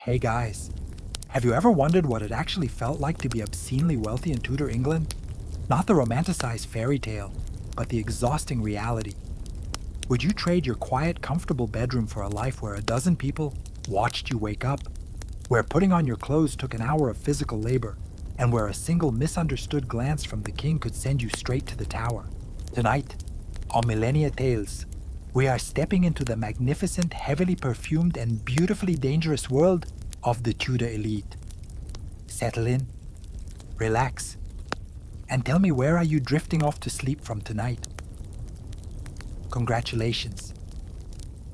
Hey guys, have you ever wondered what it actually felt like to be obscenely wealthy in Tudor England? Not the romanticized fairy tale, but the exhausting reality. Would you trade your quiet, comfortable bedroom for a life where a dozen people watched you wake up, where putting on your clothes took an hour of physical labor, and where a single misunderstood glance from the king could send you straight to the tower? Tonight, on Millennia Tales, we are stepping into the magnificent, heavily perfumed, and beautifully dangerous world of the Tudor elite. Settle in, relax, and tell me, where are you drifting off to sleep from tonight? Congratulations.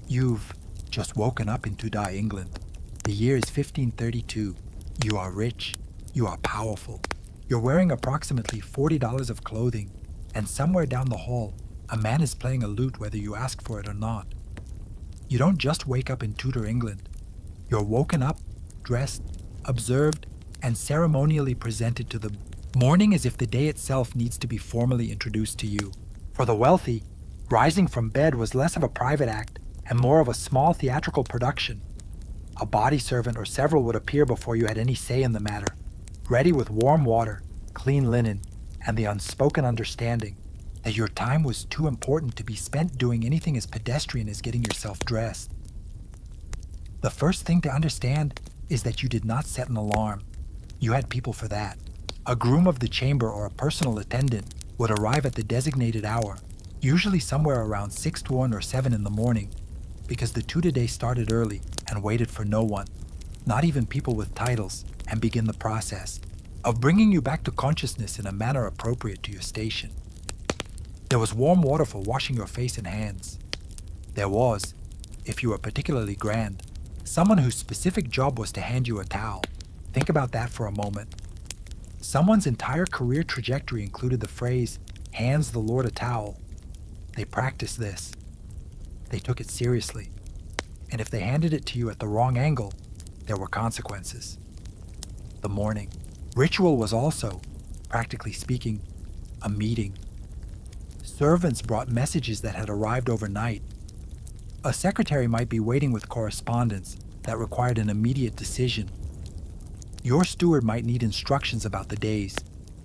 You've just woken up in Tudor England. The year is 1532. You are rich. You are powerful. You're wearing approximately $40 of clothing, and somewhere down the hall, a man is playing a lute whether you ask for it or not. You don't just wake up in Tudor England. You're woken up, dressed, observed, and ceremonially presented to the morning as if the day itself needs to be formally introduced to you. For the wealthy, rising from bed was less of a private act and more of a small theatrical production. A body servant or several would appear before you had any say in the matter, ready with warm water, clean linen, and the unspoken understanding that your time was too important to be spent doing anything as pedestrian as getting yourself dressed. The first thing to understand is that you did not set an alarm. You had people for that. A groom of the chamber or a personal attendant would arrive at the designated hour, usually somewhere around 6 to 1 or 7 in the morning, because the Tudor day started early and waited for no one, not even people with titles, and begin the process of bringing you back to consciousness in a manner appropriate to your station. There was warm water for washing your face and hands. There was, if you were particularly grand, someone whose specific job was to hand you a towel. Think about that for a moment. Someone's entire career trajectory included the phrase, "hands the Lord a towel." They practiced this. They took it seriously. And if they handed it to you at the wrong angle, there were consequences. The morning. Ritual was also, practically speaking, a meeting. Servants brought messages that had arrived overnight. A secretary might be waiting with correspondence that required an immediate decision. Your steward might need instructions about the days,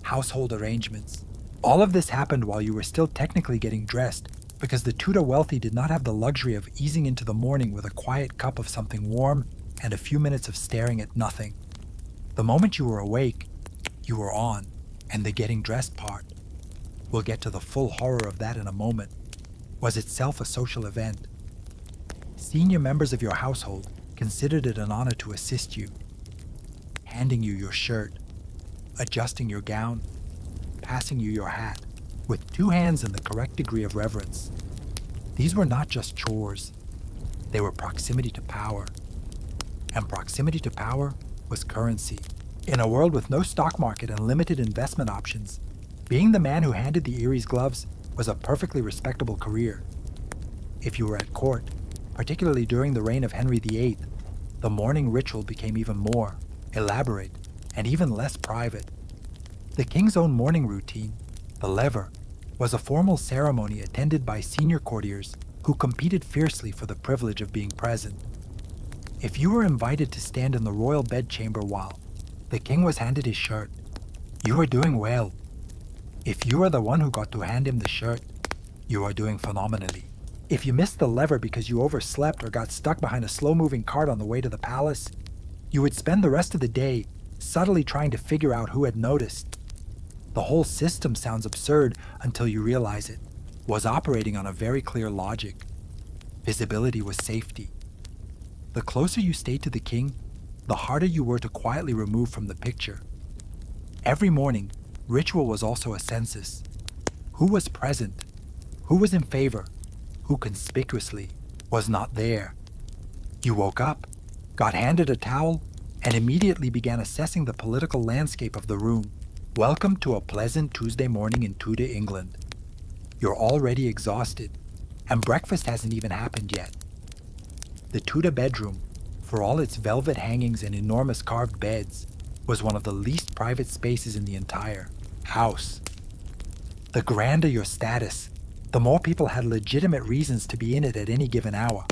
household arrangements. All of this happened while you were still technically getting dressed, because the Tudor wealthy did not have the luxury of easing into the morning with a quiet cup of something warm and a few minutes of staring at nothing. The moment you were awake, you were on, and the getting dressed part, we'll get to the full horror of that in a moment, was itself a social event. Senior members of your household considered it an honor to assist you, handing you your shirt, adjusting your gown, passing you your hat, with two hands in the correct degree of reverence. These were not just chores, they were proximity to power. And proximity to power was currency. In a world with no stock market and limited investment options, being the man who handed the Erie's gloves was a perfectly respectable career. If you were at court, particularly during the reign of Henry VIII, the morning ritual became even more elaborate and even less private. The king's own morning routine, the lever, was a formal ceremony attended by senior courtiers who competed fiercely for the privilege of being present. If you were invited to stand in the royal bedchamber while the king was handed his shirt, you were doing well. If you were the one who got to hand him the shirt, you are doing phenomenally. If you missed the lever because you overslept or got stuck behind a slow-moving cart on the way to the palace, you would spend the rest of the day subtly trying to figure out who had noticed. The whole system sounds absurd until you realize it was operating on a very clear logic. Visibility was safety. The closer you stayed to the king, the harder you were to quietly remove from the picture. Every morning, ritual was also a census. Who was present? Who was in favor? Who conspicuously was not there? You woke up, got handed a towel, and immediately began assessing the political landscape of the room. Welcome to a pleasant Tuesday morning in Tudor England. You're already exhausted, and breakfast hasn't even happened yet. The Tudor bedroom, for all its velvet hangings and enormous carved beds, was one of the least private spaces in the entire house. The grander your status, the more people had legitimate reasons to be in it at any given hour.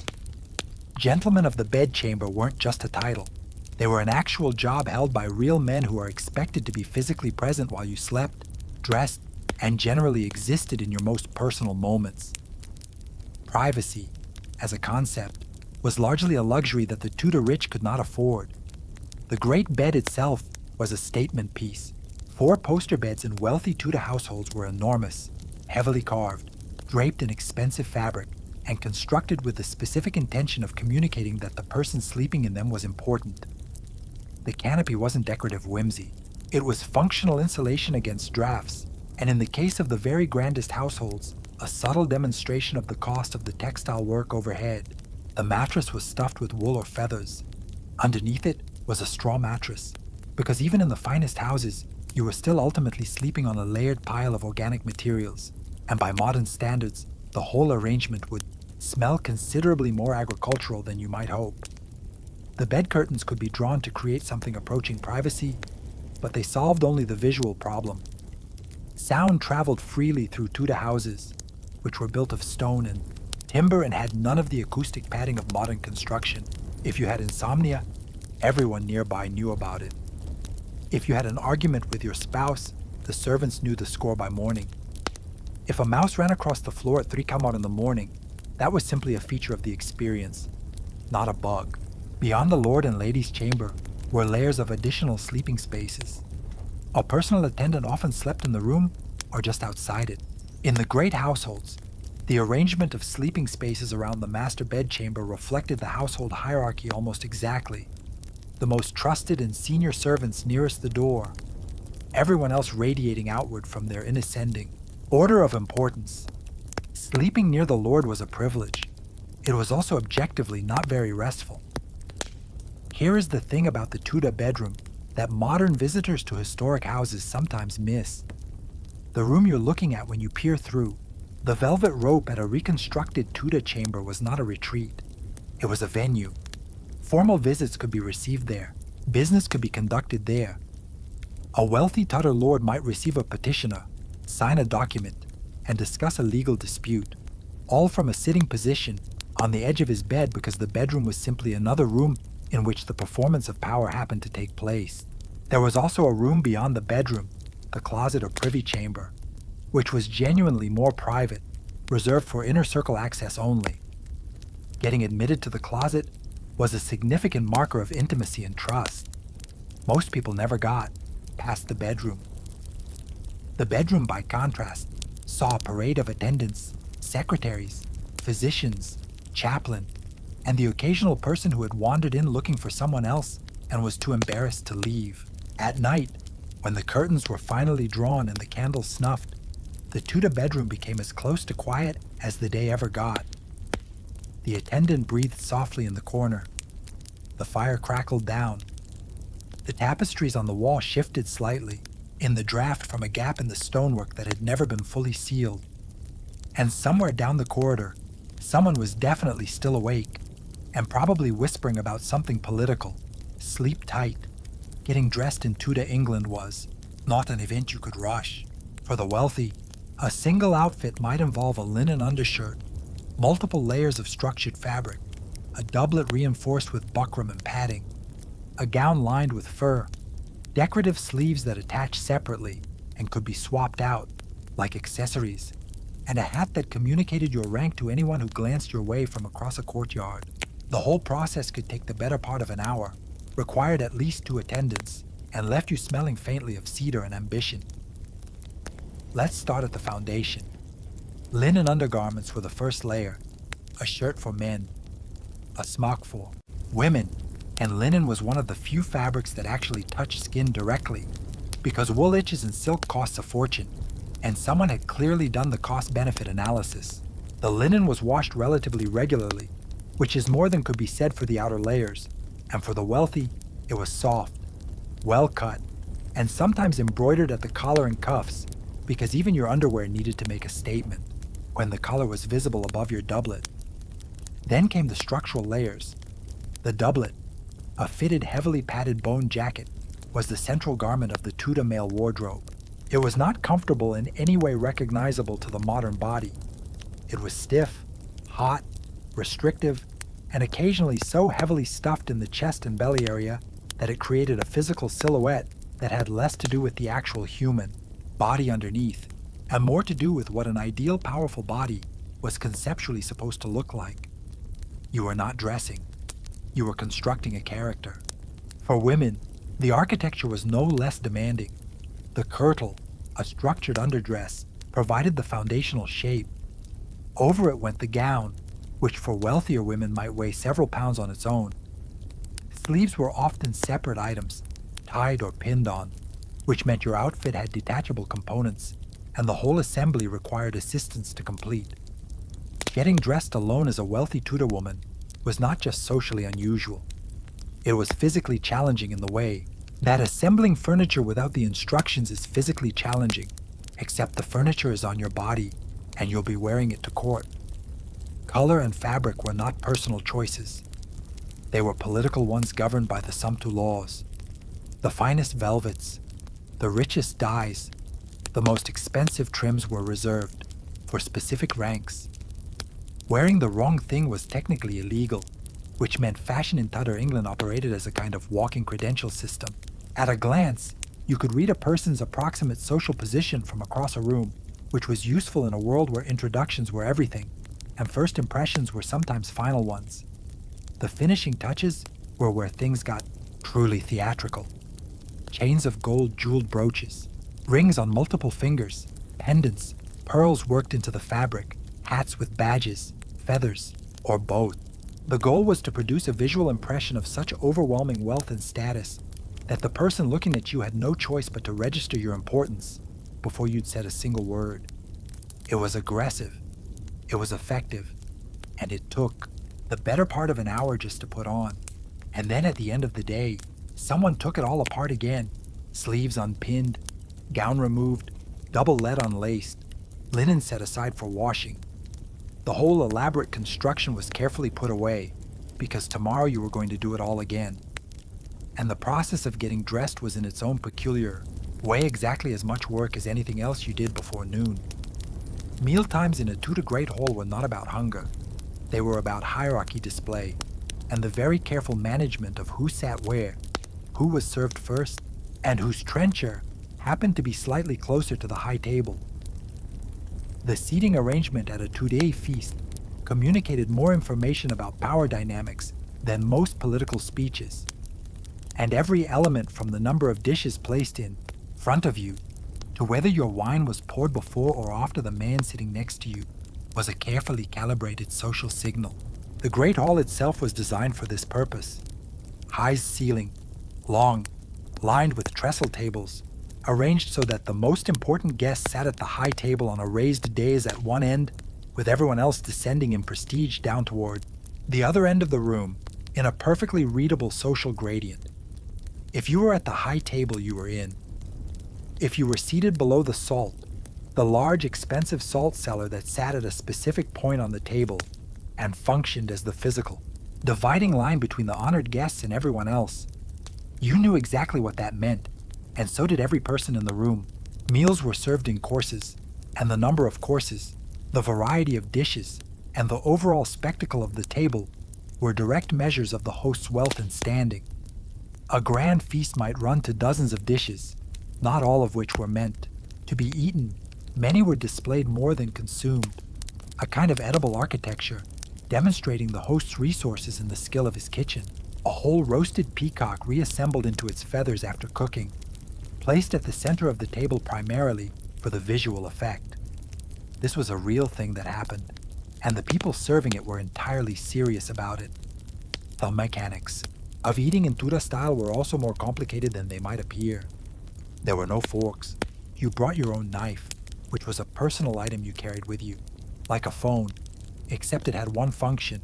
Gentlemen of the bedchamber weren't just a title. They were an actual job held by real men who are expected to be physically present while you slept, dressed, and generally existed in your most personal moments. Privacy, as a concept, was largely a luxury that the Tudor rich could not afford. The great bed itself was a statement piece. 4 poster beds in wealthy Tudor households were enormous, heavily carved, draped in expensive fabric, and constructed with the specific intention of communicating that the person sleeping in them was important. The canopy wasn't decorative whimsy. It was functional insulation against drafts, and in the case of the very grandest households, a subtle demonstration of the cost of the textile work overhead. The mattress was stuffed with wool or feathers. Underneath it was a straw mattress, because even in the finest houses, you were still ultimately sleeping on a layered pile of organic materials, and by modern standards, the whole arrangement would smell considerably more agricultural than you might hope. The bed curtains could be drawn to create something approaching privacy, but they solved only the visual problem. Sound traveled freely through Tudor houses, which were built of stone and timber and had none of the acoustic padding of modern construction. If you had insomnia, everyone nearby knew about it. If you had an argument with your spouse, the servants knew the score by morning. If a mouse ran across the floor at 3 come out in the morning, that was simply a feature of the experience, not a bug. Beyond the Lord and Lady's chamber were layers of additional sleeping spaces. A personal attendant often slept in the room or just outside it. In the great households, the arrangement of sleeping spaces around the master bedchamber reflected the household hierarchy almost exactly. The most trusted and senior servants nearest the door, everyone else radiating outward from their in ascending order of importance. Sleeping near the Lord was a privilege. It was also objectively not very restful. Here is the thing about the Tudor bedroom that modern visitors to historic houses sometimes miss. The room you're looking at when you peer through, the velvet rope at a reconstructed Tudor chamber was not a retreat. It was a venue. Formal visits could be received there. Business could be conducted there. A wealthy Tudor lord might receive a petitioner, sign a document, and discuss a legal dispute, all from a sitting position on the edge of his bed because the bedroom was simply another room in which the performance of power happened to take place. There was also a room beyond the bedroom, the closet or privy chamber, which was genuinely more private, reserved for inner circle access only. Getting admitted to the closet was a significant marker of intimacy and trust. Most people never got past the bedroom. The bedroom, by contrast, saw a parade of attendants, secretaries, physicians, chaplain, and the occasional person who had wandered in looking for someone else and was too embarrassed to leave. At night, when the curtains were finally drawn and the candles snuffed, the Tudor bedroom became as close to quiet as the day ever got. The attendant breathed softly in the corner. The fire crackled down. The tapestries on the wall shifted slightly, in the draft from a gap in the stonework that had never been fully sealed. And somewhere down the corridor, someone was definitely still awake, and probably whispering about something political. Sleep tight. Getting dressed in Tudor England was not an event you could rush. For the wealthy, a single outfit might involve a linen undershirt, multiple layers of structured fabric, a doublet reinforced with buckram and padding, a gown lined with fur, decorative sleeves that attached separately and could be swapped out, like accessories, and a hat that communicated your rank to anyone who glanced your way from across a courtyard. The whole process could take the better part of an hour, required at least 2 attendants, and left you smelling faintly of cedar and ambition. Let's start at the foundation. Linen undergarments were the first layer, a shirt for men, a smock for women, and linen was one of the few fabrics that actually touched skin directly, because wool itches and silk costs a fortune, and someone had clearly done the cost-benefit analysis. The linen was washed relatively regularly, which is more than could be said for the outer layers, and for the wealthy, it was soft, well cut, and sometimes embroidered at the collar and cuffs, because even your underwear needed to make a statement when the collar was visible above your doublet. Then came the structural layers. The doublet, a fitted, heavily padded bone jacket, was the central garment of the Tudor male wardrobe. It was not comfortable in any way recognizable to the modern body. It was stiff, hot, restrictive, and occasionally so heavily stuffed in the chest and belly area that it created a physical silhouette that had less to do with the actual human body underneath, and more to do with what an ideal powerful body was conceptually supposed to look like. You were not dressing. You were constructing a character. For women, the architecture was no less demanding. The kirtle, a structured underdress, provided the foundational shape. Over it went the gown, which for wealthier women might weigh several pounds on its own. Sleeves were often separate items, tied or pinned on, which meant your outfit had detachable components, and the whole assembly required assistance to complete. Getting dressed alone as a wealthy Tudor woman was not just socially unusual. It was physically challenging in the way that assembling furniture without the instructions is physically challenging, except the furniture is on your body and you'll be wearing it to court. Color and fabric were not personal choices. They were political ones governed by the Sumptuary laws. The finest velvets, the richest dyes, the most expensive trims were reserved for specific ranks. Wearing the wrong thing was technically illegal, which meant fashion in Tudor England operated as a kind of walking credential system. At a glance, you could read a person's approximate social position from across a room, which was useful in a world where introductions were everything, and first impressions were sometimes final ones. The finishing touches were where things got truly theatrical. Chains of gold jeweled brooches, rings on multiple fingers, pendants, pearls worked into the fabric, hats with badges, feathers, or both. The goal was to produce a visual impression of such overwhelming wealth and status that the person looking at you had no choice but to register your importance before you'd said a single word. It was aggressive, it was effective, and it took the better part of an hour just to put on. And then at the end of the day, someone took it all apart again. Sleeves unpinned, gown removed, double lead unlaced, linen set aside for washing. The whole elaborate construction was carefully put away, because tomorrow you were going to do it all again. And the process of getting dressed was in its own peculiar way exactly as much work as anything else you did before noon. Mealtimes in a Tudor Great Hall were not about hunger. They were about hierarchy display, and the very careful management of who sat where, who was served first, and whose trencher happened to be slightly closer to the high table. The seating arrangement at a Tudor feast communicated more information about power dynamics than most political speeches. And every element from the number of dishes placed in front of you to whether your wine was poured before or after the man sitting next to you was a carefully calibrated social signal. The Great Hall itself was designed for this purpose. High ceiling, long, lined with trestle tables, arranged so that the most important guests sat at the high table on a raised dais at one end, with everyone else descending in prestige down toward the other end of the room in a perfectly readable social gradient. If you were at the high table, you were in. If you were seated below the salt, the large expensive salt cellar that sat at a specific point on the table and functioned as the physical, dividing line between the honored guests and everyone else, you knew exactly what that meant, and so did every person in the room. Meals were served in courses, and the number of courses, the variety of dishes, and the overall spectacle of the table were direct measures of the host's wealth and standing. A grand feast might run to dozens of dishes, not all of which were meant to be eaten. Many were displayed more than consumed, a kind of edible architecture, demonstrating the host's resources and the skill of his kitchen. A whole roasted peacock reassembled into its feathers after cooking, placed at the center of the table primarily for the visual effect. This was a real thing that happened, and the people serving it were entirely serious about it. The mechanics of eating in Tudor style were also more complicated than they might appear. There were no forks. You brought your own knife, which was a personal item you carried with you, like a phone, except it had one function,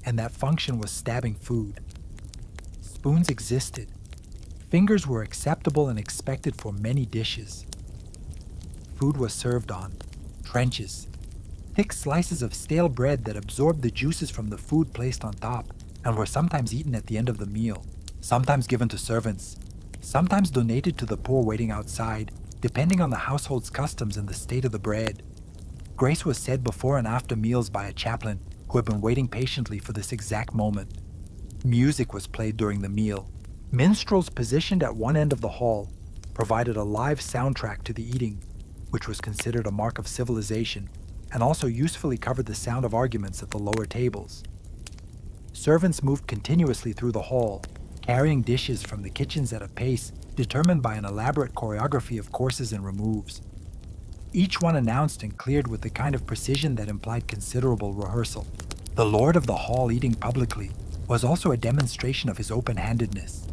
and that function was stabbing food. Spoons existed. Fingers were acceptable and expected for many dishes. Food was served on trenches, thick slices of stale bread that absorbed the juices from the food placed on top and were sometimes eaten at the end of the meal, sometimes given to servants, sometimes donated to the poor waiting outside, depending on the household's customs and the state of the bread. Grace was said before and after meals by a chaplain who had been waiting patiently for this exact moment. Music was played during the meal, Minstrels positioned at one end of the hall provided a live soundtrack to the eating, which was considered a mark of civilization and also usefully covered the sound of arguments at the lower tables. Servants moved continuously through the hall, carrying dishes from the kitchens at a pace determined by an elaborate choreography of courses and removes. Each one announced and cleared with the kind of precision that implied considerable rehearsal. The lord of the hall eating publicly was also a demonstration of his open-handedness.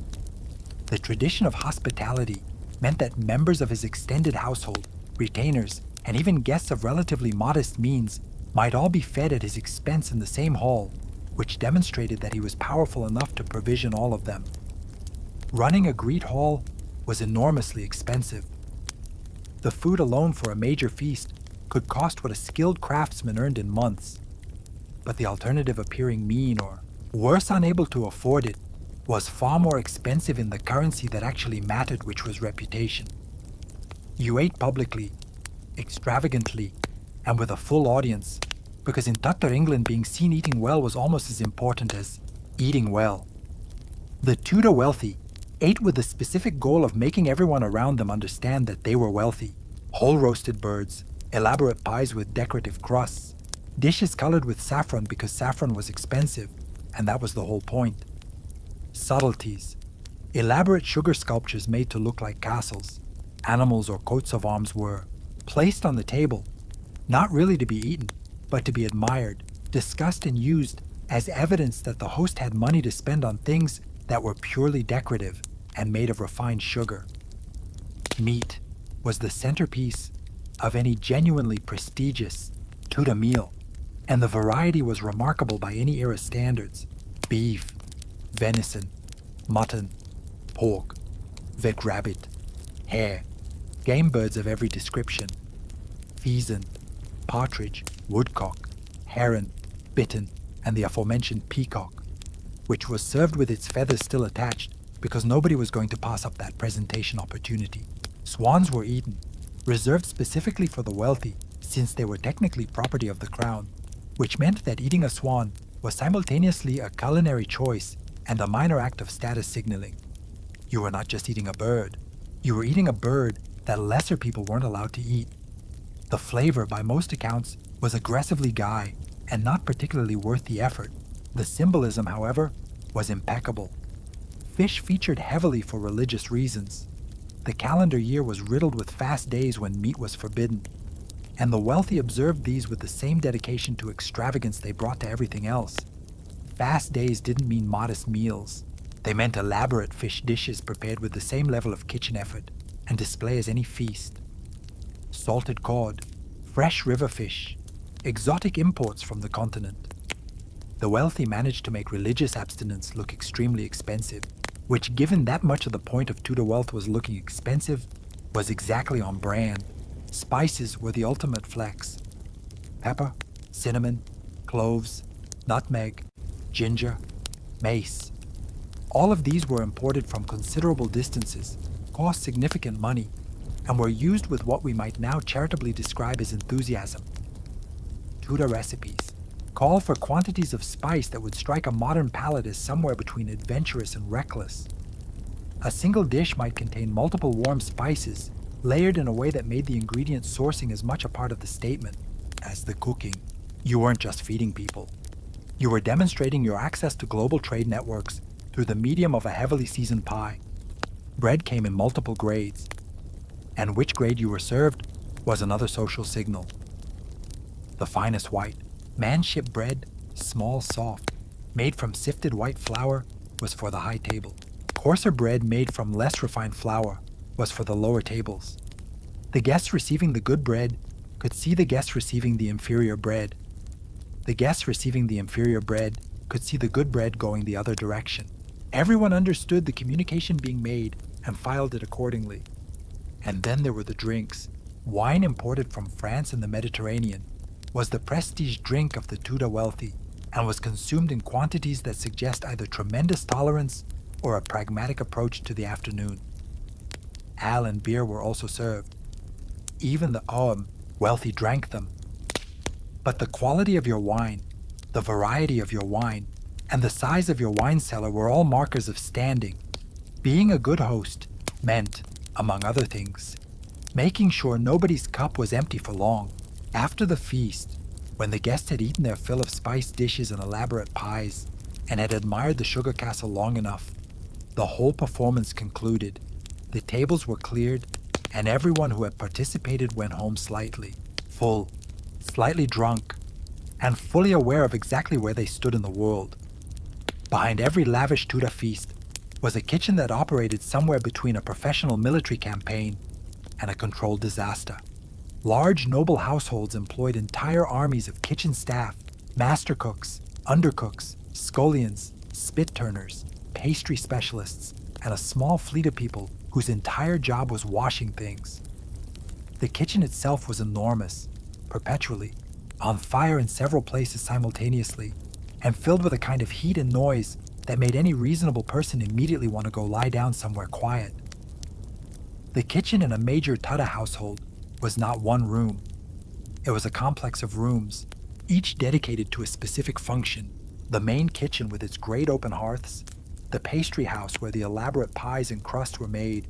The tradition of hospitality meant that members of his extended household, retainers, and even guests of relatively modest means might all be fed at his expense in the same hall, which demonstrated that he was powerful enough to provision all of them. Running a great hall was enormously expensive. The food alone for a major feast could cost what a skilled craftsman earned in months. But the alternative appearing mean or, worse, unable to afford it, was far more expensive in the currency that actually mattered, which was reputation. You ate publicly, extravagantly, and with a full audience, because in Tudor England being seen eating well was almost as important as eating well. The Tudor wealthy ate with the specific goal of making everyone around them understand that they were wealthy. Whole roasted birds, elaborate pies with decorative crusts, dishes colored with saffron because saffron was expensive, and that was the whole point. Subtleties, elaborate sugar sculptures made to look like castles, animals or coats of arms were placed on the table, not really to be eaten, but to be admired, discussed and used as evidence that the host had money to spend on things that were purely decorative and made of refined sugar. Meat was the centerpiece of any genuinely prestigious Tudor meal, and the variety was remarkable by any era standards. Beef, venison, mutton, pork, veg rabbit, hare, game birds of every description, pheasant, partridge, woodcock, heron, bittern, and the aforementioned peacock, which was served with its feathers still attached because nobody was going to pass up that presentation opportunity. Swans were eaten, reserved specifically for the wealthy since they were technically property of the crown, which meant that eating a swan was simultaneously a culinary choice and a minor act of status signaling. You were not just eating a bird, you were eating a bird that lesser people weren't allowed to eat. The flavor, by most accounts, was aggressively guy and not particularly worth the effort. The symbolism, however, was impeccable. Fish featured heavily for religious reasons. The calendar year was riddled with fast days when meat was forbidden, and the wealthy observed these with the same dedication to extravagance they brought to everything else. Fast days didn't mean modest meals. They meant elaborate fish dishes prepared with the same level of kitchen effort and display as any feast. Salted cod, fresh river fish, exotic imports from the continent. The wealthy managed to make religious abstinence look extremely expensive, which, given that much of the point of Tudor wealth was looking expensive, was exactly on brand. Spices were the ultimate flex. Pepper, cinnamon, cloves, nutmeg, ginger, mace. All of these were imported from considerable distances, cost significant money, and were used with what we might now charitably describe as enthusiasm. Tudor recipes call for quantities of spice that would strike a modern palate as somewhere between adventurous and reckless. A single dish might contain multiple warm spices, layered in a way that made the ingredient sourcing as much a part of the statement as the cooking. You weren't just feeding people. You were demonstrating your access to global trade networks through the medium of a heavily seasoned pie. Bread came in multiple grades, and which grade you were served was another social signal. The finest white, man-ship bread, small, soft, made from sifted white flour, was for the high table. Coarser bread made from less refined flour was for the lower tables. The guests receiving the good bread could see the guests receiving the inferior bread. The guests receiving the inferior bread could see the good bread going the other direction. Everyone understood the communication being made and filed it accordingly. And then there were the drinks. Wine imported from France and the Mediterranean was the prestige drink of the Tudor wealthy and was consumed in quantities that suggest either tremendous tolerance or a pragmatic approach to the afternoon. Ale and beer were also served. Even the wealthy drank them. But the quality of your wine, the variety of your wine, and the size of your wine cellar were all markers of standing. Being a good host meant, among other things, making sure nobody's cup was empty for long. After the feast, when the guests had eaten their fill of spiced dishes and elaborate pies, and had admired the sugar castle long enough, the whole performance concluded. The tables were cleared, and everyone who had participated went home slightly full, slightly drunk, and fully aware of exactly where they stood in the world. Behind every lavish Tudor feast was a kitchen that operated somewhere between a professional military campaign and a controlled disaster. Large noble households employed entire armies of kitchen staff, master cooks, undercooks, scullions, spit turners, pastry specialists, and a small fleet of people whose entire job was washing things. The kitchen itself was enormous, perpetually, on fire in several places simultaneously, and filled with a kind of heat and noise that made any reasonable person immediately want to go lie down somewhere quiet. The kitchen in a major Tudor household was not one room. It was a complex of rooms, each dedicated to a specific function. The main kitchen with its great open hearths, the pastry house where the elaborate pies and crusts were made,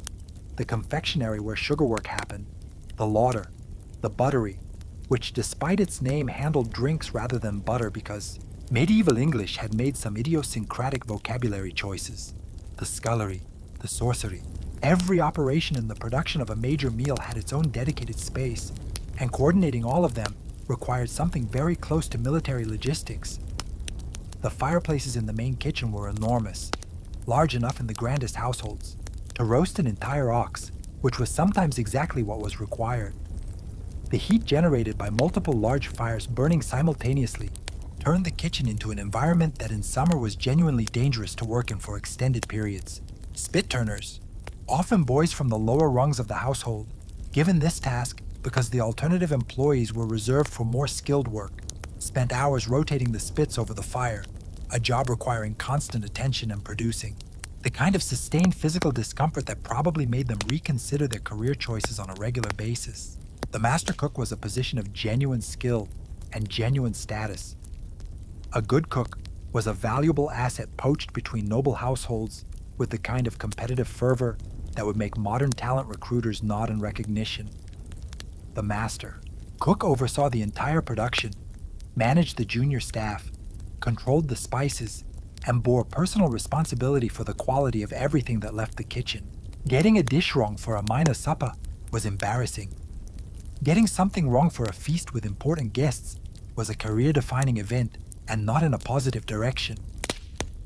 the confectionery where sugarwork happened, the lauder, the buttery, which despite its name handled drinks rather than butter because medieval English had made some idiosyncratic vocabulary choices, the scullery, the sorcery. Every operation in the production of a major meal had its own dedicated space, and coordinating all of them required something very close to military logistics. The fireplaces in the main kitchen were enormous, large enough in the grandest households to roast an entire ox, which was sometimes exactly what was required. The heat generated by multiple large fires burning simultaneously turned the kitchen into an environment that in summer was genuinely dangerous to work in for extended periods. Spit turners, often boys from the lower rungs of the household, given this task because the alternative employees were reserved for more skilled work, spent hours rotating the spits over the fire, a job requiring constant attention and producing, the kind of sustained physical discomfort that probably made them reconsider their career choices on a regular basis. The master cook was a position of genuine skill and genuine status. A good cook was a valuable asset poached between noble households with the kind of competitive fervor that would make modern talent recruiters nod in recognition. The master cook oversaw the entire production, managed the junior staff, controlled the spices, and bore personal responsibility for the quality of everything that left the kitchen. Getting a dish wrong for a minor supper was embarrassing. Getting something wrong for a feast with important guests was a career-defining event and not in a positive direction.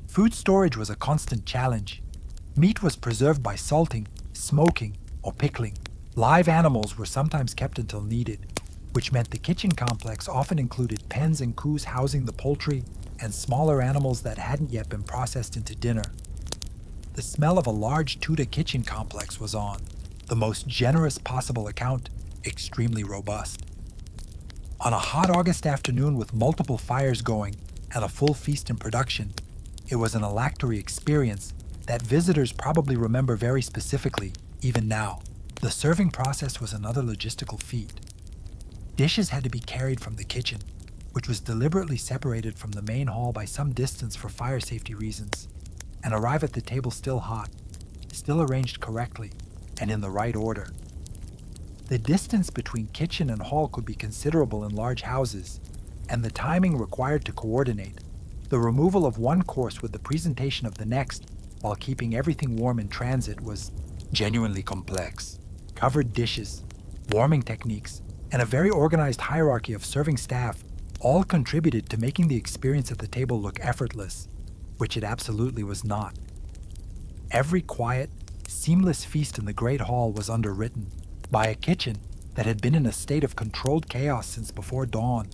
Food storage was a constant challenge. Meat was preserved by salting, smoking, or pickling. Live animals were sometimes kept until needed, which meant the kitchen complex often included pens and coos housing the poultry and smaller animals that hadn't yet been processed into dinner. The smell of a large Tudor kitchen complex was on the most generous possible account, extremely robust. On a hot August afternoon with multiple fires going and a full feast in production, it was an olfactory experience that visitors probably remember very specifically, even now. The serving process was another logistical feat. Dishes had to be carried from the kitchen, which was deliberately separated from the main hall by some distance for fire safety reasons, and arrive at the table still hot, still arranged correctly, and in the right order. The distance between kitchen and hall could be considerable in large houses, and the timing required to coordinate, the removal of one course with the presentation of the next while keeping everything warm in transit was genuinely complex. Covered dishes, warming techniques, and a very organized hierarchy of serving staff all contributed to making the experience at the table look effortless, which it absolutely was not. Every quiet, seamless feast in the Great Hall was underwritten by a kitchen that had been in a state of controlled chaos since before dawn.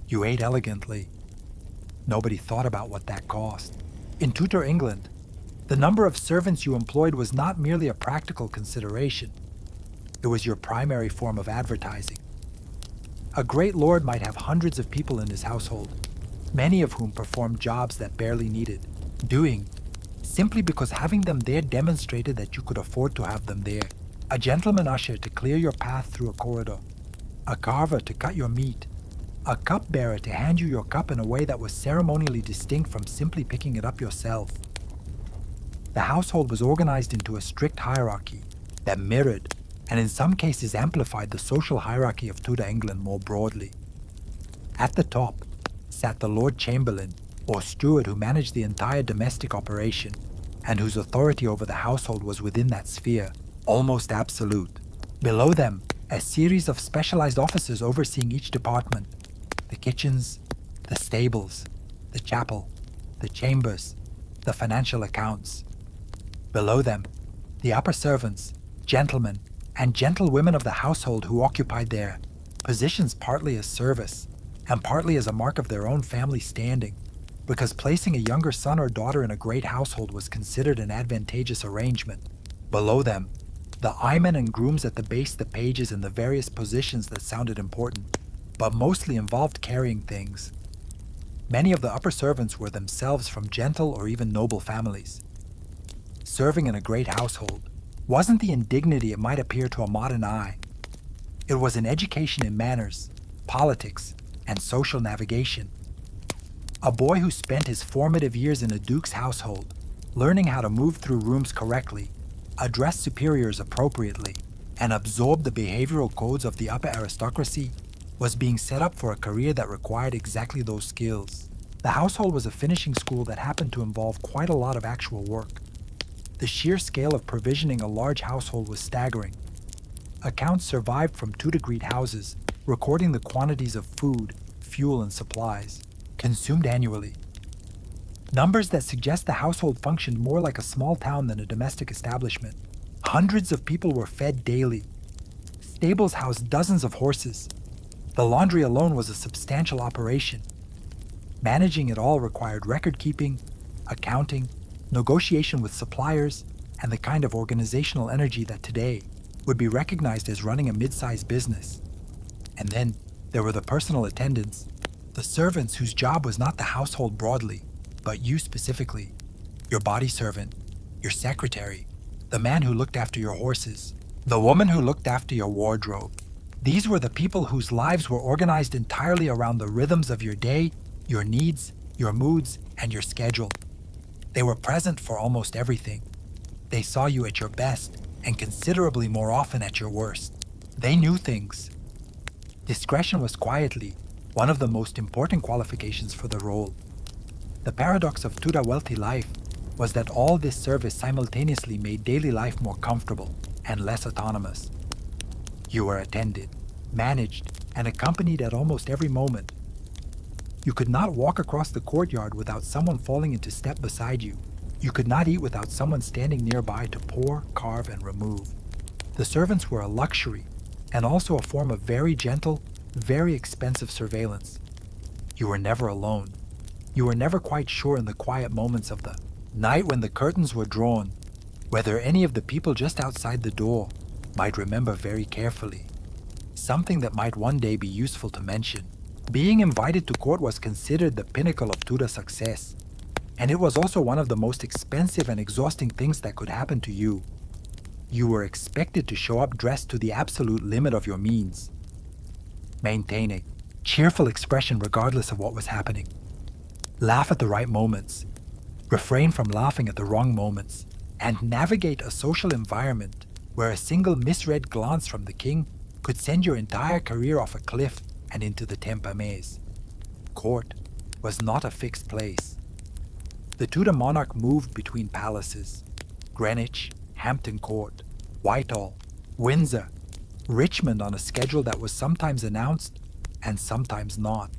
You ate elegantly. Nobody thought about what that cost. In Tudor England, the number of servants you employed was not merely a practical consideration. It was your primary form of advertising. A great lord might have hundreds of people in his household, many of whom performed jobs that barely needed doing, simply because having them there demonstrated that you could afford to have them there. A gentleman usher to clear your path through a corridor, a carver to cut your meat, a cupbearer to hand you your cup in a way that was ceremonially distinct from simply picking it up yourself. The household was organized into a strict hierarchy that mirrored, and in some cases amplified, the social hierarchy of Tudor England more broadly. At the top sat the Lord Chamberlain, or steward, who managed the entire domestic operation, and whose authority over the household was within that sphere almost absolute. Below them, a series of specialized officers overseeing each department: the kitchens, the stables, the chapel, the chambers, the financial accounts. Below them, the upper servants, gentlemen, and gentlewomen of the household, who occupied their positions partly as service and partly as a mark of their own family standing, because placing a younger son or daughter in a great household was considered an advantageous arrangement. Below them, the yeomen and grooms at the base, the pages, and the various positions that sounded important, but mostly involved carrying things. Many of the upper servants were themselves from gentle or even noble families. Serving in a great household wasn't the indignity it might appear to a modern eye. It was an education in manners, politics, and social navigation. A boy who spent his formative years in a duke's household, learning how to move through rooms correctly, address superiors appropriately, and absorb the behavioral codes of the upper aristocracy, was being set up for a career that required exactly those skills. The household was a finishing school that happened to involve quite a lot of actual work. The sheer scale of provisioning a large household was staggering. Accounts survived from Tudor-Greek houses, recording the quantities of food, fuel, and supplies consumed annually. Numbers that suggest the household functioned more like a small town than a domestic establishment. Hundreds of people were fed daily. Stables housed dozens of horses. The laundry alone was a substantial operation. Managing it all required record-keeping, accounting, negotiation with suppliers, and the kind of organizational energy that today would be recognized as running a mid-sized business. And then there were the personal attendants, the servants whose job was not the household broadly, but you specifically, your body servant, your secretary, the man who looked after your horses, the woman who looked after your wardrobe. These were the people whose lives were organized entirely around the rhythms of your day, your needs, your moods, and your schedule. They were present for almost everything. They saw you at your best and considerably more often at your worst. They knew things. Discretion was quietly one of the most important qualifications for the role. The paradox of Tudor wealthy life was that all this service simultaneously made daily life more comfortable and less autonomous. You were attended, managed, and accompanied at almost every moment. You could not walk across the courtyard without someone falling into step beside you. You could not eat without someone standing nearby to pour, carve, and remove. The servants were a luxury, and also a form of very gentle, very expensive surveillance. You were never alone. You were never quite sure in the quiet moments of the night when the curtains were drawn, whether any of the people just outside the door might remember very carefully. Something that might one day be useful to mention. Being invited to court was considered the pinnacle of Tudor success, and it was also one of the most expensive and exhausting things that could happen to you. You were expected to show up dressed to the absolute limit of your means. Maintain a cheerful expression regardless of what was happening. Laugh at the right moments. Refrain from laughing at the wrong moments, and navigate a social environment where a single misread glance from the king could send your entire career off a cliff and into the Tempa maze. Court was not a fixed place. The Tudor monarch moved between palaces: Greenwich, Hampton Court, Whitehall, Windsor, Richmond, on a schedule that was sometimes announced and sometimes not.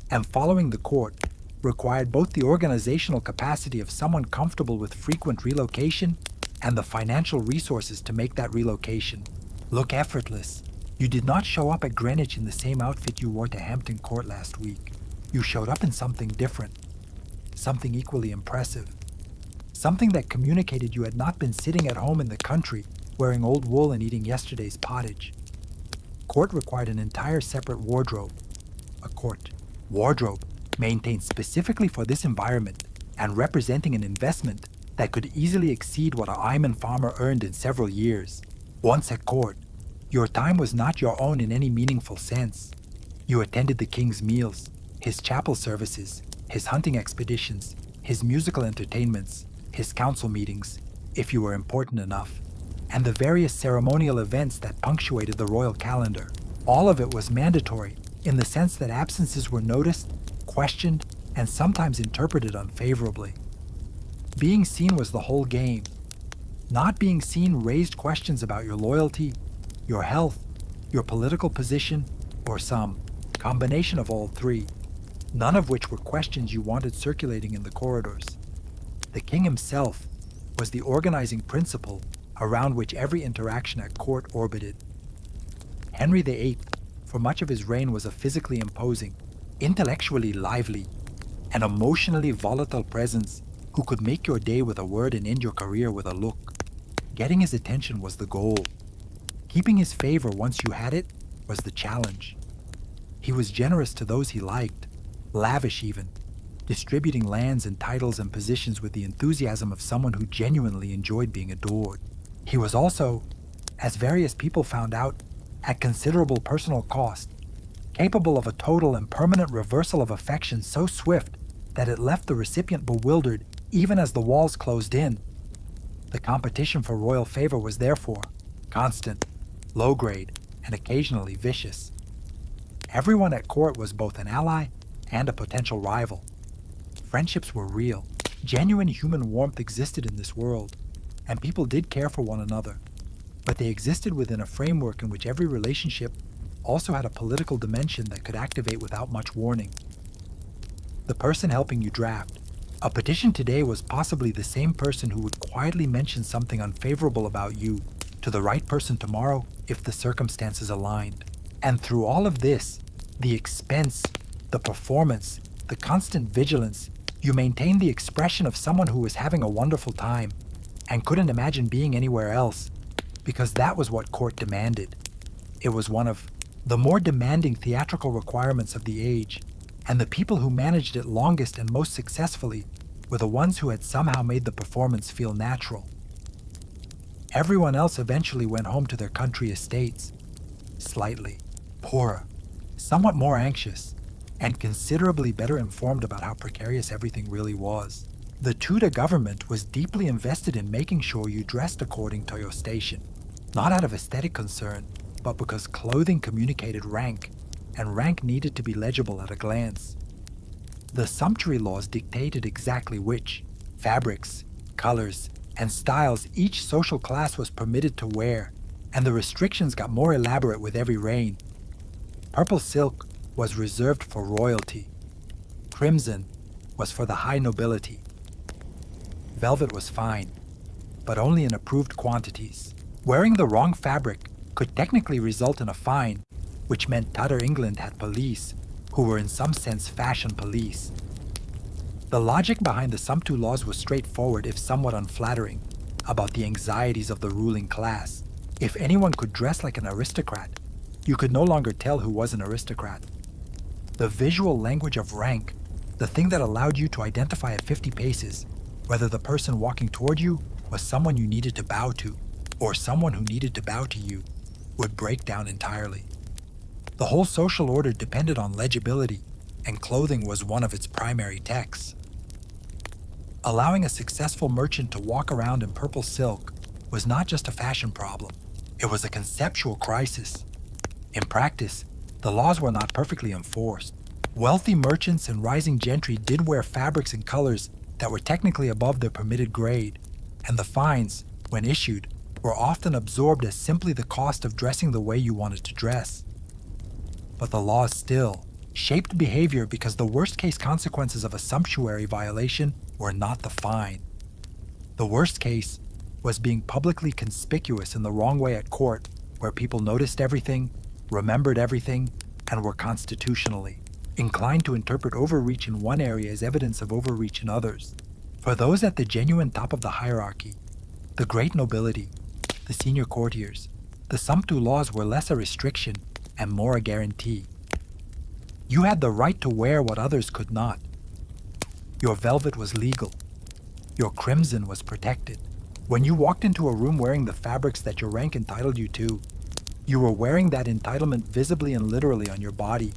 And following the court required both the organizational capacity of someone comfortable with frequent relocation and the financial resources to make that relocation look effortless. You did not show up at Greenwich in the same outfit you wore to Hampton Court last week. You showed up in something different, something equally impressive, something that communicated you had not been sitting at home in the country wearing old wool and eating yesterday's pottage. Court required an entire separate wardrobe, a court wardrobe maintained specifically for this environment and representing an investment that could easily exceed what a yeoman farmer earned in several years. Once at court, your time was not your own in any meaningful sense. You attended the king's meals, his chapel services, his hunting expeditions, his musical entertainments, his council meetings, if you were important enough, and the various ceremonial events that punctuated the royal calendar. All of it was mandatory in the sense that absences were noticed, questioned, and sometimes interpreted unfavorably. Being seen was the whole game. Not being seen raised questions about your loyalty, your health, your political position, or some combination of all three, none of which were questions you wanted circulating in the corridors. The king himself was the organizing principle around which every interaction at court orbited. Henry VIII, for much of his reign, was a physically imposing, intellectually lively, and emotionally volatile presence who could make your day with a word and end your career with a look. Getting his attention was the goal. Keeping his favor once you had it was the challenge. He was generous to those he liked, lavish even, distributing lands and titles and positions with the enthusiasm of someone who genuinely enjoyed being adored. He was also, as various people found out, at considerable personal cost, capable of a total and permanent reversal of affection so swift that it left the recipient bewildered even as the walls closed in. The competition for royal favor was therefore constant, low-grade, and occasionally vicious. Everyone at court was both an ally and a potential rival. Friendships were real. Genuine human warmth existed in this world, and people did care for one another, but they existed within a framework in which every relationship also had a political dimension that could activate without much warning. The person helping you draft a petition today was possibly the same person who would quietly mention something unfavorable about you to the right person tomorrow if the circumstances aligned. And through all of this, the expense, the performance, the constant vigilance, you maintained the expression of someone who was having a wonderful time and couldn't imagine being anywhere else, because that was what court demanded. It was one of the more demanding theatrical requirements of the age, and the people who managed it longest and most successfully were the ones who had somehow made the performance feel natural. Everyone else eventually went home to their country estates, slightly poorer, somewhat more anxious, and considerably better informed about how precarious everything really was. The Tudor government was deeply invested in making sure you dressed according to your station, not out of aesthetic concern, but because clothing communicated rank, and rank needed to be legible at a glance. The sumptuary laws dictated exactly which fabrics, colors, and styles each social class was permitted to wear, and the restrictions got more elaborate with every reign. Purple silk was reserved for royalty. Crimson was for the high nobility. Velvet was fine, but only in approved quantities. Wearing the wrong fabric could technically result in a fine, which meant Tudor England had police, who were in some sense fashion police. The logic behind the Sumptu laws was straightforward if somewhat unflattering, about the anxieties of the ruling class. If anyone could dress like an aristocrat, you could no longer tell who was an aristocrat. The visual language of rank, the thing that allowed you to identify at 50 paces, whether the person walking toward you was someone you needed to bow to, or someone who needed to bow to you, would break down entirely. The whole social order depended on legibility, and clothing was one of its primary texts. Allowing a successful merchant to walk around in purple silk was not just a fashion problem, it was a conceptual crisis. In practice, the laws were not perfectly enforced. Wealthy merchants and rising gentry did wear fabrics and colors that were technically above their permitted grade, and the fines, when issued, were often absorbed as simply the cost of dressing the way you wanted to dress. But the laws still shaped behavior because the worst-case consequences of a sumptuary violation were not the fine. The worst case was being publicly conspicuous in the wrong way at court, where people noticed everything, remembered everything, and were constitutionally inclined to interpret overreach in one area as evidence of overreach in others. For those at the genuine top of the hierarchy, the great nobility, the senior courtiers, the Sumptu laws were less a restriction and more a guarantee. You had the right to wear what others could not. Your velvet was legal. Your crimson was protected. When you walked into a room wearing the fabrics that your rank entitled you to, you were wearing that entitlement visibly and literally on your body,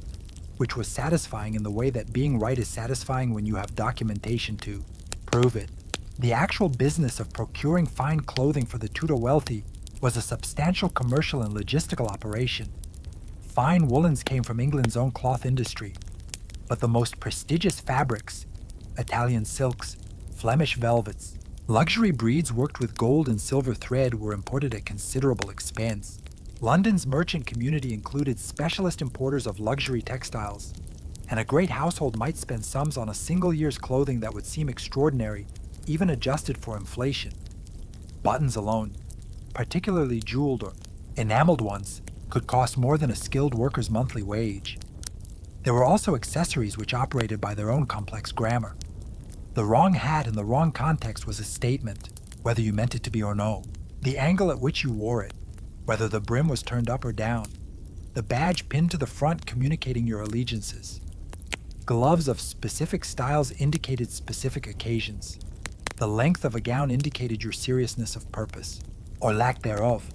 which was satisfying in the way that being right is satisfying when you have documentation to prove it. The actual business of procuring fine clothing for the Tudor wealthy was a substantial commercial and logistical operation. Fine woolens came from England's own cloth industry, but the most prestigious fabrics, Italian silks, Flemish velvets, luxury breeds worked with gold and silver thread were imported at considerable expense. London's merchant community included specialist importers of luxury textiles, and a great household might spend sums on a single year's clothing that would seem extraordinary, even adjusted for inflation. Buttons alone, particularly jeweled or enameled ones, could cost more than a skilled worker's monthly wage. There were also accessories which operated by their own complex grammar. The wrong hat in the wrong context was a statement, whether you meant it to be or no. The angle at which you wore it, whether the brim was turned up or down. The badge pinned to the front communicating your allegiances. Gloves of specific styles indicated specific occasions. The length of a gown indicated your seriousness of purpose, or lack thereof.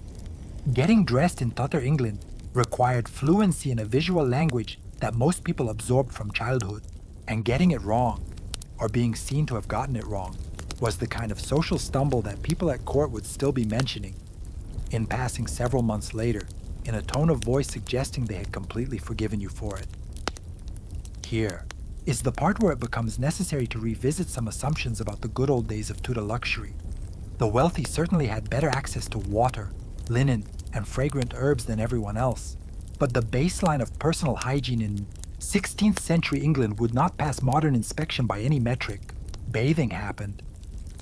Getting dressed in Tudor England required fluency in a visual language that most people absorbed from childhood, and getting it wrong, or being seen to have gotten it wrong, was the kind of social stumble that people at court would still be mentioning, in passing several months later, in a tone of voice suggesting they had completely forgiven you for it. Here is the part where it becomes necessary to revisit some assumptions about the good old days of Tudor luxury. The wealthy certainly had better access to water, linen, and fragrant herbs than everyone else, but the baseline of personal hygiene in 16th century England would not pass modern inspection by any metric. Bathing happened,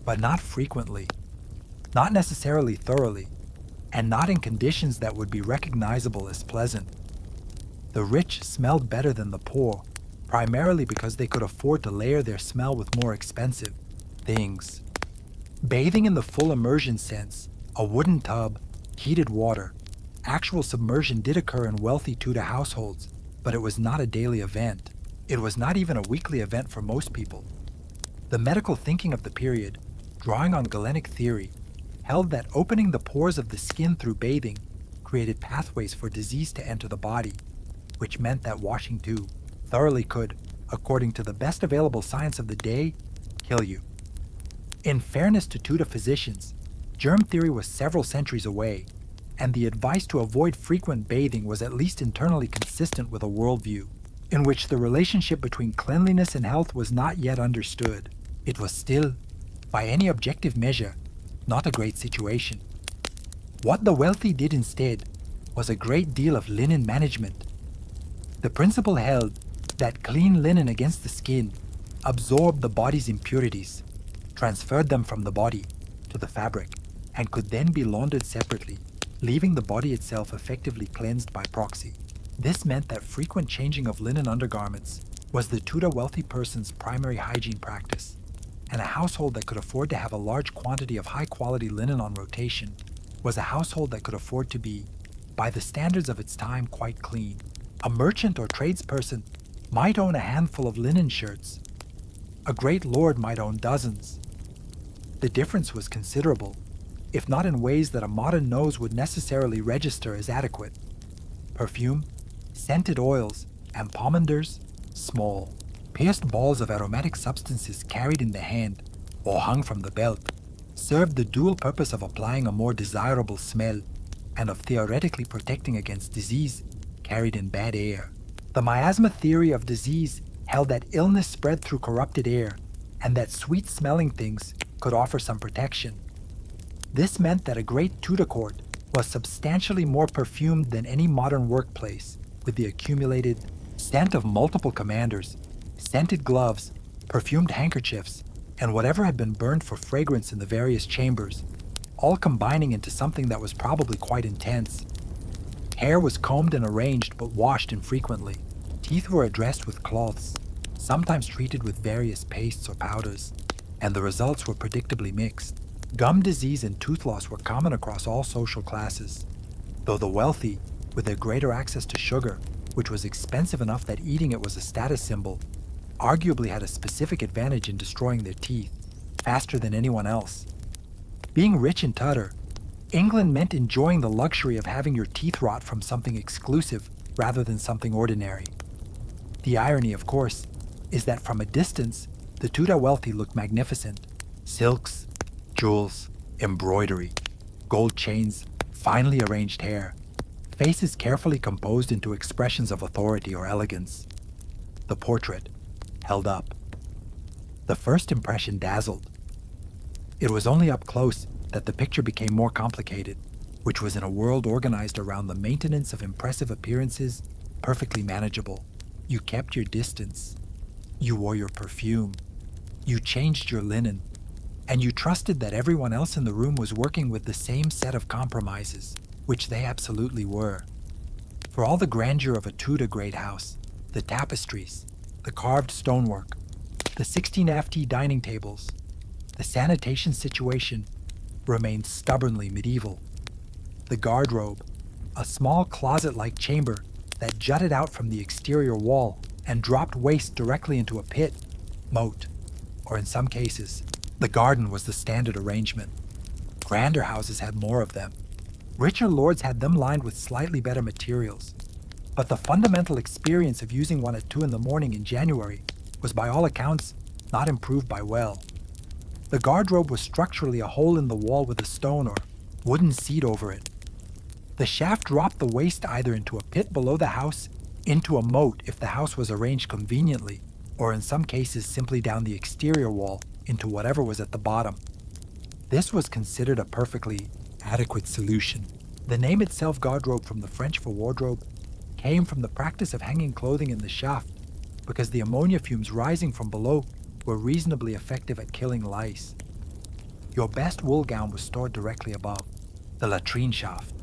but not frequently, not necessarily thoroughly, and not in conditions that would be recognizable as pleasant. The rich smelled better than the poor, primarily because they could afford to layer their smell with more expensive things. Bathing in the full immersion sense, a wooden tub, heated water, actual submersion did occur in wealthy Tudor households, but it was not a daily event. It was not even a weekly event for most people. The medical thinking of the period, drawing on Galenic theory, held that opening the pores of the skin through bathing created pathways for disease to enter the body, which meant that washing too thoroughly could, according to the best available science of the day, kill you. In fairness to Tudor physicians, germ theory was several centuries away, and the advice to avoid frequent bathing was at least internally consistent with a worldview in which the relationship between cleanliness and health was not yet understood. It was still, by any objective measure, not a great situation. What the wealthy did instead was a great deal of linen management. The principle held that clean linen against the skin absorbed the body's impurities, transferred them from the body to the fabric, and could then be laundered separately, leaving the body itself effectively cleansed by proxy. This meant that frequent changing of linen undergarments was the Tudor wealthy person's primary hygiene practice, and a household that could afford to have a large quantity of high-quality linen on rotation was a household that could afford to be, by the standards of its time, quite clean. A merchant or tradesperson might own a handful of linen shirts. A great lord might own dozens. The difference was considerable, if not in ways that a modern nose would necessarily register as adequate. Perfume, scented oils, and pomanders, small, pierced balls of aromatic substances carried in the hand or hung from the belt, served the dual purpose of applying a more desirable smell and of theoretically protecting against disease carried in bad air. The miasma theory of disease held that illness spread through corrupted air and that sweet-smelling things could offer some protection. This meant that a great Tudor court was substantially more perfumed than any modern workplace, with the accumulated scent of multiple commanders, scented gloves, perfumed handkerchiefs, and whatever had been burned for fragrance in the various chambers, all combining into something that was probably quite intense. Hair was combed and arranged but washed infrequently. Teeth were addressed with cloths, sometimes treated with various pastes or powders, and the results were predictably mixed. Gum disease and tooth loss were common across all social classes, though the wealthy, with their greater access to sugar, which was expensive enough that eating it was a status symbol, arguably had a specific advantage in destroying their teeth faster than anyone else. Being rich in Tudor, England meant enjoying the luxury of having your teeth rot from something exclusive rather than something ordinary. The irony, of course, is that from a distance, the Tudor wealthy looked magnificent, Silks, jewels, embroidery, gold chains, finely arranged hair, faces carefully composed into expressions of authority or elegance. The portrait, held up. The first impression dazzled. It was only up close that the picture became more complicated, which was in a world organized around the maintenance of impressive appearances, perfectly manageable. You kept your distance. You wore your perfume. You changed your linen. And you trusted that everyone else in the room was working with the same set of compromises, which they absolutely were. For all the grandeur of a Tudor great house, the tapestries, the carved stonework, the 16ft dining tables, the sanitation situation remained stubbornly medieval. The guardrobe, a small closet-like chamber that jutted out from the exterior wall and dropped waste directly into a pit, moat, or in some cases, the garden was the standard arrangement. Grander houses had more of them. Richer lords had them lined with slightly better materials. But the fundamental experience of using one at 2 in the morning in January was by all accounts not improved by well. The guardrobe was structurally a hole in the wall with a stone or wooden seat over it. The shaft dropped the waste either into a pit below the house, into a moat if the house was arranged conveniently, or in some cases simply down the exterior wall into whatever was at the bottom. This was considered a perfectly adequate solution. The name itself, guardrobe, from the French for wardrobe, came from the practice of hanging clothing in the shaft because the ammonia fumes rising from below were reasonably effective at killing lice. Your best wool gown was stored directly above, the latrine shaft.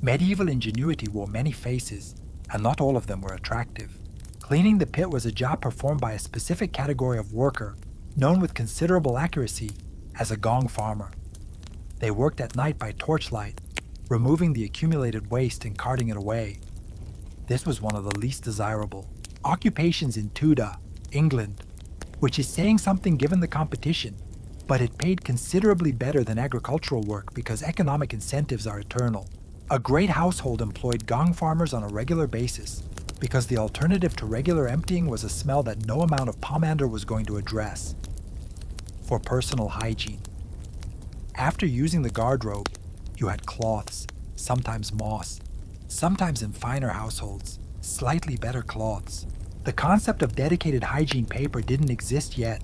Medieval ingenuity wore many faces, and not all of them were attractive. Cleaning the pit was a job performed by a specific category of worker, known with considerable accuracy as a gong farmer. They worked at night by torchlight, removing the accumulated waste and carting it away. This was one of the least desirable occupations in Tudor England, which is saying something given the competition, but it paid considerably better than agricultural work because economic incentives are eternal. A great household employed gong farmers on a regular basis because the alternative to regular emptying was a smell that no amount of pomander was going to address. For personal hygiene. After using the guardrobe, you had cloths, sometimes moss, sometimes in finer households, slightly better cloths. The concept of dedicated hygiene paper didn't exist yet,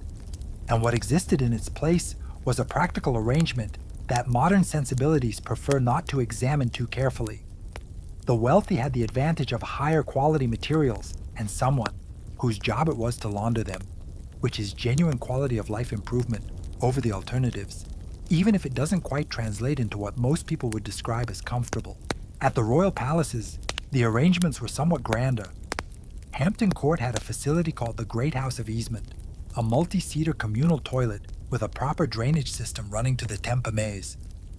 and what existed in its place was a practical arrangement that modern sensibilities prefer not to examine too carefully. The wealthy had the advantage of higher quality materials and someone whose job it was to launder them, which is genuine quality of life improvement over the alternatives, even if it doesn't quite translate into what most people would describe as comfortable. At the royal palaces, the arrangements were somewhat grander. Hampton Court had a facility called the Great House of Easement, a multi-seater communal toilet with a proper drainage system running to the Tempe Maze,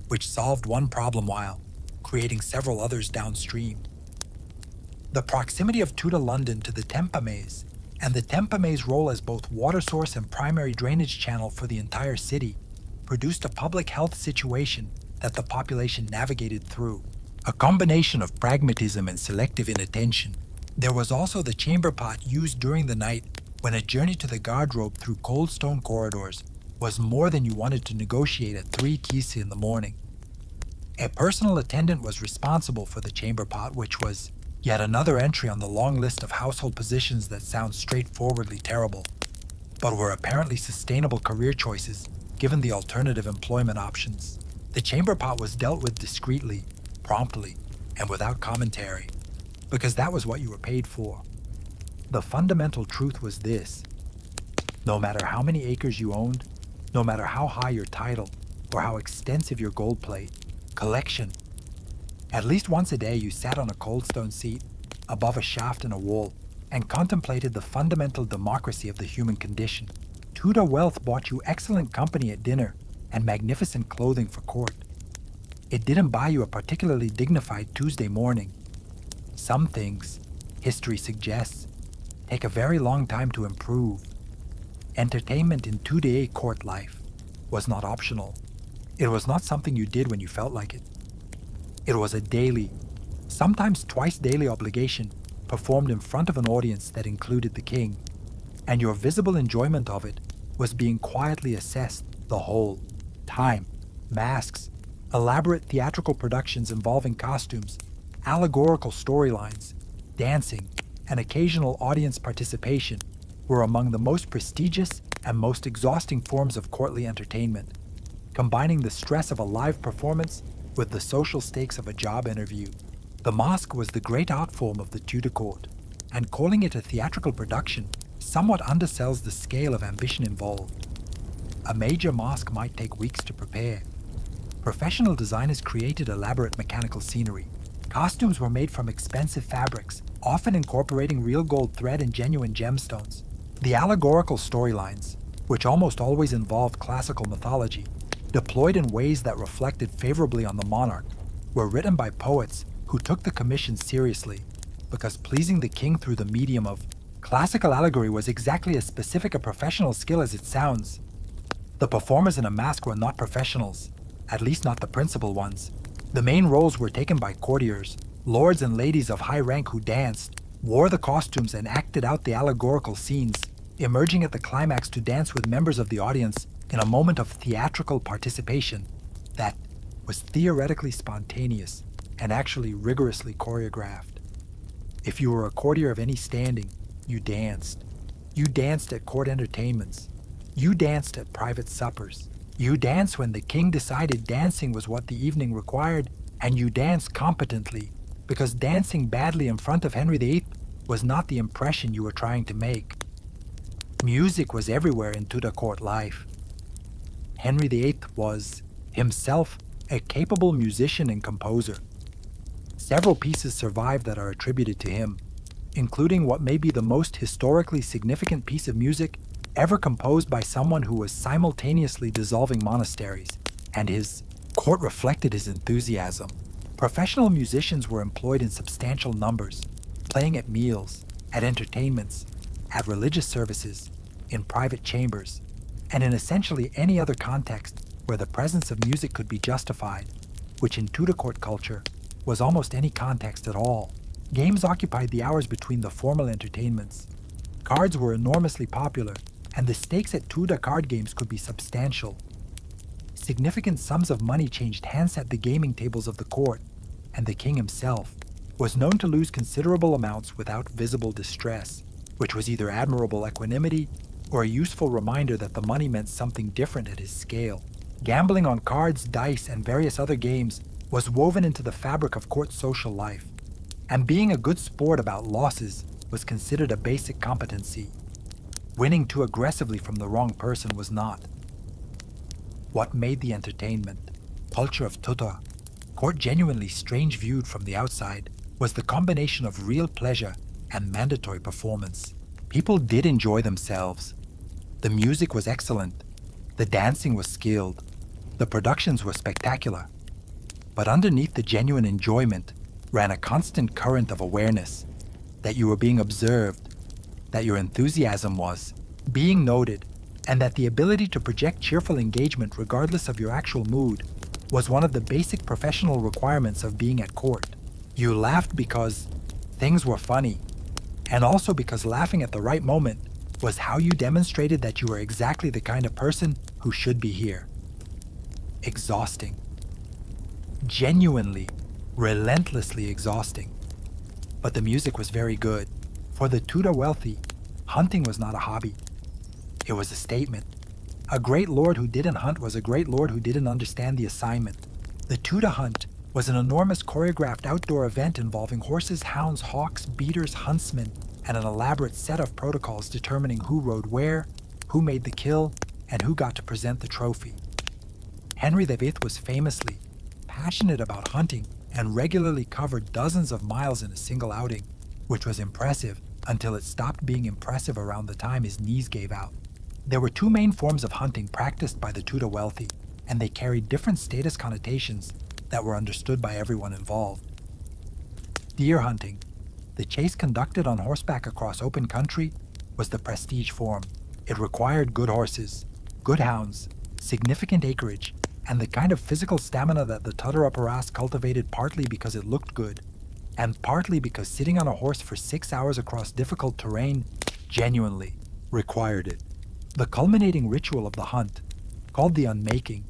which solved one problem while creating several others downstream. The proximity of Tudor London to the Tempe Maze and the Tempe Maze role as both water source and primary drainage channel for the entire city produced a public health situation that the population navigated through. A combination of pragmatism and selective inattention. There was also the chamber pot used during the night when a journey to the guardrobe through cold stone corridors was more than you wanted to negotiate at 3 keys in the morning. A personal attendant was responsible for the chamber pot, which was yet another entry on the long list of household positions that sound straightforwardly terrible, but were apparently sustainable career choices given the alternative employment options. The chamber pot was dealt with discreetly, promptly, and without commentary, because that was what you were paid for. The fundamental truth was this: no matter how many acres you owned, no matter how high your title, or how extensive your gold plate, collection, at least once a day you sat on a cold stone seat, above a shaft in a wall, and contemplated the fundamental democracy of the human condition. Tudor wealth bought you excellent company at dinner and magnificent clothing for court. It didn't buy you a particularly dignified Tuesday morning. Some things, history suggests, take a very long time to improve. Entertainment in Tudor court life was not optional. It was not something you did when you felt like it. It was a daily, sometimes twice daily obligation performed in front of an audience that included the king, and your visible enjoyment of it was being quietly assessed the whole time. Masks, elaborate theatrical productions involving costumes, allegorical storylines, dancing, and occasional audience participation were among the most prestigious and most exhausting forms of courtly entertainment, combining the stress of a live performance with the social stakes of a job interview. The masque was the great art form of the Tudor court, and calling it a theatrical production somewhat undersells the scale of ambition involved. A major masque might take weeks to prepare. Professional designers created elaborate mechanical scenery. Costumes were made from expensive fabrics, often incorporating real gold thread and genuine gemstones. The allegorical storylines, which almost always involved classical mythology, deployed in ways that reflected favorably on the monarch, were written by poets who took the commission seriously, because pleasing the king through the medium of classical allegory was exactly as specific a professional skill as it sounds. The performers in a masque were not professionals, at least not the principal ones. The main roles were taken by courtiers, lords and ladies of high rank who danced, wore the costumes and acted out the allegorical scenes, emerging at the climax to dance with members of the audience in a moment of theatrical participation that was theoretically spontaneous and actually rigorously choreographed. If you were a courtier of any standing, you danced. You danced at court entertainments. You danced at private suppers. You danced when the king decided dancing was what the evening required, and you danced competently, because dancing badly in front of Henry VIII was not the impression you were trying to make. Music was everywhere in Tudor court life. Henry VIII was, himself, a capable musician and composer. Several pieces survive that are attributed to him, including what may be the most historically significant piece of music ever composed by someone who was simultaneously dissolving monasteries, and his court reflected his enthusiasm. Professional musicians were employed in substantial numbers, playing at meals, at entertainments, at religious services, in private chambers, and in essentially any other context where the presence of music could be justified, which in Tudor court culture was almost any context at all. Games occupied the hours between the formal entertainments. Cards were enormously popular, and the stakes at Tudor card games could be substantial. Significant sums of money changed hands at the gaming tables of the court, and the king himself was known to lose considerable amounts without visible distress, which was either admirable equanimity or a useful reminder that the money meant something different at his scale. Gambling on cards, dice, and various other games was woven into the fabric of court social life, and being a good sport about losses was considered a basic competency. Winning too aggressively from the wrong person was not. What made the entertainment, culture of Tudor court genuinely strange viewed from the outside was the combination of real pleasure and mandatory performance. People did enjoy themselves. The music was excellent. The dancing was skilled. The productions were spectacular. But underneath the genuine enjoyment ran a constant current of awareness that you were being observed, that your enthusiasm was being noted, and that the ability to project cheerful engagement regardless of your actual mood was one of the basic professional requirements of being at court. You laughed because things were funny, and also because laughing at the right moment was how you demonstrated that you were exactly the kind of person who should be here. Exhausting. Genuinely, relentlessly exhausting. But the music was very good. For the Tudor wealthy, hunting was not a hobby. It was a statement. A great lord who didn't hunt was a great lord who didn't understand the assignment. The Tudor hunt was an enormous choreographed outdoor event involving horses, hounds, hawks, beaters, huntsmen, and an elaborate set of protocols determining who rode where, who made the kill, and who got to present the trophy. Henry VIII was famously passionate about hunting and regularly covered dozens of miles in a single outing, which was impressive until it stopped being impressive around the time his knees gave out. There were two main forms of hunting practiced by the Tudor wealthy, and they carried different status connotations that were understood by everyone involved. Deer hunting, the chase conducted on horseback across open country, was the prestige form. It required good horses, good hounds, significant acreage, and the kind of physical stamina that the Tudor upper ass cultivated partly because it looked good, and partly because sitting on a horse for 6 hours across difficult terrain genuinely required it. The culminating ritual of the hunt, called the unmaking,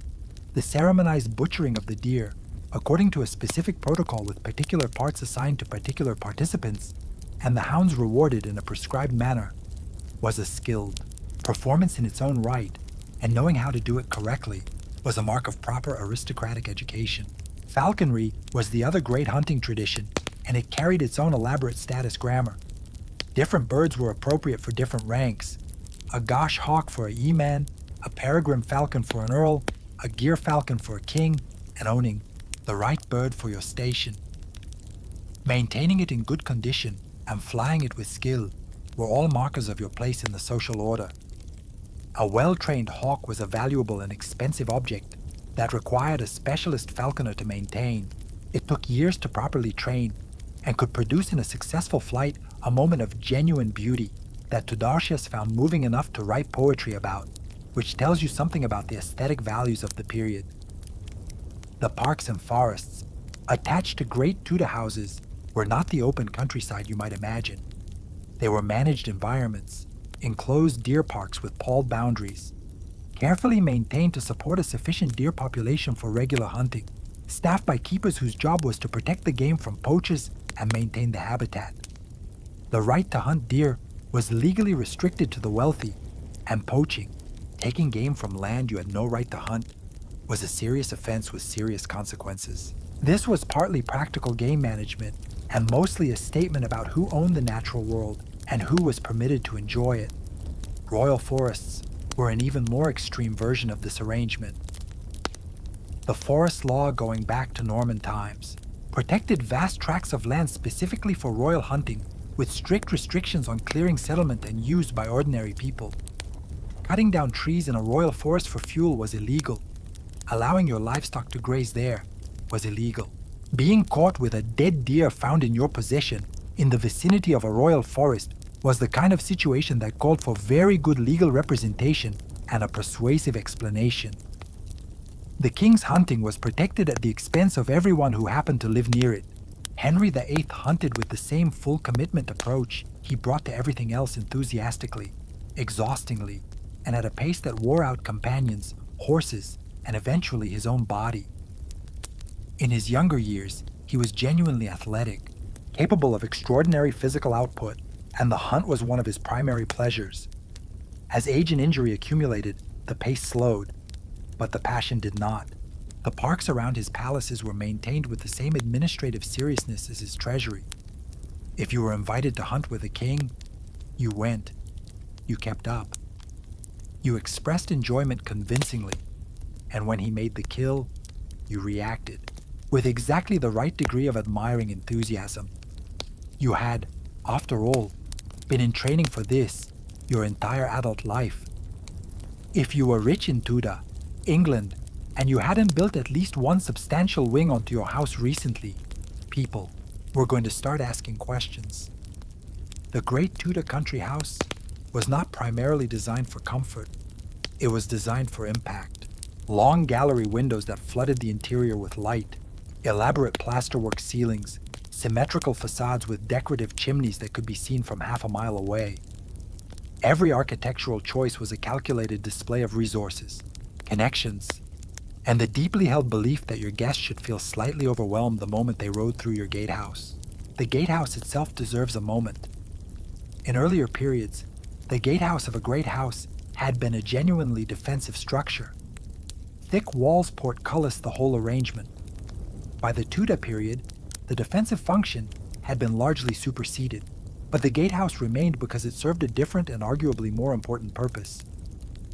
the ceremonized butchering of the deer, according to a specific protocol with particular parts assigned to particular participants, and the hounds rewarded in a prescribed manner, was a skilled performance in its own right, and knowing how to do it correctly was a mark of proper aristocratic education. Falconry was the other great hunting tradition, and it carried its own elaborate status grammar. Different birds were appropriate for different ranks. A gauche hawk for a yeoman, a peregrine falcon for an earl, a gyr falcon for a king, and owning the right bird for your station. Maintaining it in good condition and flying it with skill were all markers of your place in the social order. A well-trained hawk was a valuable and expensive object that required a specialist falconer to maintain. It took years to properly train and could produce in a successful flight a moment of genuine beauty that Tudor found moving enough to write poetry about, which tells you something about the aesthetic values of the period. The parks and forests, attached to great Tudor houses, were not the open countryside you might imagine. They were managed environments, enclosed deer parks with pawed boundaries, carefully maintained to support a sufficient deer population for regular hunting, staffed by keepers whose job was to protect the game from poachers and maintain the habitat. The right to hunt deer was legally restricted to the wealthy, and poaching, taking game from land you had no right to hunt, was a serious offense with serious consequences. This was partly practical game management and mostly a statement about who owned the natural world and who was permitted to enjoy it. Royal forests were an even more extreme version of this arrangement. The forest law going back to Norman times protected vast tracts of land specifically for royal hunting, with strict restrictions on clearing settlement and use by ordinary people. Cutting down trees in a royal forest for fuel was illegal. Allowing your livestock to graze there was illegal. Being caught with a dead deer found in your possession in the vicinity of a royal forest was the kind of situation that called for very good legal representation and a persuasive explanation. The king's hunting was protected at the expense of everyone who happened to live near it. Henry VIII hunted with the same full commitment approach he brought to everything else enthusiastically, exhaustingly, and at a pace that wore out companions, horses, and eventually his own body. In his younger years, he was genuinely athletic, capable of extraordinary physical output, and the hunt was one of his primary pleasures. As age and injury accumulated, the pace slowed, but the passion did not. The parks around his palaces were maintained with the same administrative seriousness as his treasury. If you were invited to hunt with a king, you went. You kept up. You expressed enjoyment convincingly, and when he made the kill, you reacted with exactly the right degree of admiring enthusiasm. You had, after all, been in training for this your entire adult life. If you were rich in Tudor, England, and you hadn't built at least one substantial wing onto your house recently, people were going to start asking questions. The great Tudor country house was not primarily designed for comfort. It was designed for impact. Long gallery windows that flooded the interior with light, elaborate plasterwork ceilings, symmetrical facades with decorative chimneys that could be seen from half a mile away. Every architectural choice was a calculated display of resources, connections, and the deeply held belief that your guests should feel slightly overwhelmed the moment they rode through your gatehouse. The gatehouse itself deserves a moment. In earlier periods, the gatehouse of a great house had been a genuinely defensive structure. Thick walls portcullised the whole arrangement. By the Tudor period, the defensive function had been largely superseded, but the gatehouse remained because it served a different and arguably more important purpose.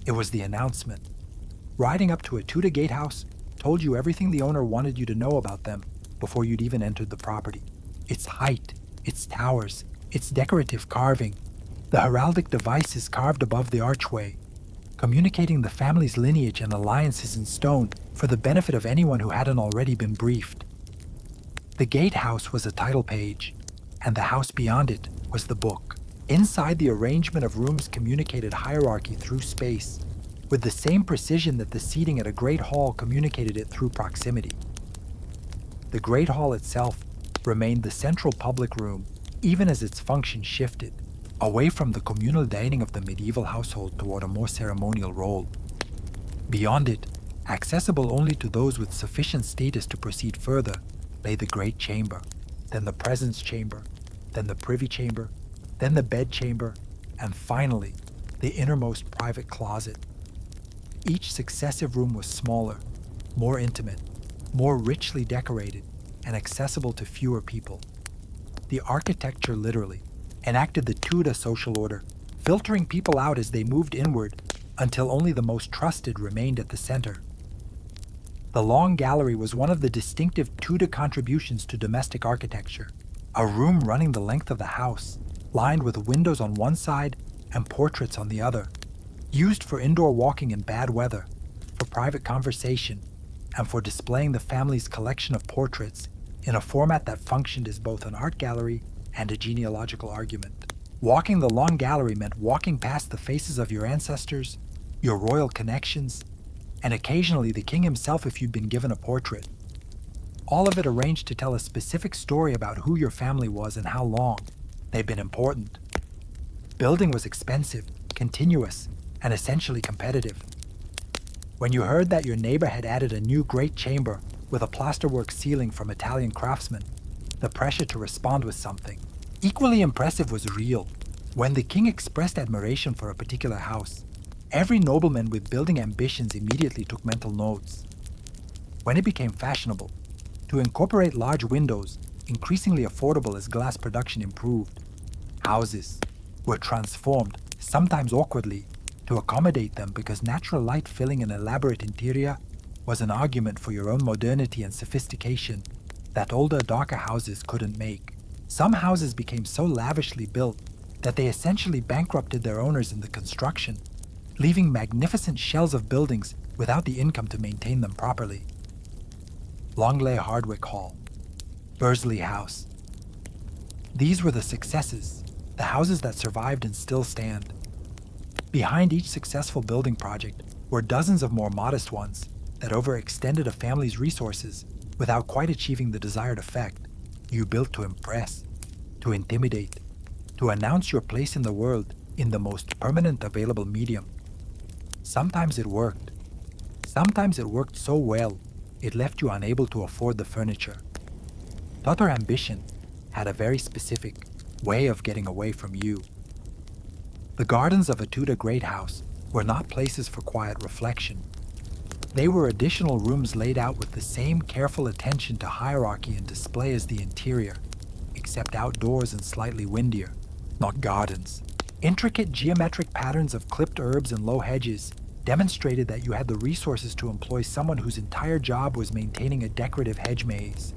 It was the announcement. Riding up to a Tudor gatehouse told you everything the owner wanted you to know about them before you'd even entered the property. Its height, its towers, its decorative carving, the heraldic devices carved above the archway, communicating the family's lineage and alliances in stone for the benefit of anyone who hadn't already been briefed. The gatehouse was a title page, and the house beyond it was the book. Inside, the arrangement of rooms communicated hierarchy through space, with the same precision that the seating at a great hall communicated it through proximity. The great hall itself remained the central public room, even as its function shifted. away from the communal dining of the medieval household toward a more ceremonial role. Beyond it, accessible only to those with sufficient status to proceed further, lay the great chamber, then the presence chamber, then the privy chamber, then the bedchamber, and finally, the innermost private closet. Each successive room was smaller, more intimate, more richly decorated, and accessible to fewer people. The architecture literally enacted the Tudor social order, filtering people out as they moved inward until only the most trusted remained at the center. The Long Gallery was one of the distinctive Tudor contributions to domestic architecture, a room running the length of the house, lined with windows on one side and portraits on the other, used for indoor walking in bad weather, for private conversation, and for displaying the family's collection of portraits in a format that functioned as both an art gallery and a genealogical argument. Walking the Long Gallery meant walking past the faces of your ancestors, your royal connections, and occasionally the king himself if you'd been given a portrait. All of it arranged to tell a specific story about who your family was and how long they'd been important. Building was expensive, continuous, and essentially competitive. When you heard that your neighbor had added a new great chamber with a plasterwork ceiling from Italian craftsmen, the pressure to respond with something equally impressive was real. When the king expressed admiration for a particular house, every nobleman with building ambitions immediately took mental notes. When it became fashionable to incorporate large windows, increasingly affordable as glass production improved, houses were transformed, sometimes awkwardly, to accommodate them because natural light filling an elaborate interior was an argument for your own modernity and sophistication that older, darker houses couldn't make. Some houses became so lavishly built that they essentially bankrupted their owners in the construction, leaving magnificent shells of buildings without the income to maintain them properly. Longley Hardwick Hall, Bursley House. These were the successes, the houses that survived and still stand. Behind each successful building project were dozens of more modest ones that overextended a family's resources without quite achieving the desired effect. You built to impress, to intimidate, to announce your place in the world in the most permanent available medium. Sometimes it worked. Sometimes it worked so well, it left you unable to afford the furniture. Tudor ambition had a very specific way of getting away from you. The gardens of a Tudor great house were not places for quiet reflection. They were additional rooms laid out with the same careful attention to hierarchy and display as the interior, except outdoors and slightly windier, not gardens. Intricate geometric patterns of clipped herbs and low hedges demonstrated that you had the resources to employ someone whose entire job was maintaining a decorative hedge maze.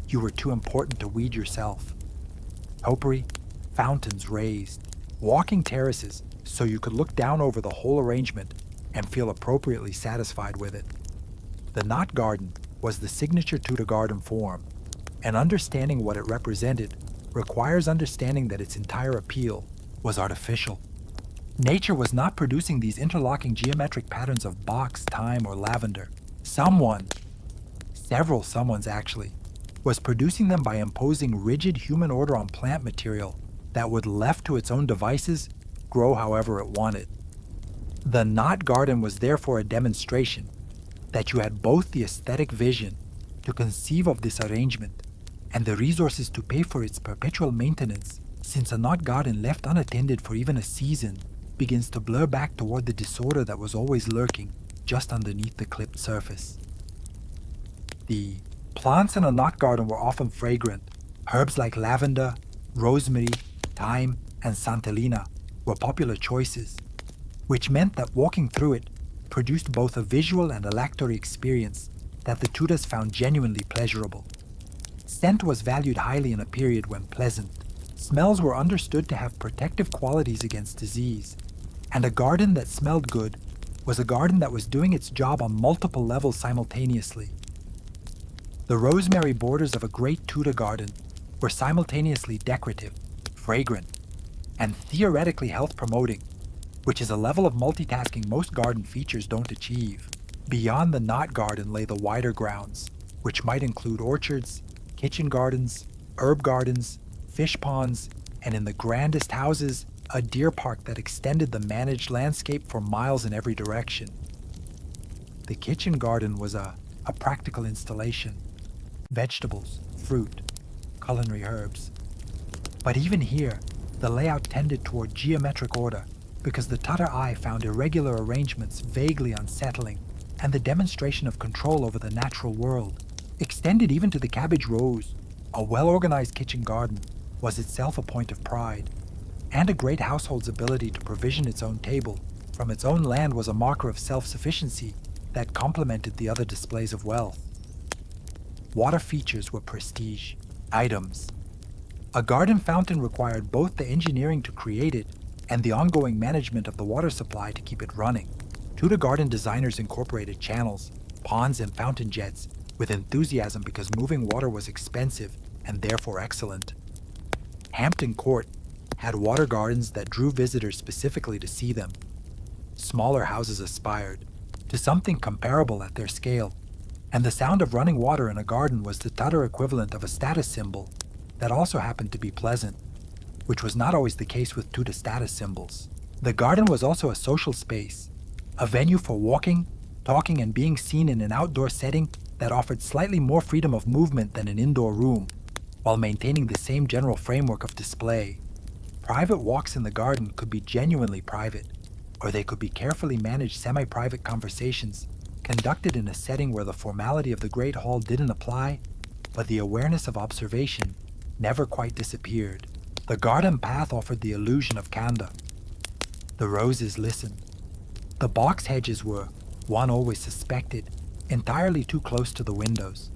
You were too important to weed yourself. Topiary, fountains raised, walking terraces so you could look down over the whole arrangement and feel appropriately satisfied with it. The knot garden was the signature Tudor garden form, and understanding what it represented requires understanding that its entire appeal was artificial. Nature was not producing these interlocking geometric patterns of box, thyme, or lavender. Someone, several someones actually, was producing them by imposing rigid human order on plant material that would, left to its own devices, grow however it wanted. The knot garden was therefore a demonstration that you had both the aesthetic vision to conceive of this arrangement and the resources to pay for its perpetual maintenance, since a knot garden left unattended for even a season begins to blur back toward the disorder that was always lurking just underneath the clipped surface. The plants in a knot garden were often fragrant. Herbs like lavender, rosemary, thyme, and santalina were popular choices, which meant that walking through it produced both a visual and olfactory experience that the Tudors found genuinely pleasurable. Scent was valued highly in a period when pleasant smells were understood to have protective qualities against disease, and a garden that smelled good was a garden that was doing its job on multiple levels simultaneously. The rosemary borders of a great Tudor garden were simultaneously decorative, fragrant, and theoretically health-promoting, which is a level of multitasking most garden features don't achieve. Beyond the knot garden lay the wider grounds, which might include orchards, kitchen gardens, herb gardens, fish ponds, and in the grandest houses, a deer park that extended the managed landscape for miles in every direction. The kitchen garden was a practical installation: vegetables, fruit, culinary herbs. But even here, the layout tended toward geometric order because the Tudor eye found irregular arrangements vaguely unsettling, and the demonstration of control over the natural world extended even to the cabbage rows. A well-organized kitchen garden was itself a point of pride, and a great household's ability to provision its own table from its own land was a marker of self-sufficiency that complemented the other displays of wealth. Water features were prestige items. A garden fountain required both the engineering to create it and the ongoing management of the water supply to keep it running. Tudor garden designers incorporated channels, ponds, and fountain jets with enthusiasm because moving water was expensive and therefore excellent. Hampton Court had water gardens that drew visitors specifically to see them. Smaller houses aspired to something comparable at their scale, and the sound of running water in a garden was the Tudor equivalent of a status symbol that also happened to be pleasant, which was not always the case with Tudor status symbols. The garden was also a social space, a venue for walking, talking, and being seen in an outdoor setting that offered slightly more freedom of movement than an indoor room, while maintaining the same general framework of display. Private walks in the garden could be genuinely private, or they could be carefully managed semi-private conversations conducted in a setting where the formality of the Great Hall didn't apply, but the awareness of observation never quite disappeared. The garden path offered the illusion of candor. The roses listened. The box hedges were, one always suspected, entirely too close to the windows.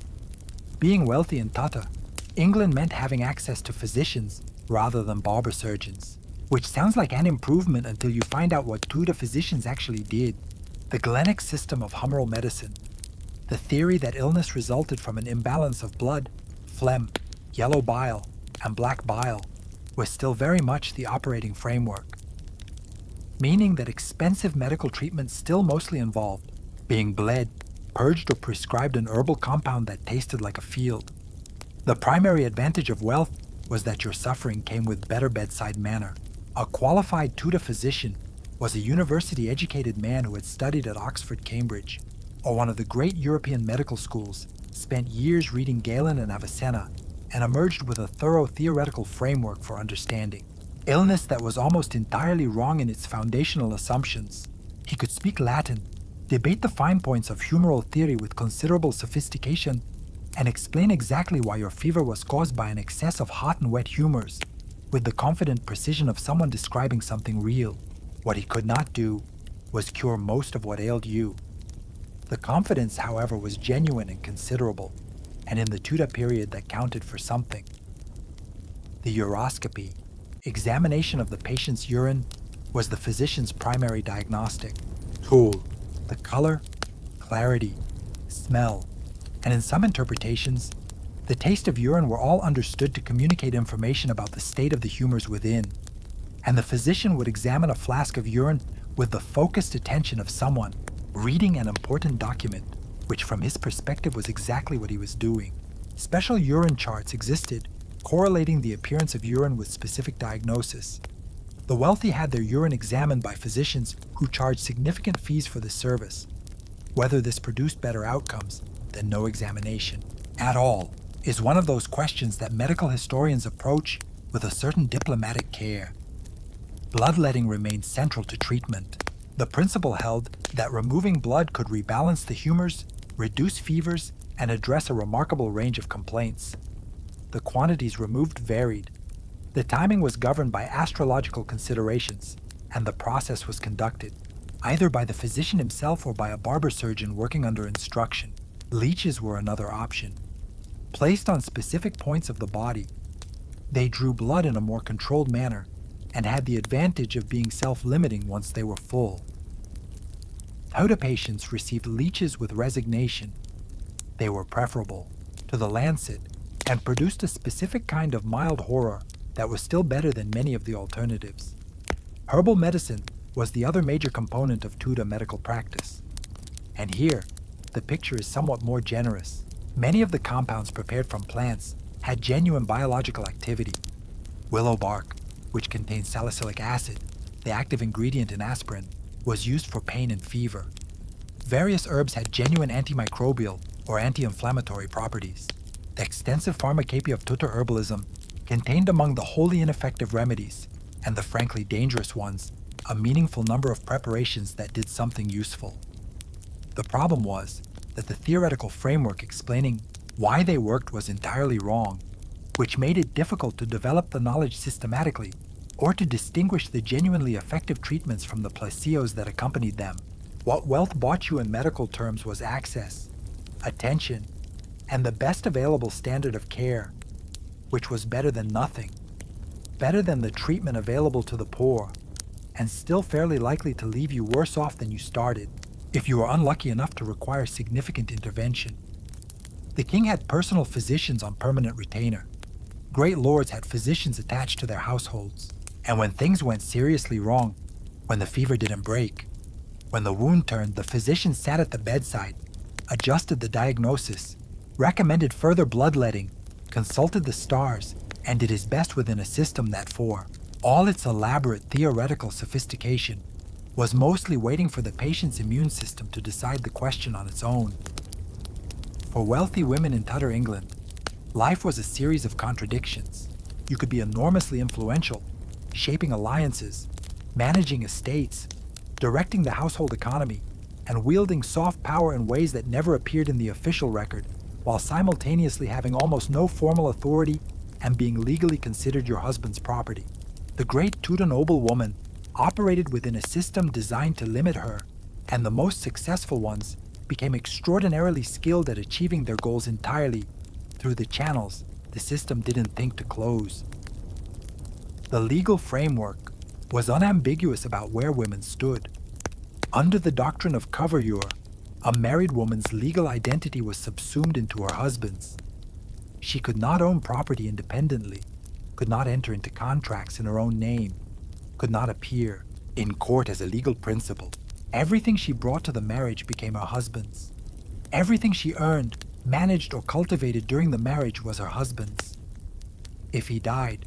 Being wealthy in Tudor England meant having access to physicians rather than barber surgeons, which sounds like an improvement until you find out what Tudor physicians actually did. The Glennick system of humoral medicine, the theory that illness resulted from an imbalance of blood, phlegm, yellow bile, and black bile, was still very much the operating framework, meaning that expensive medical treatment still mostly involved being bled, purged, or prescribed an herbal compound that tasted like a field. The primary advantage of wealth was that your suffering came with better bedside manner. A qualified Tudor physician was a university-educated man who had studied at Oxford, Cambridge, or one of the great European medical schools, spent years reading Galen and Avicenna, and emerged with a thorough theoretical framework for understanding illness that was almost entirely wrong in its foundational assumptions. He could speak Latin, debate the fine points of humoral theory with considerable sophistication, and explain exactly why your fever was caused by an excess of hot and wet humors, with the confident precision of someone describing something real. What he could not do was cure most of what ailed you. The confidence, however, was genuine and considerable, and in the Tudor period that counted for something. The uroscopy, examination of the patient's urine, was the physician's primary diagnostic tool. The color, clarity, smell, and in some interpretations, the taste of urine were all understood to communicate information about the state of the humors within, and the physician would examine a flask of urine with the focused attention of someone reading an important document, which from his perspective was exactly what he was doing. Special urine charts existed, correlating the appearance of urine with specific diagnosis. The wealthy had their urine examined by physicians who charged significant fees for this service. Whether this produced better outcomes than no examination at all is one of those questions that medical historians approach with a certain diplomatic care. Bloodletting remained central to treatment. The principle held that removing blood could rebalance the humors, reduce fevers, and address a remarkable range of complaints. The quantities removed varied. The timing was governed by astrological considerations, and the process was conducted either by the physician himself or by a barber surgeon working under instruction. Leeches were another option. Placed on specific points of the body, they drew blood in a more controlled manner and had the advantage of being self-limiting once they were full. Tudor patients received leeches with resignation. They were preferable to the lancet and produced a specific kind of mild horror that was still better than many of the alternatives. Herbal medicine was the other major component of Tudor medical practice. And here, the picture is somewhat more generous. Many of the compounds prepared from plants had genuine biological activity. Willow bark, which contains salicylic acid, the active ingredient in aspirin, was used for pain and fever. Various herbs had genuine antimicrobial or anti-inflammatory properties. The extensive pharmacopoeia of Tudor herbalism contained among the wholly ineffective remedies, and the frankly dangerous ones, a meaningful number of preparations that did something useful. The problem was that the theoretical framework explaining why they worked was entirely wrong, which made it difficult to develop the knowledge systematically or to distinguish the genuinely effective treatments from the placebos that accompanied them. What wealth bought you in medical terms was access, attention, and the best available standard of care, which was better than nothing, better than the treatment available to the poor, and still fairly likely to leave you worse off than you started if you were unlucky enough to require significant intervention. The king had personal physicians on permanent retainer. Great lords had physicians attached to their households, and when things went seriously wrong, when the fever didn't break, when the wound turned, the physician sat at the bedside, adjusted the diagnosis, recommended further bloodletting, consulted the stars, and did his best within a system that, for all its elaborate theoretical sophistication, was mostly waiting for the patient's immune system to decide the question on its own. For wealthy women in Tudor England, life was a series of contradictions. You could be enormously influential, shaping alliances, managing estates, directing the household economy, and wielding soft power in ways that never appeared in the official record, while simultaneously having almost no formal authority and being legally considered your husband's property. The great Tudor noblewoman operated within a system designed to limit her, and the most successful ones became extraordinarily skilled at achieving their goals entirely through the channels the system didn't think to close. The legal framework was unambiguous about where women stood. Under the doctrine of coverure, a married woman's legal identity was subsumed into her husband's. She could not own property independently, could not enter into contracts in her own name, could not appear in court as a legal principal. Everything she brought to the marriage became her husband's. Everything she earned, managed, or cultivated during the marriage was her husband's. If he died,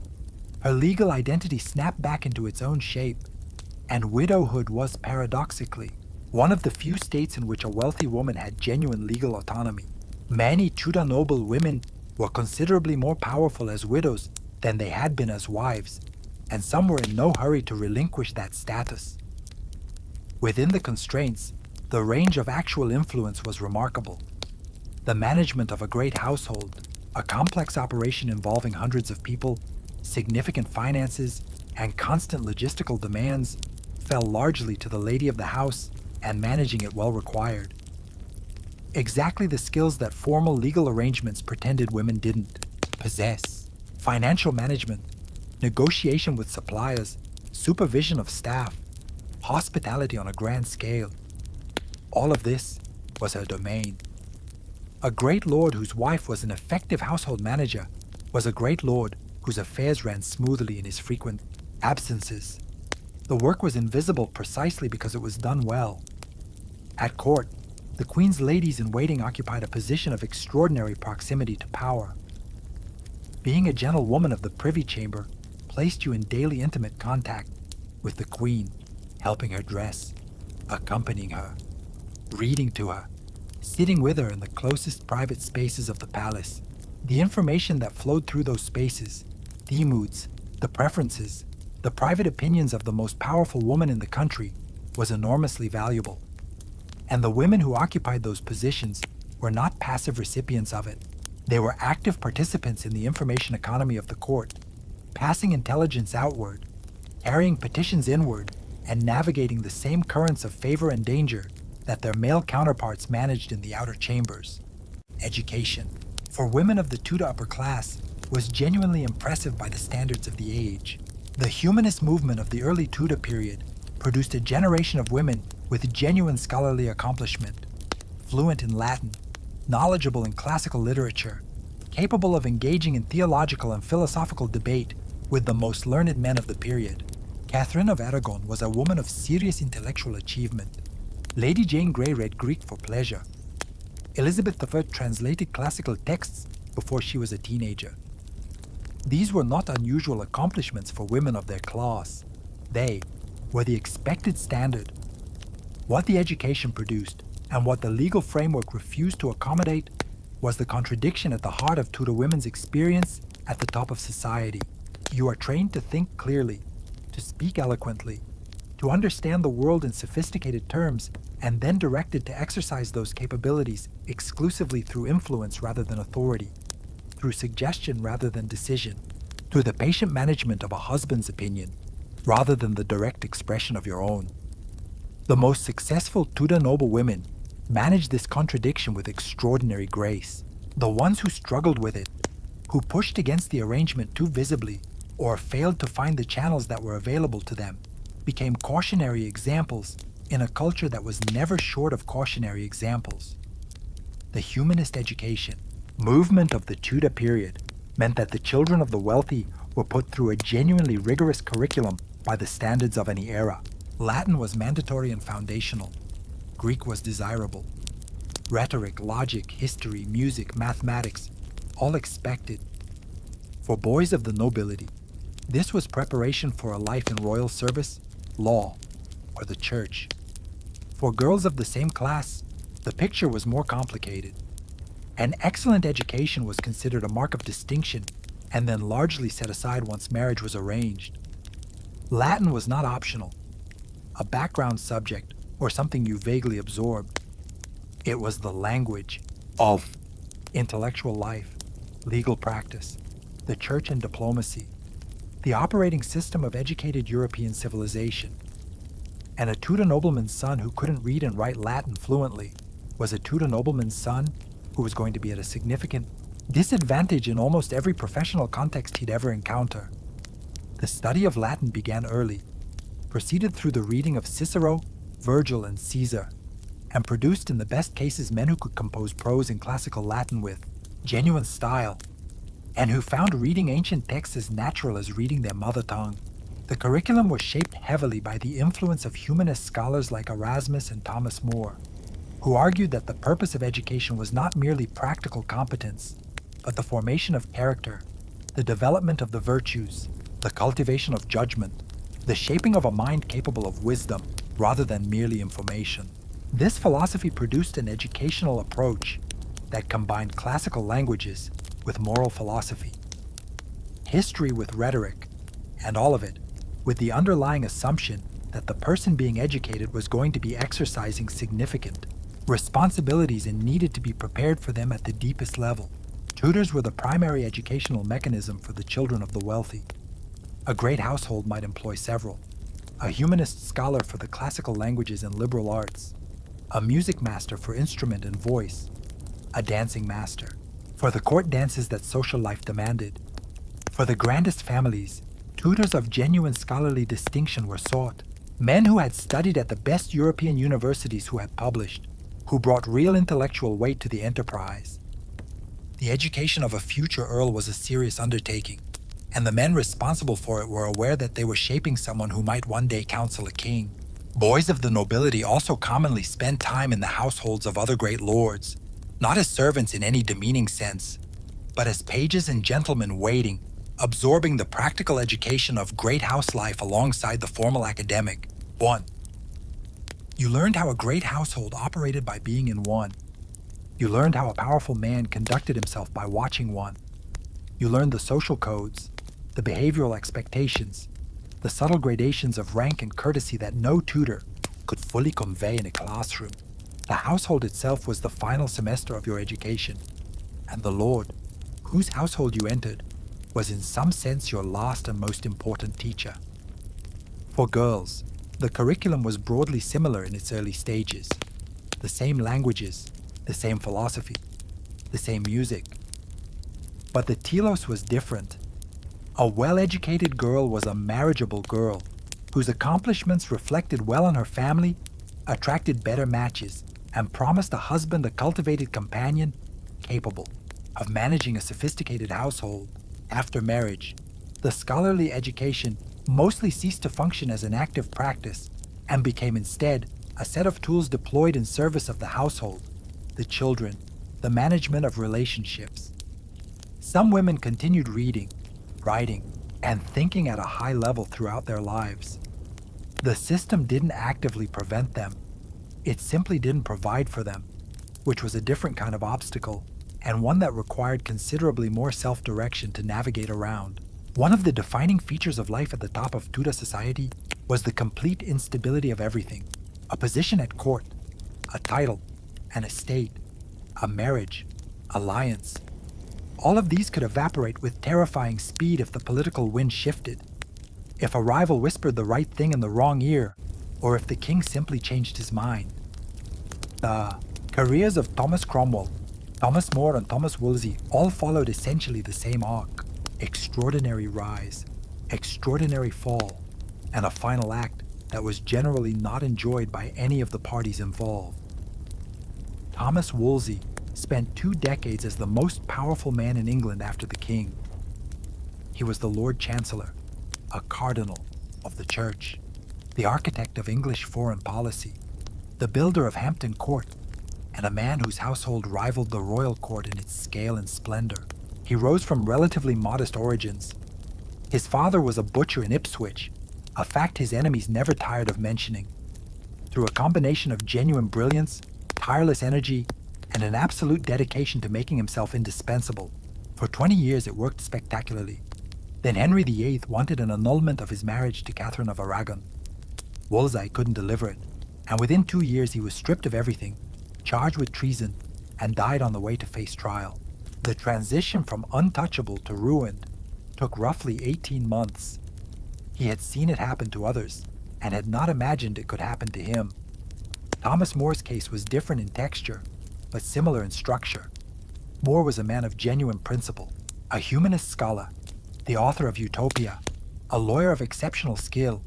her legal identity snapped back into its own shape, and widowhood was, paradoxically, one of the few states in which a wealthy woman had genuine legal autonomy. Many Tudor noble women were considerably more powerful as widows than they had been as wives, and some were in no hurry to relinquish that status. Within the constraints, the range of actual influence was remarkable. The management of a great household, a complex operation involving hundreds of people, significant finances, and constant logistical demands, fell largely to the lady of the house, and managing it well required. Exactly the skills that formal legal arrangements pretended women didn't possess: financial management, negotiation with suppliers, supervision of staff, hospitality on a grand scale. All of this was her domain. A great lord whose wife was an effective household manager was a great lord whose affairs ran smoothly in his frequent absences. The work was invisible precisely because it was done well. At court, the Queen's ladies-in-waiting occupied a position of extraordinary proximity to power. Being a gentlewoman of the Privy Chamber placed you in daily intimate contact with the Queen, helping her dress, accompanying her, reading to her, sitting with her in the closest private spaces of the palace. The information that flowed through those spaces, the moods, the preferences, the private opinions of the most powerful woman in the country, was enormously valuable. And the women who occupied those positions were not passive recipients of it. They were active participants in the information economy of the court, passing intelligence outward, carrying petitions inward, and navigating the same currents of favor and danger that their male counterparts managed in the outer chambers. Education, for women of the Tudor upper class, was genuinely impressive by the standards of the age. The humanist movement of the early Tudor period produced a generation of women with genuine scholarly accomplishment, fluent in Latin, knowledgeable in classical literature, capable of engaging in theological and philosophical debate with the most learned men of the period. Catherine of Aragon was a woman of serious intellectual achievement. Lady Jane Grey read Greek for pleasure. Elizabeth I translated classical texts before she was a teenager. These were not unusual accomplishments for women of their class. They were the expected standard. What the education produced and what the legal framework refused to accommodate was the contradiction at the heart of Tudor women's experience at the top of society. You are trained to think clearly, to speak eloquently, to understand the world in sophisticated terms, and then directed to exercise those capabilities exclusively through influence rather than authority, through suggestion rather than decision, through the patient management of a husband's opinion rather than the direct expression of your own. The most successful Tudor noblewomen managed this contradiction with extraordinary grace. The ones who struggled with it, who pushed against the arrangement too visibly or failed to find the channels that were available to them, became cautionary examples in a culture that was never short of cautionary examples. The humanist education movement of the Tudor period meant that the children of the wealthy were put through a genuinely rigorous curriculum by the standards of any era. Latin was mandatory and foundational. Greek was desirable. Rhetoric, logic, history, music, mathematics, all expected. For boys of the nobility, this was preparation for a life in royal service, law, or the church. For girls of the same class, the picture was more complicated. An excellent education was considered a mark of distinction and then largely set aside once marriage was arranged. Latin was not optional, a background subject or something you vaguely absorbed. It was the language of intellectual life, legal practice, the church and diplomacy, the operating system of educated European civilization. And a Tudor nobleman's son who couldn't read and write Latin fluently was a Tudor nobleman's son who was going to be at a significant disadvantage in almost every professional context he'd ever encounter. The study of Latin began early, proceeded through the reading of Cicero, Virgil, and Caesar, and produced in the best cases men who could compose prose in classical Latin with genuine style, and who found reading ancient texts as natural as reading their mother tongue. The curriculum was shaped heavily by the influence of humanist scholars like Erasmus and Thomas More, who argued that the purpose of education was not merely practical competence, but the formation of character, the development of the virtues, the cultivation of judgment, the shaping of a mind capable of wisdom rather than merely information. This philosophy produced an educational approach that combined classical languages with moral philosophy, history with rhetoric, and all of it with the underlying assumption that the person being educated was going to be exercising significant responsibilities and needed to be prepared for them at the deepest level. Tutors were the primary educational mechanism for the children of the wealthy. A great household might employ several: a humanist scholar for the classical languages and liberal arts, a music master for instrument and voice, a dancing master for the court dances that social life demanded. For the grandest families, tutors of genuine scholarly distinction were sought, men who had studied at the best European universities, who had published, who brought real intellectual weight to the enterprise. The education of a future earl was a serious undertaking, and the men responsible for it were aware that they were shaping someone who might one day counsel a king. Boys of the nobility also commonly spent time in the households of other great lords, not as servants in any demeaning sense, but as pages and gentlemen waiting, absorbing the practical education of great house life alongside the formal academic. 1. You learned how a great household operated by being in one. You learned how a powerful man conducted himself by watching one. You learned the social codes, the behavioral expectations, the subtle gradations of rank and courtesy that no tutor could fully convey in a classroom. The household itself was the final semester of your education, and the lord, whose household you entered, was in some sense your last and most important teacher. For girls, the curriculum was broadly similar in its early stages. The same languages, the same philosophy, the same music. But the telos was different. A well-educated girl was a marriageable girl, whose accomplishments reflected well on her family, attracted better matches, and promised a husband a cultivated companion capable of managing a sophisticated household. After marriage, the scholarly education mostly ceased to function as an active practice and became instead a set of tools deployed in service of the household, the children, the management of relationships. Some women continued reading, writing, and thinking at a high level throughout their lives. The system didn't actively prevent them, it simply didn't provide for them, which was a different kind of obstacle, and one that required considerably more self-direction to navigate around. One of the defining features of life at the top of Tudor society was the complete instability of everything. A position at court, a title, an estate, a marriage, alliance. All of these could evaporate with terrifying speed if the political wind shifted, if a rival whispered the right thing in the wrong ear, or if the king simply changed his mind. The careers of Thomas Cromwell, Thomas More, and Thomas Wolsey all followed essentially the same arc: extraordinary rise, extraordinary fall, and a final act that was generally not enjoyed by any of the parties involved. Thomas Wolsey spent 2 decades as the most powerful man in England after the king. He was the Lord Chancellor, a cardinal of the Church, the architect of English foreign policy, the builder of Hampton Court, and a man whose household rivaled the royal court in its scale and splendor. He rose from relatively modest origins. His father was a butcher in Ipswich, a fact his enemies never tired of mentioning. Through a combination of genuine brilliance, tireless energy, and an absolute dedication to making himself indispensable, for 20 years it worked spectacularly. Then Henry VIII wanted an annulment of his marriage to Catherine of Aragon. Wolsey couldn't deliver it, and within 2 years he was stripped of everything, charged with treason, and died on the way to face trial. The transition from untouchable to ruined took roughly 18 months. He had seen it happen to others, and had not imagined it could happen to him. Thomas More's case was different in texture, but similar in structure. More was a man of genuine principle, a humanist scholar, the author of Utopia, a lawyer of exceptional skill,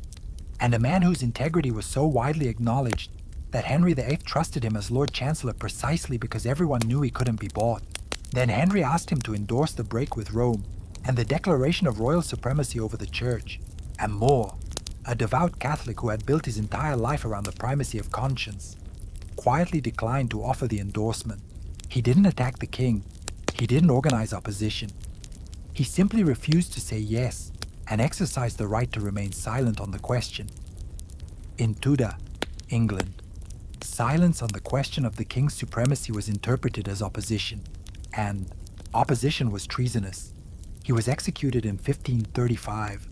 and a man whose integrity was so widely acknowledged that Henry VIII trusted him as Lord Chancellor precisely because everyone knew he couldn't be bought. Then Henry asked him to endorse the break with Rome and the declaration of royal supremacy over the Church. And More, a devout Catholic who had built his entire life around the primacy of conscience, quietly declined to offer the endorsement. He didn't attack the king. He didn't organize opposition. He simply refused to say yes and exercised the right to remain silent on the question. In Tudor England, silence on the question of the king's supremacy was interpreted as opposition, and opposition was treasonous. He was executed in 1535.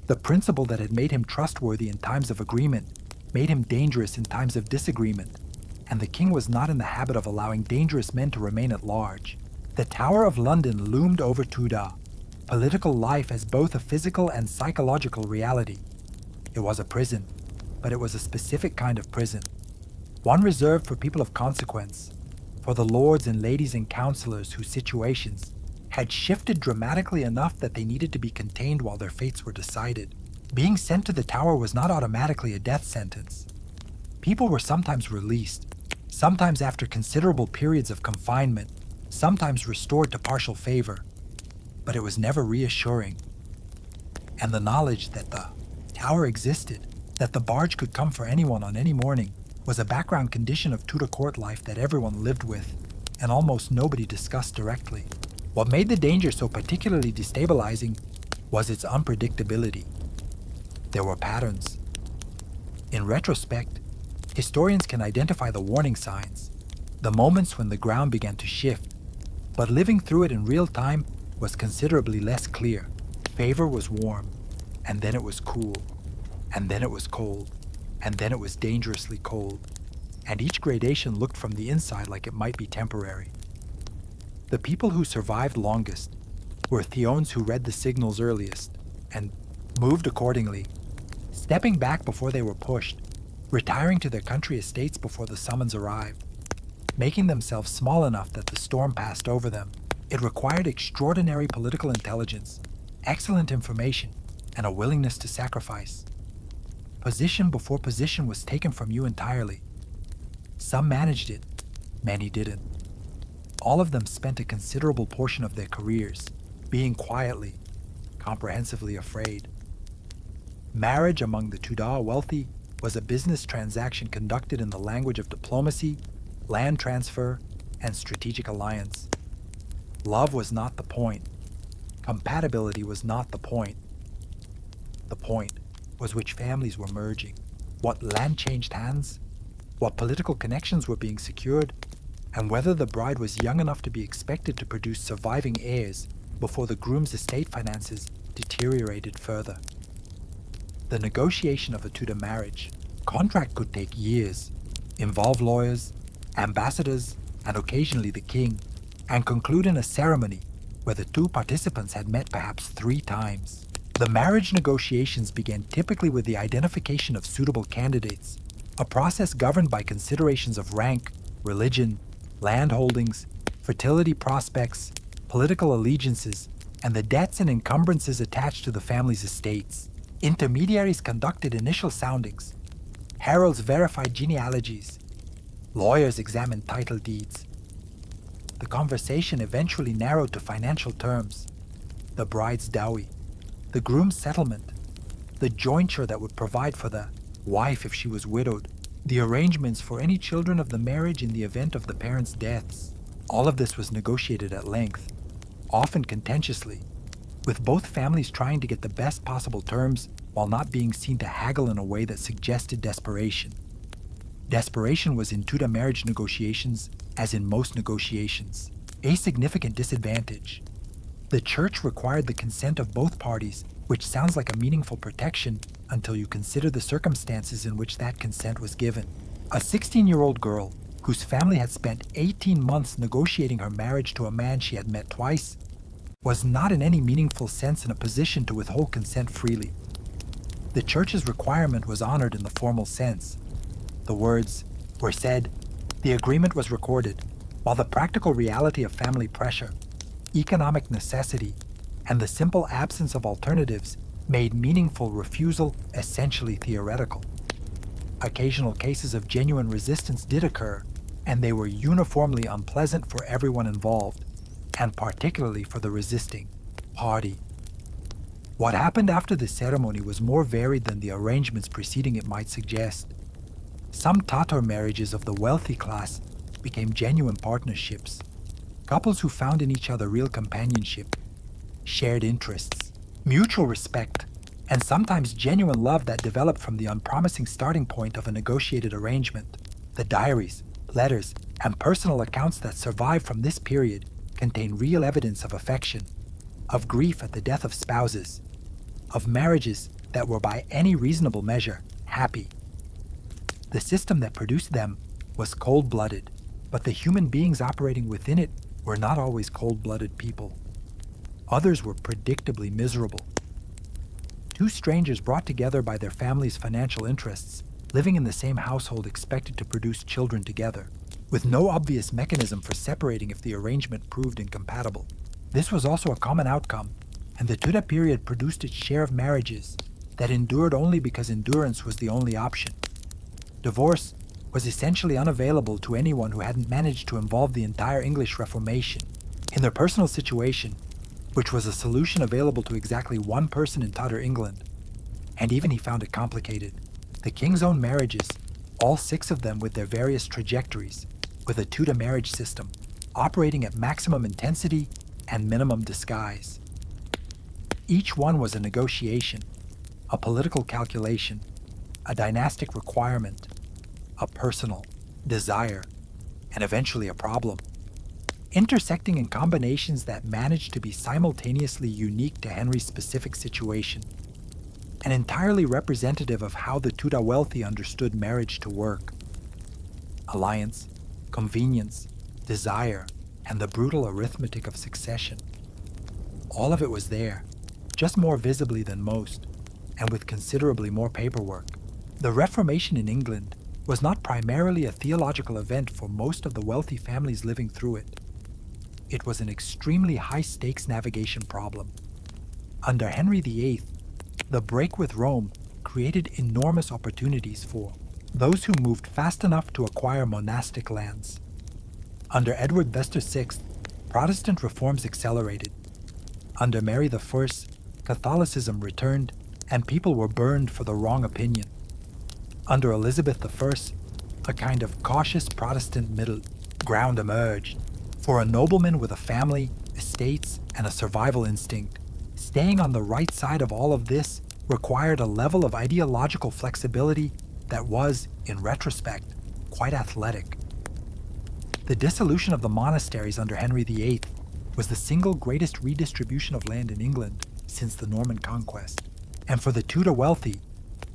The principle that had made him trustworthy in times of agreement made him dangerous in times of disagreement, and the king was not in the habit of allowing dangerous men to remain at large. The Tower of London loomed over Tudor, political life as both a physical and psychological reality. It was a prison, but it was a specific kind of prison, one reserved for people of consequence, for the lords and ladies and councillors whose situations had shifted dramatically enough that they needed to be contained while their fates were decided. Being sent to the tower was not automatically a death sentence. People were sometimes released, sometimes after considerable periods of confinement, sometimes restored to partial favor, but it was never reassuring. And the knowledge that the tower existed, that the barge could come for anyone on any morning, was a background condition of Tudor court life that everyone lived with, and almost nobody discussed directly. What made the danger so particularly destabilizing was its unpredictability. There were patterns. In retrospect, historians can identify the warning signs, the moments when the ground began to shift, but living through it in real time was considerably less clear. Favor was warm, and then it was cool, and then it was cold, and then it was dangerously cold, and each gradation looked from the inside like it might be temporary. The people who survived longest were Theones who read the signals earliest and moved accordingly, stepping back before they were pushed, retiring to their country estates before the summons arrived, making themselves small enough that the storm passed over them. It required extraordinary political intelligence, excellent information, and a willingness to sacrifice. Position before position was taken from you entirely. Some managed it, many didn't. All of them spent a considerable portion of their careers being quietly, comprehensively afraid. Marriage among the Tudor wealthy was a business transaction conducted in the language of diplomacy, land transfer, and strategic alliance. Love was not the point. Compatibility was not the point. The point was which families were merging, what land changed hands, what political connections were being secured, and whether the bride was young enough to be expected to produce surviving heirs before the groom's estate finances deteriorated further. The negotiation of a Tudor marriage contract could take years, involve lawyers, ambassadors, and occasionally the king, and conclude in a ceremony where the two participants had met perhaps 3 times. The marriage negotiations began typically with the identification of suitable candidates, a process governed by considerations of rank, religion, land holdings, fertility prospects, political allegiances, and the debts and encumbrances attached to the family's estates. Intermediaries conducted initial soundings. Heralds verified genealogies. Lawyers examined title deeds. The conversation eventually narrowed to financial terms: the bride's dowry, the groom's settlement, the jointure that would provide for the wife if she was widowed, the arrangements for any children of the marriage in the event of the parents' deaths. All of this was negotiated at length, often contentiously, with both families trying to get the best possible terms while not being seen to haggle in a way that suggested desperation. Desperation was in Tudor marriage negotiations, as in most negotiations, a significant disadvantage. The church required the consent of both parties, which sounds like a meaningful protection until you consider the circumstances in which that consent was given. A 16-year-old girl, whose family had spent 18 months negotiating her marriage to a man she had met twice, was not in any meaningful sense in a position to withhold consent freely. The church's requirement was honored in the formal sense. The words were said, the agreement was recorded, while the practical reality of family pressure, economic necessity, and the simple absence of alternatives made meaningful refusal essentially theoretical. Occasional cases of genuine resistance did occur, and they were uniformly unpleasant for everyone involved, and particularly for the resisting party. What happened after the ceremony was more varied than the arrangements preceding it might suggest. Some Tatar marriages of the wealthy class became genuine partnerships, couples who found in each other real companionship, shared interests, mutual respect, and sometimes genuine love that developed from the unpromising starting point of a negotiated arrangement. The diaries, letters, and personal accounts that survive from this period contain real evidence of affection, of grief at the death of spouses, of marriages that were by any reasonable measure happy. The system that produced them was cold-blooded, but the human beings operating within it were not always cold-blooded people. Others were predictably miserable. Two strangers brought together by their families' financial interests, living in the same household expected to produce children together, with no obvious mechanism for separating if the arrangement proved incompatible. This was also a common outcome, and the Tudor period produced its share of marriages that endured only because endurance was the only option. Divorce was essentially unavailable to anyone who hadn't managed to involve the entire English Reformation. In their personal situation, which was a solution available to exactly one person in Tudor England, and even he found it complicated, the king's own marriages, all 6 of them with their various trajectories, with a Tudor marriage system operating at maximum intensity and minimum disguise. Each one was a negotiation, a political calculation, a dynastic requirement, a personal desire, and eventually a problem, intersecting in combinations that managed to be simultaneously unique to Henry's specific situation, and entirely representative of how the Tudor wealthy understood marriage to work. Alliance, convenience, desire, and the brutal arithmetic of succession. All of it was there, just more visibly than most, and with considerably more paperwork. The Reformation in England was not primarily a theological event for most of the wealthy families living through it. It was an extremely high-stakes navigation problem. Under Henry VIII, the break with Rome created enormous opportunities for those who moved fast enough to acquire monastic lands. Under Edward VI, Protestant reforms accelerated. Under Mary I, Catholicism returned, and people were burned for the wrong opinion. Under Elizabeth I, a kind of cautious Protestant middle ground emerged. For a nobleman with a family, estates, and a survival instinct. Staying on the right side of all of this required a level of ideological flexibility that was, in retrospect, quite athletic. The dissolution of the monasteries under Henry VIII was the single greatest redistribution of land in England since the Norman conquest, and for the Tudor wealthy,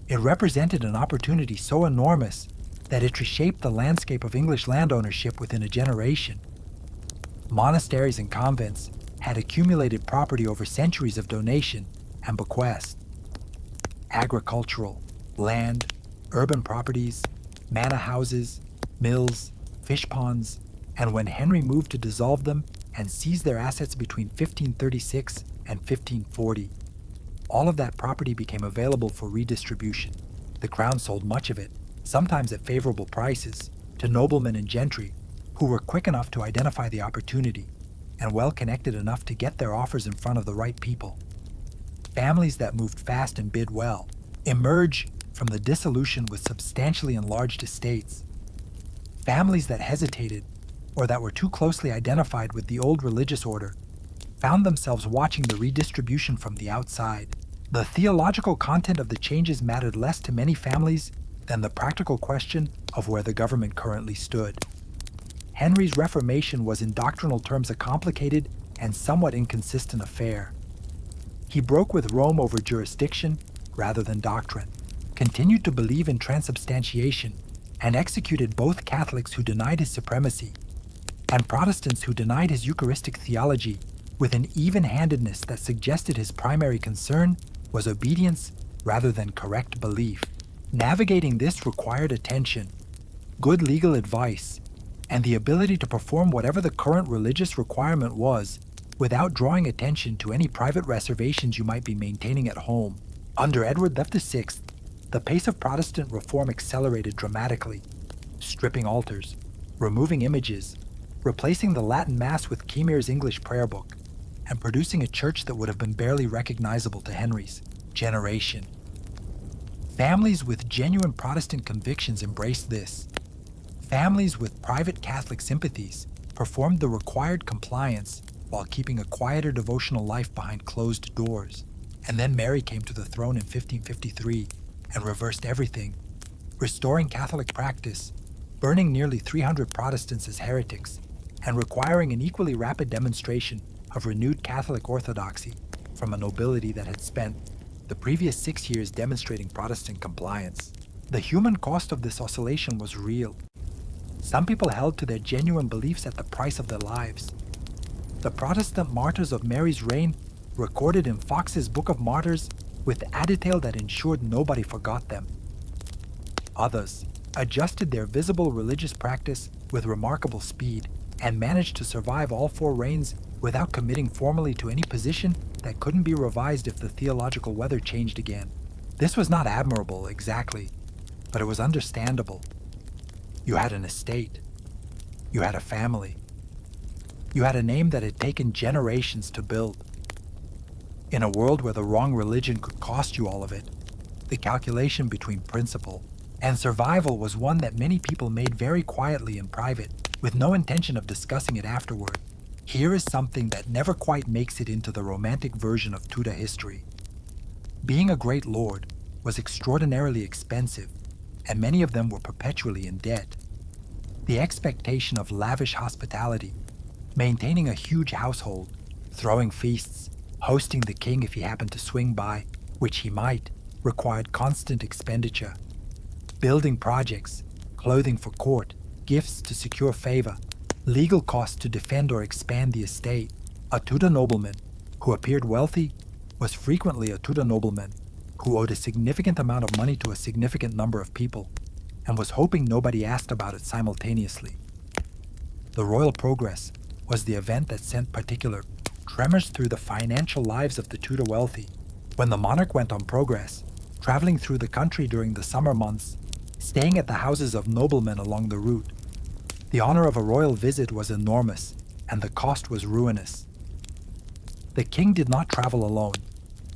it represented an opportunity so enormous that it reshaped the landscape of English land ownership within a generation. Monasteries and convents had accumulated property over centuries of donation and bequest. Agricultural, land, urban properties, manor houses, mills, fish ponds, and when Henry moved to dissolve them and seize their assets between 1536 and 1540, all of that property became available for redistribution. The crown sold much of it, sometimes at favorable prices, to noblemen and gentry who were quick enough to identify the opportunity and well connected enough to get their offers in front of the right people. Families that moved fast and bid well emerge from the dissolution with substantially enlarged estates. Families that hesitated or that were too closely identified with the old religious order found themselves watching the redistribution from the outside. The theological content of the changes mattered less to many families than the practical question of where the government currently stood. Henry's Reformation was in doctrinal terms a complicated and somewhat inconsistent affair. He broke with Rome over jurisdiction rather than doctrine, continued to believe in transubstantiation, and executed both Catholics who denied his supremacy and Protestants who denied his Eucharistic theology with an even-handedness that suggested his primary concern was obedience rather than correct belief. Navigating this required attention, good legal advice, and the ability to perform whatever the current religious requirement was without drawing attention to any private reservations you might be maintaining at home. Under Edward VI, the pace of Protestant reform accelerated dramatically, stripping altars, removing images, replacing the Latin Mass with Keymere's English prayer book, and producing a church that would have been barely recognizable to Henry's generation. Families with genuine Protestant convictions embraced this. Families with private Catholic sympathies performed the required compliance while keeping a quieter devotional life behind closed doors. And then Mary came to the throne in 1553 and reversed everything, restoring Catholic practice, burning nearly 300 Protestants as heretics, and requiring an equally rapid demonstration of renewed Catholic orthodoxy from a nobility that had spent the previous 6 years demonstrating Protestant compliance. The human cost of this oscillation was real. Some people held to their genuine beliefs at the price of their lives. The Protestant martyrs of Mary's reign recorded in Fox's Book of Martyrs with a detail that ensured nobody forgot them. Others adjusted their visible religious practice with remarkable speed and managed to survive all 4 reigns without committing formally to any position that couldn't be revised if the theological weather changed again. This was not admirable, exactly, but it was understandable. You had an estate. You had a family. You had a name that had taken generations to build. In a world where the wrong religion could cost you all of it, the calculation between principle and survival was one that many people made very quietly in private, with no intention of discussing it afterward. Here is something that never quite makes it into the romantic version of Tudor history. Being a great lord was extraordinarily expensive, and many of them were perpetually in debt. The expectation of lavish hospitality, maintaining a huge household, throwing feasts, hosting the king if he happened to swing by, which he might, required constant expenditure. Building projects, clothing for court, gifts to secure favor, legal costs to defend or expand the estate. A Tudor nobleman who appeared wealthy was frequently a Tudor nobleman who owed a significant amount of money to a significant number of people and was hoping nobody asked about it simultaneously. The royal progress was the event that sent particular tremors through the financial lives of the Tudor wealthy. When the monarch went on progress, traveling through the country during the summer months, staying at the houses of noblemen along the route, the honor of a royal visit was enormous, and the cost was ruinous. The king did not travel alone.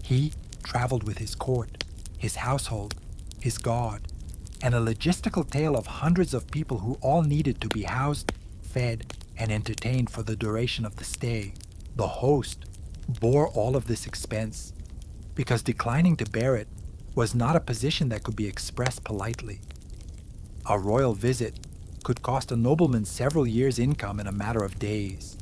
He traveled with his court, his household, his guard, and a logistical tale of hundreds of people who all needed to be housed, fed, and entertained for the duration of the stay. The host bore all of this expense because declining to bear it was not a position that could be expressed politely. A royal visit could cost a nobleman several years' income in a matter of days.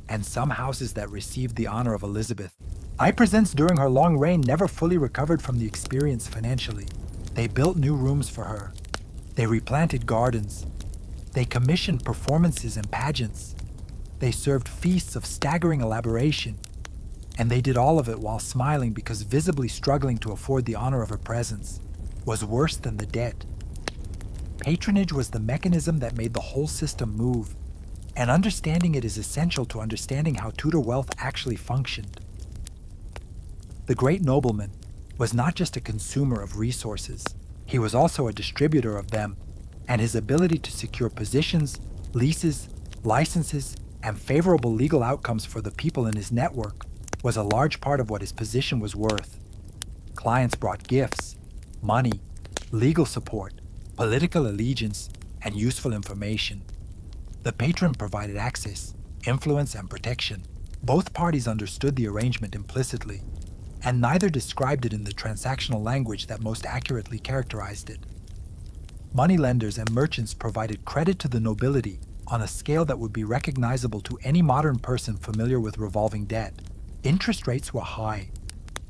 And some houses that received the honor of Elizabeth, I presents during her long reign, never fully recovered from the experience financially. They built new rooms for her. They replanted gardens. They commissioned performances and pageants. They served feasts of staggering elaboration. And they did all of it while smiling, because visibly struggling to afford the honor of her presence was worse than the debt. Patronage was the mechanism that made the whole system move, and understanding it is essential to understanding how Tudor wealth actually functioned. The great nobleman was not just a consumer of resources, he was also a distributor of them, and his ability to secure positions, leases, licenses, and favorable legal outcomes for the people in his network was a large part of what his position was worth. Clients brought gifts, money, legal support, political allegiance, and useful information. The patron provided access, influence, and protection. Both parties understood the arrangement implicitly, and neither described it in the transactional language that most accurately characterized it. Moneylenders and merchants provided credit to the nobility on a scale that would be recognizable to any modern person familiar with revolving debt. Interest rates were high,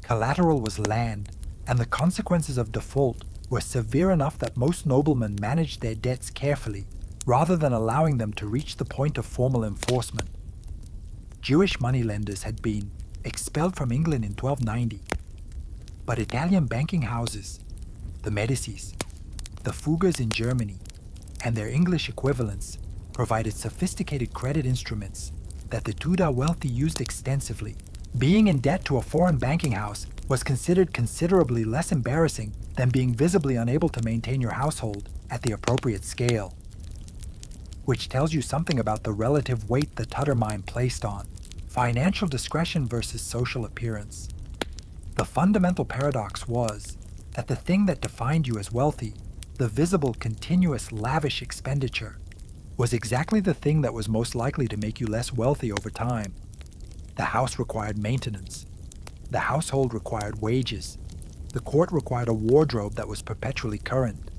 collateral was land, and the consequences of default were severe enough that most noblemen managed their debts carefully, rather than allowing them to reach the point of formal enforcement. Jewish moneylenders had been expelled from England in 1290, but Italian banking houses, the Medicis, the Fuggers in Germany, and their English equivalents provided sophisticated credit instruments that the Tudor wealthy used extensively. Being in debt to a foreign banking house was considered considerably less embarrassing than being visibly unable to maintain your household at the appropriate scale, which tells you something about the relative weight the Tudor mind placed on financial discretion versus social appearance. The fundamental paradox was that the thing that defined you as wealthy, the visible, continuous, lavish expenditure, was exactly the thing that was most likely to make you less wealthy over time. The house required maintenance. The household required wages. The court required a wardrobe that was perpetually current.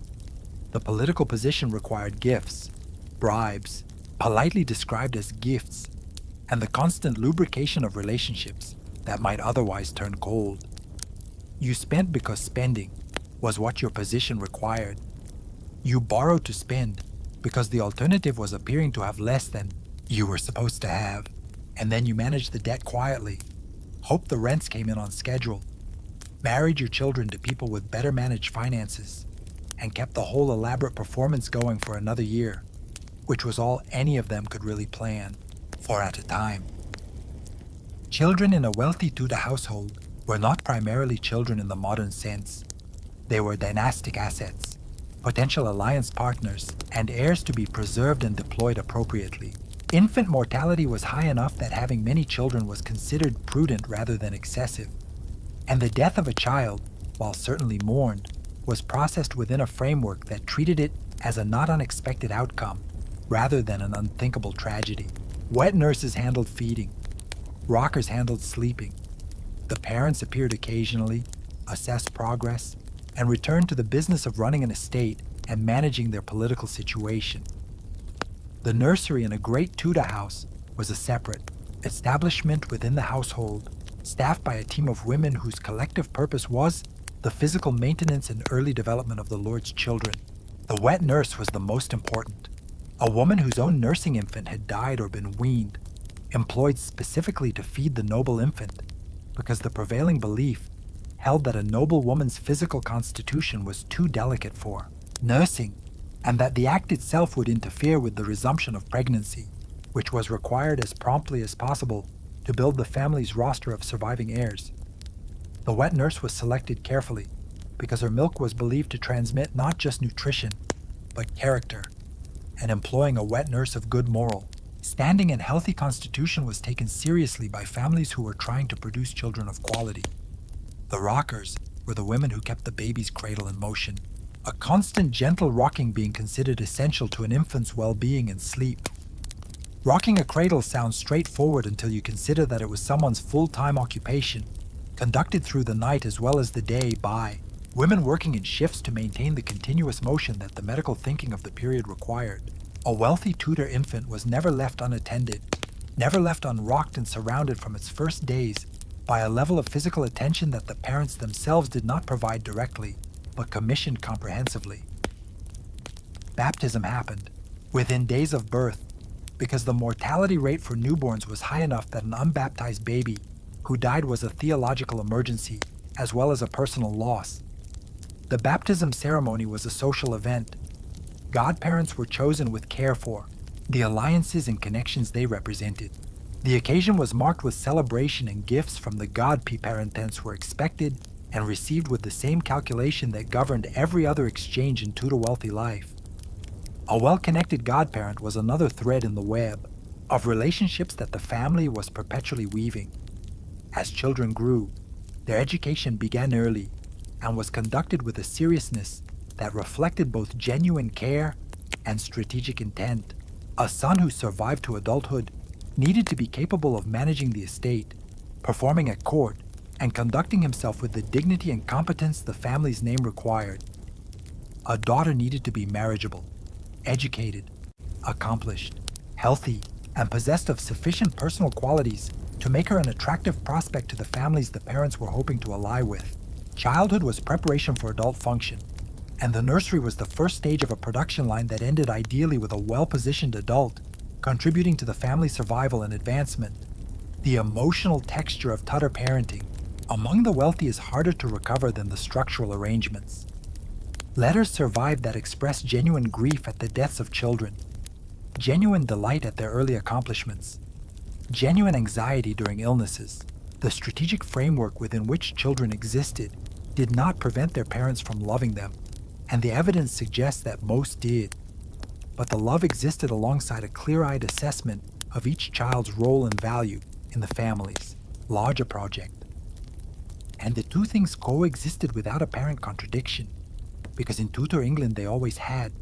The political position required gifts, bribes, politely described as gifts, and the constant lubrication of relationships that might otherwise turn cold. You spent because spending was what your position required. You borrowed to spend because the alternative was appearing to have less than you were supposed to have, and then you managed the debt quietly, hoped the rents came in on schedule, married your children to people with better managed finances, and kept the whole elaborate performance going for another year, which was all any of them could really plan for at a time. Children in a wealthy Tudor household were not primarily children in the modern sense. They were dynastic assets, potential alliance partners, and heirs to be preserved and deployed appropriately. Infant mortality was high enough that having many children was considered prudent rather than excessive, and the death of a child, while certainly mourned, was processed within a framework that treated it as a not unexpected outcome rather than an unthinkable tragedy. Wet nurses handled feeding, rockers handled sleeping. The parents appeared occasionally, assessed progress, and returned to the business of running an estate and managing their political situation. The nursery in a great Tudor house was a separate establishment within the household, staffed by a team of women whose collective purpose was the physical maintenance and early development of the Lord's children. The wet nurse was the most important, a woman whose own nursing infant had died or been weaned, employed specifically to feed the noble infant, because the prevailing belief held that a noble woman's physical constitution was too delicate for nursing, and that the act itself would interfere with the resumption of pregnancy, which was required as promptly as possible to build the family's roster of surviving heirs. The wet nurse was selected carefully because her milk was believed to transmit not just nutrition, but character, and employing a wet nurse of good moral, standing and healthy constitution was taken seriously by families who were trying to produce children of quality. The rockers were the women who kept the baby's cradle in motion, a constant gentle rocking being considered essential to an infant's well-being and sleep. Rocking a cradle sounds straightforward until you consider that it was someone's full-time occupation, conducted through the night as well as the day by women working in shifts to maintain the continuous motion that the medical thinking of the period required. A wealthy Tudor infant was never left unattended, never left unrocked and surrounded from its first days by a level of physical attention that the parents themselves did not provide directly, but commissioned comprehensively. Baptism happened within days of birth, because the mortality rate for newborns was high enough that an unbaptized baby who died was a theological emergency, as well as a personal loss. The baptism ceremony was a social event. Godparents were chosen with care for the alliances and connections they represented. The occasion was marked with celebration, and gifts from the godparents were expected and received with the same calculation that governed every other exchange in Tudor wealthy life. A well-connected godparent was another thread in the web of relationships that the family was perpetually weaving. As children grew, their education began early and was conducted with a seriousness that reflected both genuine care and strategic intent. A son who survived to adulthood needed to be capable of managing the estate, performing at court, and conducting himself with the dignity and competence the family's name required. A daughter needed to be marriageable, educated, accomplished, healthy, and possessed of sufficient personal qualities to make her an attractive prospect to the families the parents were hoping to ally with. Childhood was preparation for adult function, and the nursery was the first stage of a production line that ended ideally with a well-positioned adult, contributing to the family's survival and advancement. The emotional texture of Tudor parenting among the wealthy is harder to recover than the structural arrangements. Letters survived that expressed genuine grief at the deaths of children, genuine delight at their early accomplishments, genuine anxiety during illnesses. The strategic framework within which children existed did not prevent their parents from loving them, and the evidence suggests that most did. But the love existed alongside a clear-eyed assessment of each child's role and value in the family's larger project. And the two things coexisted without apparent contradiction, because in Tudor England they always had.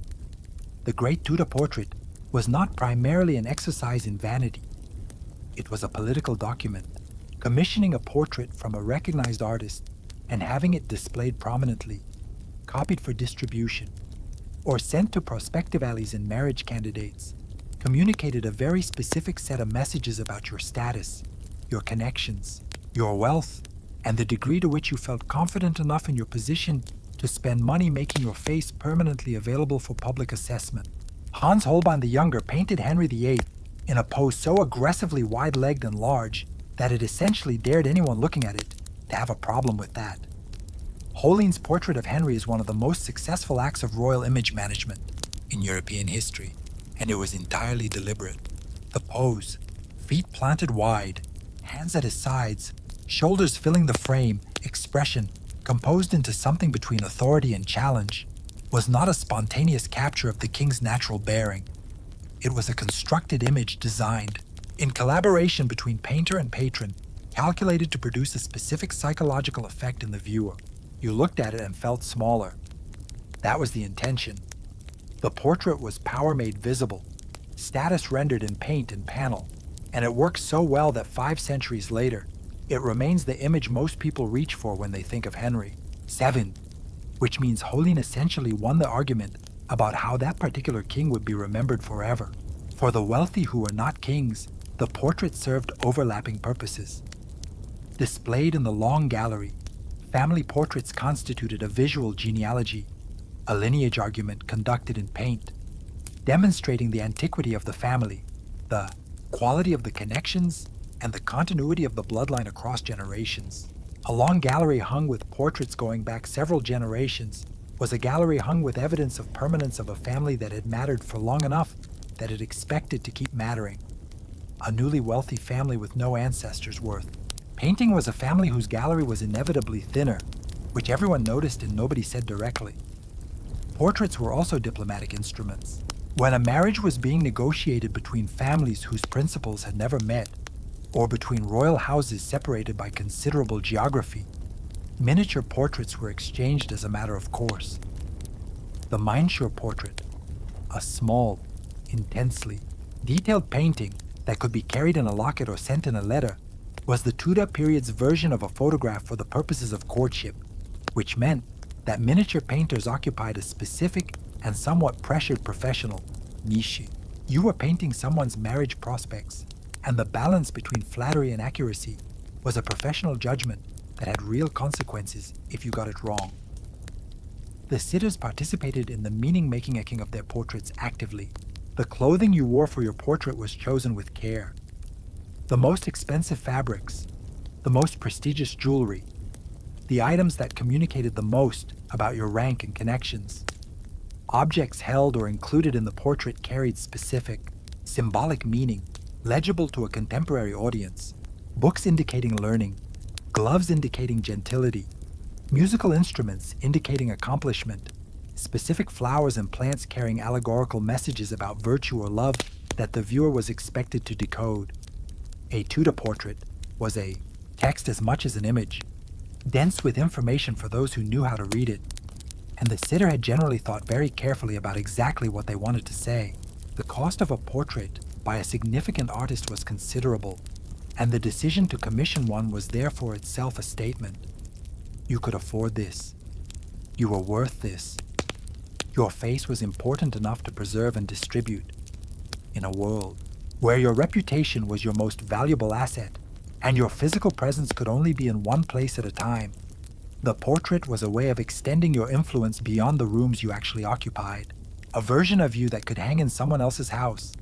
The great Tudor portrait was not primarily an exercise in vanity. It was a political document, commissioning a portrait from a recognized artist and having it displayed prominently, copied for distribution, or sent to prospective allies and marriage candidates, communicated a very specific set of messages about your status, your connections, your wealth, and the degree to which you felt confident enough in your position to spend money making your face permanently available for public assessment. Hans Holbein the Younger painted Henry VIII in a pose so aggressively wide-legged and large that it essentially dared anyone looking at it to have a problem with that. Holbein's portrait of Henry is one of the most successful acts of royal image management in European history, and it was entirely deliberate. The pose, feet planted wide, hands at his sides, shoulders filling the frame, expression composed into something between authority and challenge, was not a spontaneous capture of the king's natural bearing. It was a constructed image designed, in collaboration between painter and patron, calculated to produce a specific psychological effect in the viewer. You looked at it and felt smaller. That was the intention. The portrait was power made visible, status rendered in paint and panel, and it worked so well that 5 centuries later, it remains the image most people reach for when they think of Henry VII, which means Holbein essentially won the argument about how that particular king would be remembered forever. For the wealthy who were not kings, the portrait served overlapping purposes. Displayed in the long gallery, family portraits constituted a visual genealogy, a lineage argument conducted in paint, demonstrating the antiquity of the family, the quality of the connections, and the continuity of the bloodline across generations. A long gallery hung with portraits going back several generations was a gallery hung with evidence of permanence of a family that had mattered for long enough that it expected to keep mattering. A newly wealthy family with no ancestors' worth. Painting was a family whose gallery was inevitably thinner, which everyone noticed and nobody said directly. Portraits were also diplomatic instruments. When a marriage was being negotiated between families whose principles had never met, or between royal houses separated by considerable geography, miniature portraits were exchanged as a matter of course. The Miniature portrait, a small, intensely Detailed painting that could be carried in a locket or sent in a letter was the Tudor period's version of a photograph for the purposes of courtship, which meant that miniature painters occupied a specific and somewhat pressured professional niche. You were painting someone's marriage prospects, and the balance between flattery and accuracy was a professional judgment that had real consequences if you got it wrong. The sitters participated in the meaning-making of their portraits actively. The clothing you wore for your portrait was chosen with care. The most expensive fabrics, the most prestigious jewelry, the items that communicated the most about your rank and connections. Objects held or included in the portrait carried specific, symbolic meaning, legible to a contemporary audience. Books indicating learning, gloves indicating gentility, musical instruments indicating accomplishment, specific flowers and plants carrying allegorical messages about virtue or love that the viewer was expected to decode. A Tudor portrait was a text as much as an image, dense with information for those who knew how to read it, and the sitter had generally thought very carefully about exactly what they wanted to say. The cost of a portrait by a significant artist was considerable, and the decision to commission one was therefore itself a statement. You could afford this. You were worth this. Your face was important enough to preserve and distribute. In a world where your reputation was your most valuable asset, and your physical presence could only be in one place at a time, the portrait was a way of extending your influence beyond the rooms you actually occupied, a version of you that could hang in someone else's house,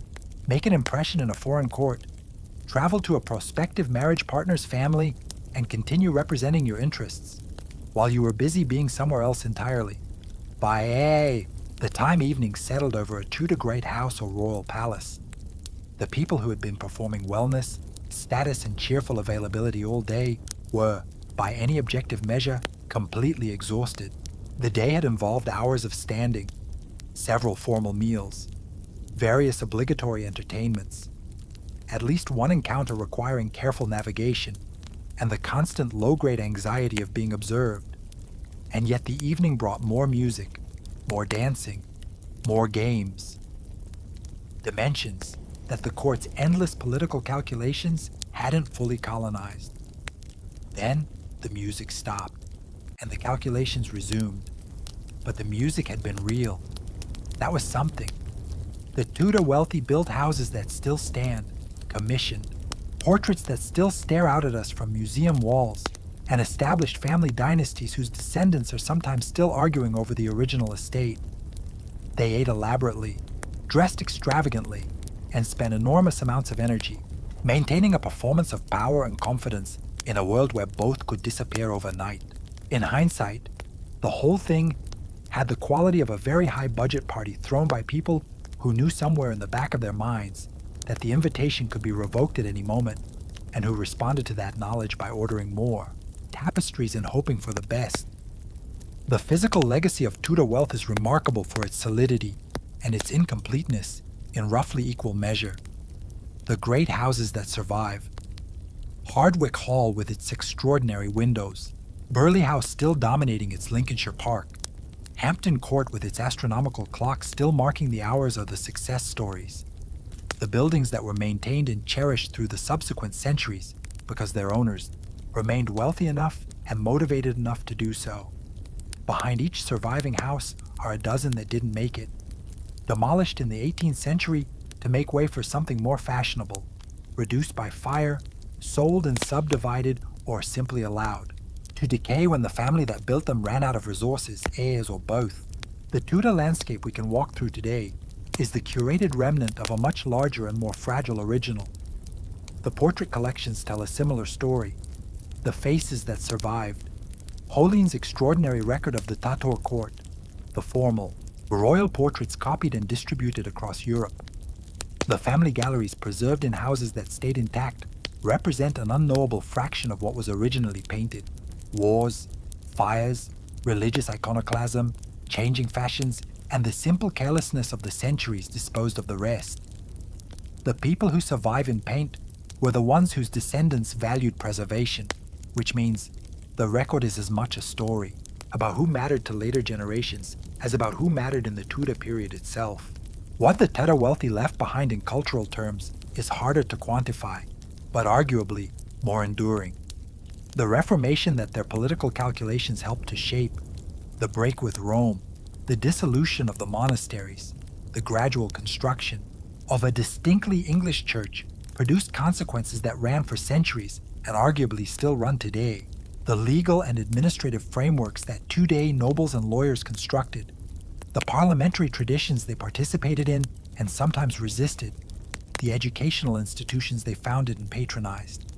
make an impression in a foreign court, travel to a prospective marriage partner's family, and continue representing your interests, while you were busy being somewhere else entirely. By the time evening settled over a Tudor great house or royal palace, the people who had been performing wellness, status, and cheerful availability all day were, by any objective measure, completely exhausted. The day had involved hours of standing, several formal meals, various obligatory entertainments, at least one encounter requiring careful navigation, and the constant low-grade anxiety of being observed. And yet the evening brought more music, more dancing, more games. Dimensions that the court's endless political calculations hadn't fully colonized. Then the music stopped, and the calculations resumed. But the music had been real. That was something. The Tudor wealthy built houses that still stand, commissioned, portraits that still stare out at us from museum walls, and established family dynasties whose descendants are sometimes still arguing over the original estate. They ate elaborately, dressed extravagantly, and spent enormous amounts of energy, maintaining a performance of power and confidence in a world where both could disappear overnight. In hindsight, the whole thing had the quality of a very high-budget party thrown by people who knew somewhere in the back of their minds that the invitation could be revoked at any moment, and who responded to that knowledge by ordering more tapestries and hoping for the best. The physical legacy of Tudor wealth is remarkable for its solidity and its incompleteness in roughly equal measure. The great houses that survive, Hardwicke Hall with its extraordinary windows, Burghley House still dominating its Lincolnshire Park, Hampton Court with its astronomical clock still marking the hours are the success stories. The buildings that were maintained and cherished through the subsequent centuries because their owners remained wealthy enough and motivated enough to do so. Behind each surviving house are a dozen that didn't make it, demolished in the 18th century to make way for something more fashionable, reduced by fire, sold and subdivided, or simply allowed to decay when the family that built them ran out of resources, heirs, or both. The Tudor landscape we can walk through today is the curated remnant of a much larger and more fragile original. The portrait collections tell a similar story. The faces that survived, Holin's extraordinary record of the Tator court, the formal, royal portraits copied and distributed across Europe. The family galleries preserved in houses that stayed intact represent an unknowable fraction of what was originally painted. Wars, fires, religious iconoclasm, changing fashions, and the simple carelessness of the centuries disposed of the rest. The people who survive in paint were the ones whose descendants valued preservation, which means the record is as much a story about who mattered to later generations as about who mattered in the Tudor period itself. What the Tudor wealthy left behind in cultural terms is harder to quantify, but arguably more enduring. The Reformation that their political calculations helped to shape, the break with Rome, the dissolution of the monasteries, the gradual construction of a distinctly English church produced consequences that ran for centuries and arguably still run today. The legal and administrative frameworks that today nobles and lawyers constructed, the parliamentary traditions they participated in and sometimes resisted, the educational institutions they founded and patronized.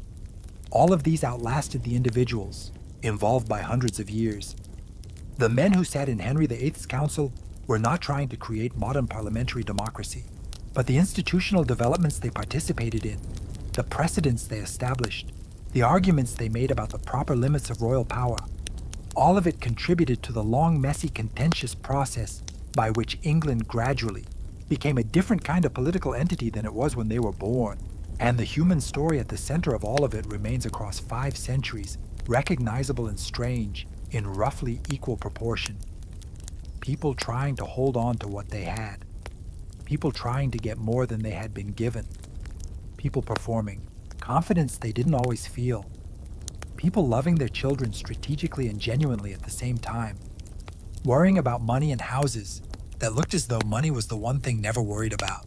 All of these outlasted the individuals, involved by hundreds of years. The men who sat in Henry VIII's council were not trying to create modern parliamentary democracy, but the institutional developments they participated in, the precedents they established, the arguments they made about the proper limits of royal power, all of it contributed to the long, messy, contentious process by which England gradually became a different kind of political entity than it was when they were born. And the human story at the center of all of it remains across 5 centuries, recognizable and strange in roughly equal proportion. People trying to hold on to what they had. People trying to get more than they had been given. People performing confidence they didn't always feel. People loving their children strategically and genuinely at the same time. Worrying about money and houses that looked as though money was the one thing never worried about.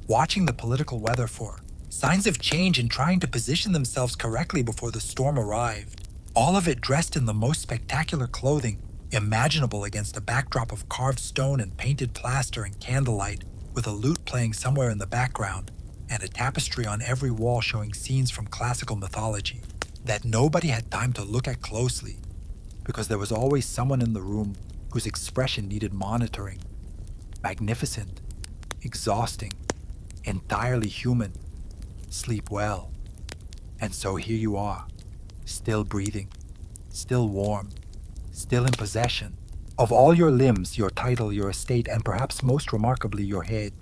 Watching the political weather for signs of change and trying to position themselves correctly before the storm arrived. All of it dressed in the most spectacular clothing imaginable against a backdrop of carved stone and painted plaster and candlelight, with a lute playing somewhere in the background, and a tapestry on every wall showing scenes from classical mythology that nobody had time to look at closely, because there was always someone in the room whose expression needed monitoring. Magnificent, exhausting, entirely human. Sleep well. And so here you are, still breathing, still warm, still in possession of all your limbs, your title, your estate, and perhaps most remarkably, your head.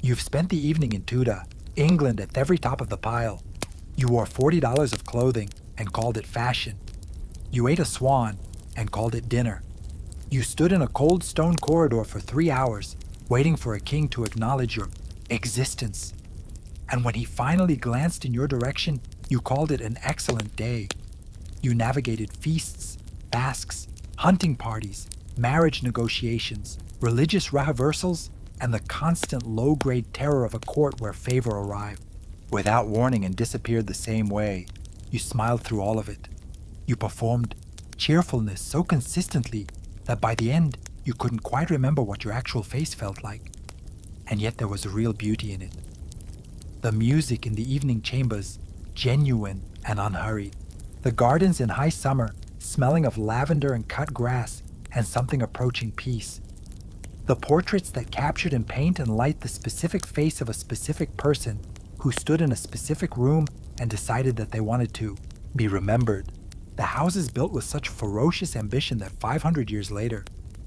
You've spent the evening in Tudor, England, at the very top of the pile. You wore $40 of clothing and called it fashion. You ate a swan and called it dinner. You stood in a cold stone corridor for 3 hours, waiting for a king to acknowledge your existence. And when he finally glanced in your direction, you called it an excellent day. You navigated feasts, basques, hunting parties, marriage negotiations, religious rehearsals, and the constant low-grade terror of a court where favor arrived without warning and disappeared the same way. You smiled through all of it. You performed cheerfulness so consistently that by the end, you couldn't quite remember what your actual face felt like. And yet there was a real beauty in it. The music in the evening chambers, genuine and unhurried. The gardens in high summer, smelling of lavender and cut grass and something approaching peace. The portraits that captured in paint and light the specific face of a specific person who stood in a specific room and decided that they wanted to be remembered. The houses built with such ferocious ambition that 500 years later,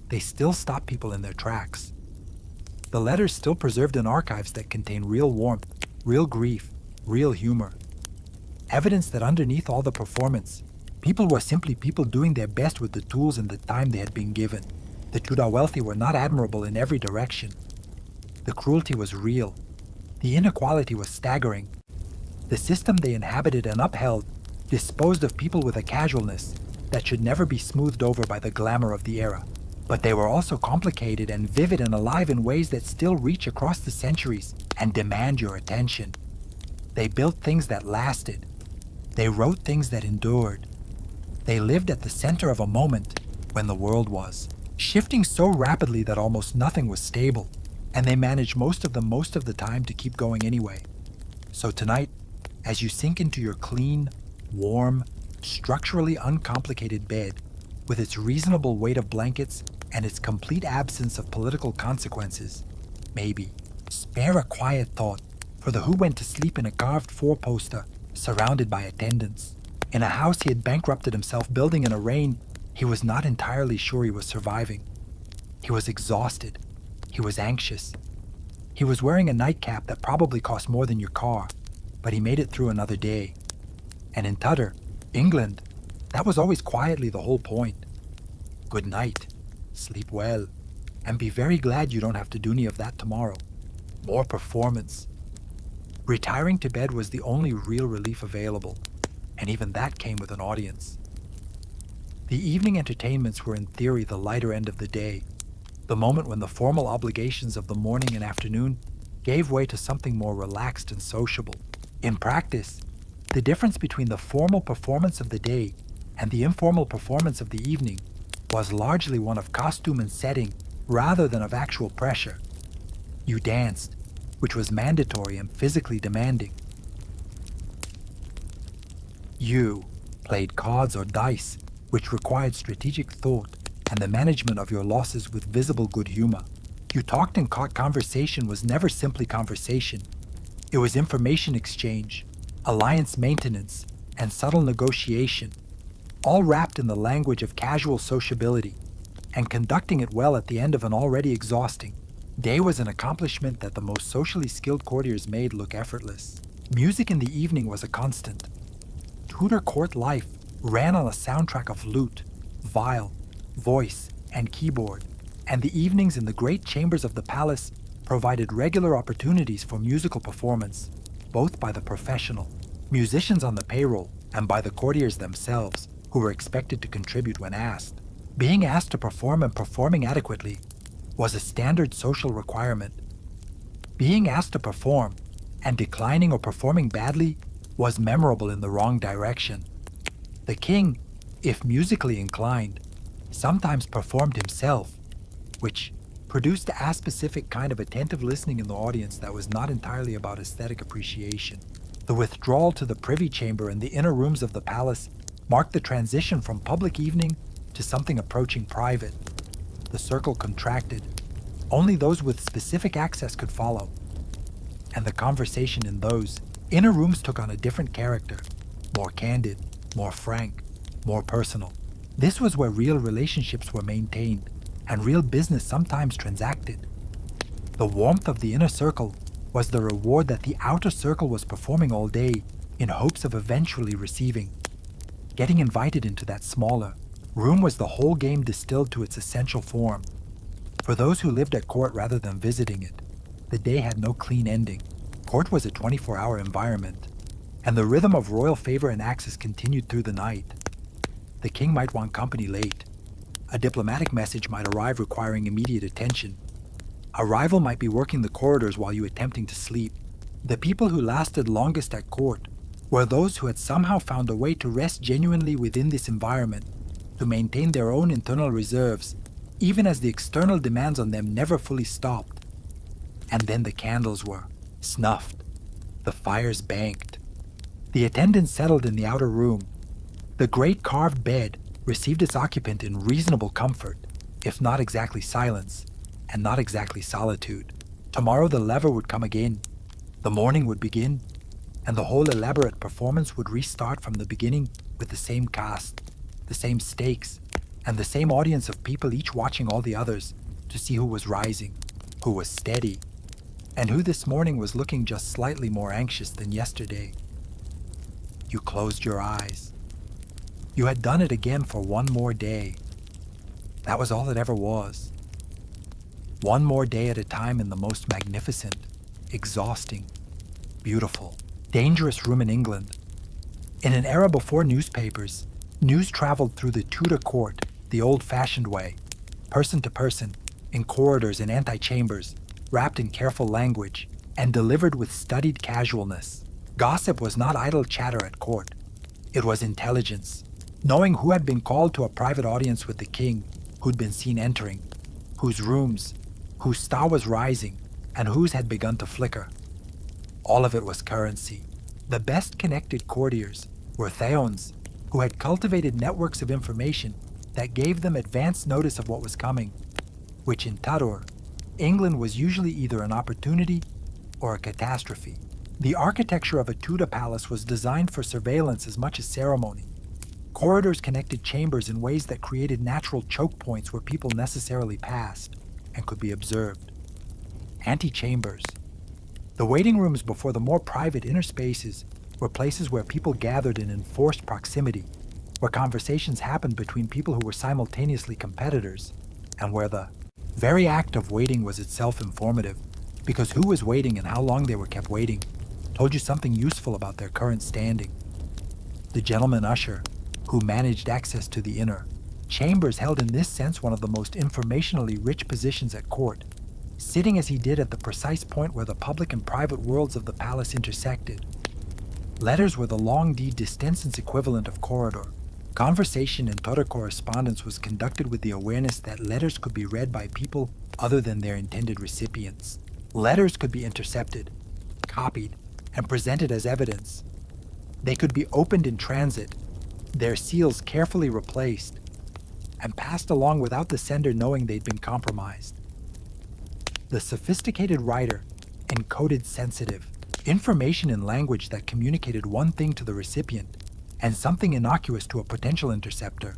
they still stop people in their tracks. The letters still preserved in archives that contain real warmth, real grief, real humor. Evidence that underneath all the performance, people were simply people doing their best with the tools and the time they had been given. The Tudor wealthy were not admirable in every direction. The cruelty was real. The inequality was staggering. The system they inhabited and upheld disposed of people with a casualness that should never be smoothed over by the glamour of the era. But they were also complicated and vivid and alive in ways that still reach across the centuries and demand your attention. They built things that lasted. They wrote things that endured. They lived at the center of a moment when the world was shifting so rapidly that almost nothing was stable, and they managed most of the time to keep going anyway. So tonight, as you sink into your clean, warm, structurally uncomplicated bed, with its reasonable weight of blankets and its complete absence of political consequences, maybe spare a quiet thought for the who went to sleep in a carved four-poster surrounded by attendants, in a house he had bankrupted himself building in a rain he was not entirely sure he was surviving. He was exhausted. He was anxious. He was wearing a nightcap that probably cost more than your car, but he made it through another day. And in Tudor, England, that was always quietly the whole point. Good night, sleep well, and be very glad you don't have to do any of that tomorrow. more performance. Retiring to bed was the only real relief available, and even that came with an audience. The evening entertainments were in theory the lighter end of the day, the moment when the formal obligations of the morning and afternoon gave way to something more relaxed and sociable. In practice, the difference between the formal performance of the day and the informal performance of the evening was largely one of costume and setting rather than of actual pressure. You danced, which was mandatory and physically demanding. You played cards or dice, which required strategic thought and the management of your losses with visible good humor. You talked and conversation was never simply conversation. It was information exchange, alliance maintenance, and subtle negotiation, all wrapped in the language of casual sociability, and conducting it well at the end of an already exhausting day was an accomplishment that the most socially skilled courtiers made look effortless. Music in the evening was a constant. Tudor court life ran on a soundtrack of lute, viol, voice, and keyboard, and the evenings in the great chambers of the palace provided regular opportunities for musical performance, both by the professional musicians on the payroll and by the courtiers themselves, who were expected to contribute when asked. Being asked to perform and performing adequately was a standard social requirement. Being asked to perform and declining or performing badly was memorable in the wrong direction. The king, if musically inclined, sometimes performed himself, which produced a specific kind of attentive listening in the audience that was not entirely about aesthetic appreciation. The withdrawal to the privy chamber and the inner rooms of the palace marked the transition from public evening to something approaching private. The circle contracted. Only those with specific access could follow. And the conversation in those inner rooms took on a different character, more candid, more frank, more personal. This was where real relationships were maintained and real business sometimes transacted. The warmth of the inner circle was the reward that the outer circle was performing all day in hopes of eventually receiving. Getting invited into that smaller room was the whole game distilled to its essential form. For those who lived at court rather than visiting it, the day had no clean ending. Court was a 24-hour environment, and the rhythm of royal favor and access continued through the night. The king might want company late. A diplomatic message might arrive requiring immediate attention. A rival might be working the corridors while you attempting to sleep. The people who lasted longest at court were those who had somehow found a way to rest genuinely within this environment, to maintain their own internal reserves, even as the external demands on them never fully stopped. And then the candles were snuffed, the fires banked. The attendants settled in the outer room. The great carved bed received its occupant in reasonable comfort, if not exactly silence, and not exactly solitude. Tomorrow the lever would come again. The morning would begin, and the whole elaborate performance would restart from the beginning with the same cast, the same stakes, and the same audience of people each watching all the others to see who was rising, who was steady, and who this morning was looking just slightly more anxious than yesterday. You closed your eyes. You had done it again for one more day. That was all it ever was. One more day at a time in the most magnificent, exhausting, beautiful, dangerous room in England. In an era before newspapers, news traveled through the Tudor court the old-fashioned way, person to person, in corridors and antechambers, wrapped in careful language, and delivered with studied casualness. Gossip was not idle chatter at court. It was intelligence, knowing who had been called to a private audience with the king, who'd been seen entering, whose rooms, whose star was rising, and whose had begun to flicker. All of it was currency. The best-connected courtiers were Theons, who had cultivated networks of information that gave them advance notice of what was coming, which in Tudor, England was usually either an opportunity or a catastrophe. The architecture of a Tudor palace was designed for surveillance as much as ceremony. Corridors connected chambers in ways that created natural choke points where people necessarily passed and could be observed. Antechambers. The waiting rooms before the more private inner spaces were places where people gathered in enforced proximity, where conversations happened between people who were simultaneously competitors, and where the very act of waiting was itself informative. because who was waiting and how long they were kept waiting told you something useful about their current standing. The gentleman usher, who managed access to the inner chambers, held in this sense one of the most informationally rich positions at court, sitting as he did at the precise point where the public and private worlds of the palace intersected. Letters were the long distance equivalent of corridor. Conversation and total correspondence was conducted with the awareness that letters could be read by people other than their intended recipients. Letters could be intercepted, copied, and presented as evidence. They could be opened in transit, their seals carefully replaced, and passed along without the sender knowing they'd been compromised. The sophisticated writer encoded sensitive information in language that communicated one thing to the recipient and something innocuous to a potential interceptor,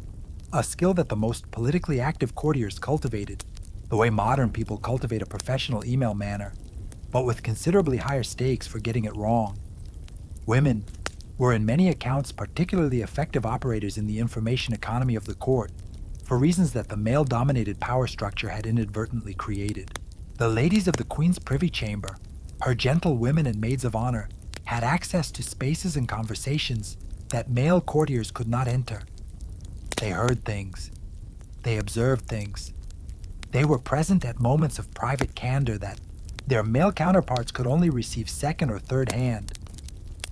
a skill that the most politically active courtiers cultivated, the way modern people cultivate a professional email manner, but with considerably higher stakes for getting it wrong. Women were in many accounts particularly effective operators in the information economy of the court, for reasons that the male-dominated power structure had inadvertently created. The ladies of the Queen's privy chamber, her gentle women and maids of honor, had access to spaces and conversations that male courtiers could not enter. They heard things. They observed things. They were present at moments of private candor that their male counterparts could only receive second or third hand.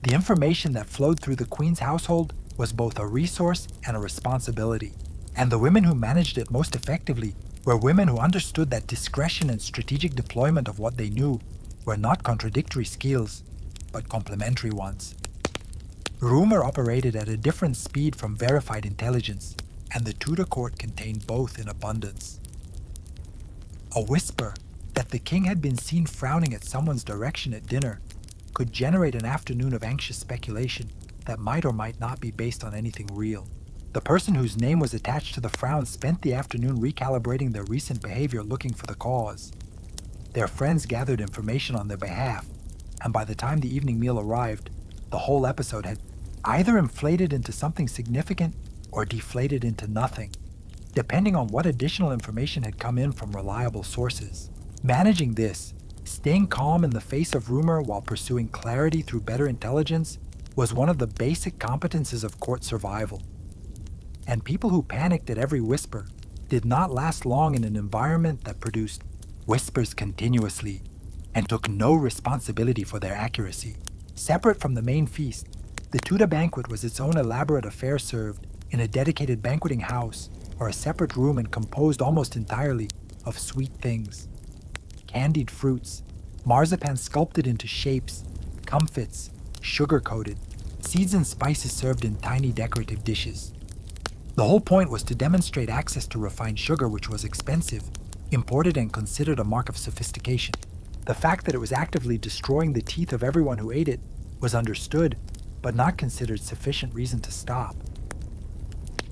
The information that flowed through the Queen's household was both a resource and a responsibility, and the women who managed it most effectively were women who understood that discretion and strategic deployment of what they knew were not contradictory skills, but complementary ones. Rumor operated at a different speed from verified intelligence, and the Tudor court contained both in abundance. A whisper that the king had been seen frowning at someone's direction at dinner could generate an afternoon of anxious speculation that might or might not be based on anything real. The person whose name was attached to the frown spent the afternoon recalibrating their recent behavior, looking for the cause. Their friends gathered information on their behalf, and by the time the evening meal arrived, the whole episode had either inflated into something significant or deflated into nothing, depending on what additional information had come in from reliable sources. Managing this, staying calm in the face of rumor while pursuing clarity through better intelligence, was one of the basic competences of court survival. And people who panicked at every whisper did not last long in an environment that produced whispers continuously and took no responsibility for their accuracy. Separate from the main feast, the Tudor banquet was its own elaborate affair, served in a dedicated banqueting house or a separate room and composed almost entirely of sweet things. Candied fruits, marzipan sculpted into shapes, comfits, sugar-coated, seeds and spices served in tiny decorative dishes. The whole point was to demonstrate access to refined sugar, which was expensive, imported, and considered a mark of sophistication. The fact that it was actively destroying the teeth of everyone who ate it was understood, but not considered sufficient reason to stop.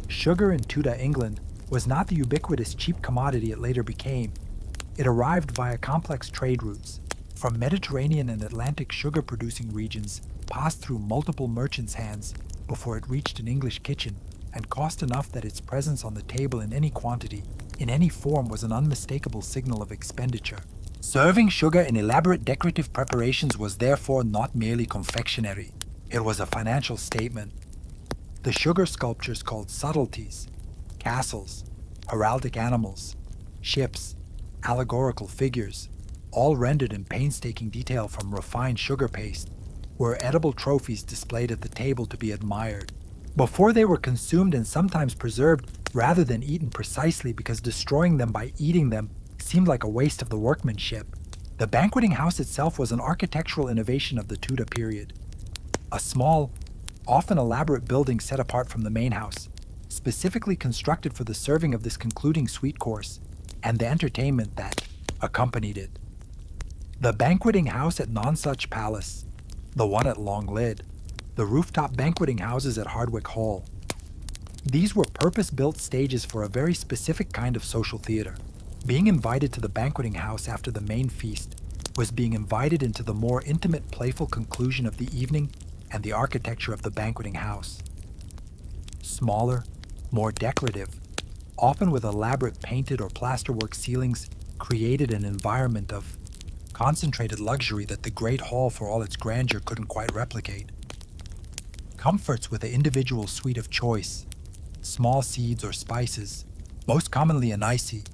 Sugar in Tudor England was not the ubiquitous cheap commodity it later became. It arrived via complex trade routes, from Mediterranean and Atlantic sugar-producing regions, passed through multiple merchants' hands before it reached an English kitchen, and cost enough that its presence on the table in any quantity, in any form, was an unmistakable signal of expenditure. Serving sugar in elaborate decorative preparations was therefore not merely confectionery, it was a financial statement. The sugar sculptures called subtleties, castles, heraldic animals, ships, allegorical figures, all rendered in painstaking detail from refined sugar paste, were edible trophies displayed at the table to be admired. Before they were consumed and sometimes preserved rather than eaten, precisely because destroying them by eating them seemed like a waste of the workmanship, the banqueting house itself was an architectural innovation of the Tudor period. A small, often elaborate building set apart from the main house, specifically constructed for the serving of this concluding sweet course and the entertainment that accompanied it. The banqueting house at Nonsuch Palace, the one at Long Lid, the rooftop banqueting houses at Hardwicke Hall. These were purpose-built stages for a very specific kind of social theater. Being invited to the banqueting house after the main feast was being invited into the more intimate, playful conclusion of the evening and the architecture of the banqueting house. Smaller, more decorative, often with elaborate painted or plasterwork ceilings, created an environment of concentrated luxury that the Great Hall, for all its grandeur, couldn't quite replicate. Comforts with the individual suite of choice, small seeds or spices, most commonly anisey,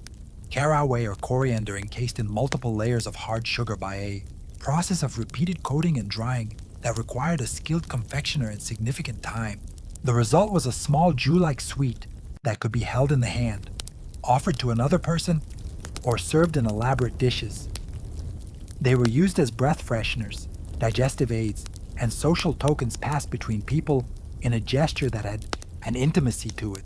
caraway or coriander encased in multiple layers of hard sugar by a process of repeated coating and drying that required a skilled confectioner and significant time. The result was a small jus-like sweet that could be held in the hand, offered to another person, or served in elaborate dishes. They were used as breath fresheners, digestive aids, and social tokens passed between people in a gesture that had an intimacy to it.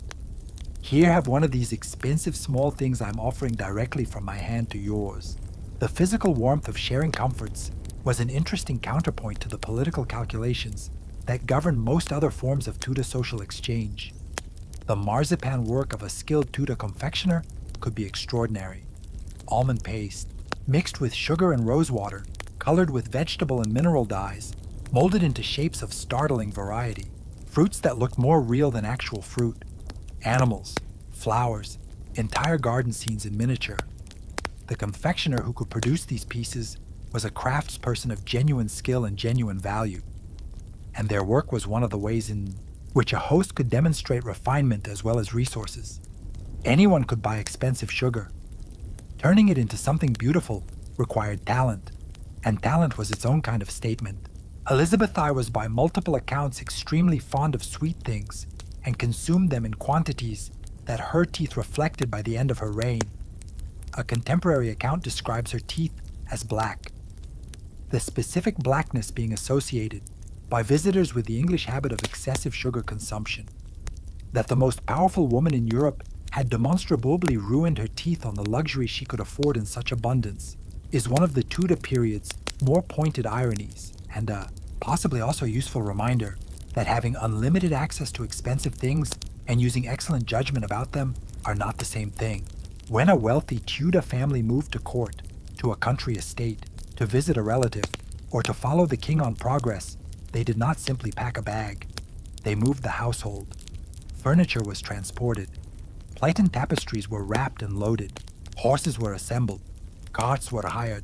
Here have one of these expensive small things I'm offering directly from my hand to yours. The physical warmth of sharing comforts was an interesting counterpoint to the political calculations that governed most other forms of Tudor social exchange. The marzipan work of a skilled Tudor confectioner could be extraordinary. Almond paste, mixed with sugar and rosewater, colored with vegetable and mineral dyes, molded into shapes of startling variety. Fruits that looked more real than actual fruit. Animals, flowers, entire garden scenes in miniature. The confectioner who could produce these pieces was a craftsperson of genuine skill and genuine value. And their work was one of the ways in which a host could demonstrate refinement as well as resources. Anyone could buy expensive sugar. Turning it into something beautiful required talent, and talent was its own kind of statement. Elizabeth I was by multiple accounts extremely fond of sweet things and consumed them in quantities that her teeth reflected by the end of her reign. A contemporary account describes her teeth as black, the specific blackness being associated by visitors with the English habit of excessive sugar consumption. That the most powerful woman in Europe had demonstrably ruined her teeth on the luxury she could afford in such abundance is one of the Tudor period's more pointed ironies, and a possibly also useful reminder that having unlimited access to expensive things and using excellent judgment about them are not the same thing. When a wealthy Tudor family moved to court, to a country estate, to visit a relative, or to follow the king on progress, they did not simply pack a bag. They moved the household. Furniture was transported. Plate and tapestries were wrapped and loaded. Horses were assembled. Carts were hired.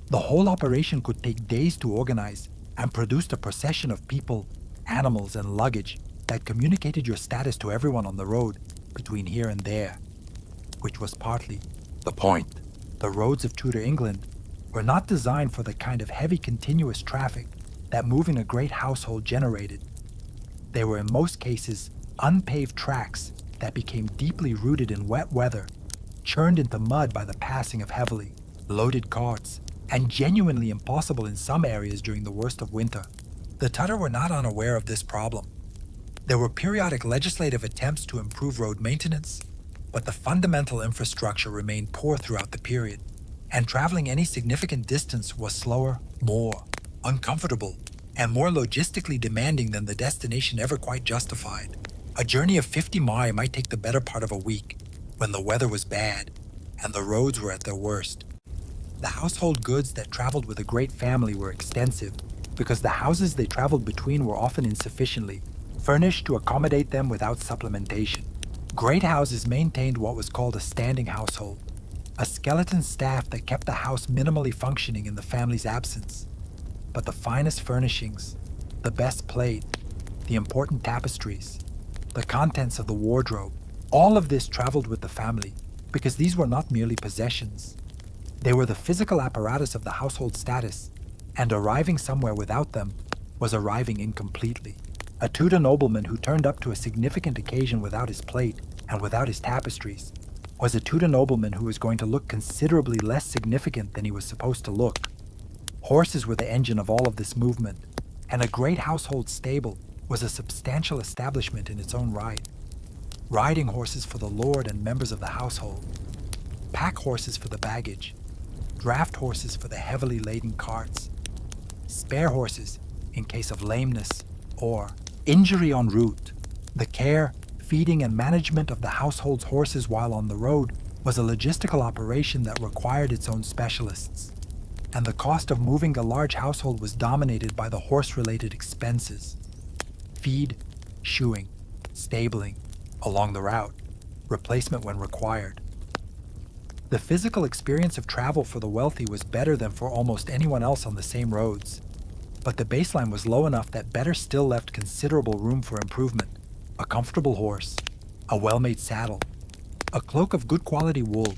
The whole operation could take days to organize and produced a procession of people, animals, and luggage that communicated your status to everyone on the road between here and there, which was partly the point. The roads of Tudor England were not designed for the kind of heavy continuous traffic that moving a great household generated. They were in most cases unpaved tracks that became deeply rooted in wet weather, churned into mud by the passing of heavily loaded carts, and genuinely impossible in some areas during the worst of winter. The Tudor were not unaware of this problem. There were periodic legislative attempts to improve road maintenance, but the fundamental infrastructure remained poor throughout the period, and traveling any significant distance was slower, more uncomfortable, and more logistically demanding than the destination ever quite justified. A journey of 50 miles might take the better part of a week, when the weather was bad and the roads were at their worst. The household goods that traveled with a great family were extensive, because the houses they traveled between were often insufficiently furnished to accommodate them without supplementation. Great houses maintained what was called a standing household, a skeleton staff that kept the house minimally functioning in the family's absence. But the finest furnishings, the best plate, the important tapestries, the contents of the wardrobe, all of this traveled with the family, because these were not merely possessions. They were the physical apparatus of the household status, and arriving somewhere without them was arriving incompletely. A Tudor nobleman who turned up to a significant occasion without his plate and without his tapestries was a Tudor nobleman who was going to look considerably less significant than he was supposed to look. Horses were the engine of all of this movement, and a great household stable was a substantial establishment in its own right. Riding horses for the lord and members of the household, pack horses for the baggage, draft horses for the heavily laden carts, spare horses in case of lameness or injury en route. The care, feeding, and management of the household's horses while on the road was a logistical operation that required its own specialists, and the cost of moving a large household was dominated by the horse-related expenses: feed, shoeing, stabling along the route, replacement when required. The physical experience of travel for the wealthy was better than for almost anyone else on the same roads, but the baseline was low enough that better still left considerable room for improvement. A comfortable horse, a well-made saddle, a cloak of good quality wool,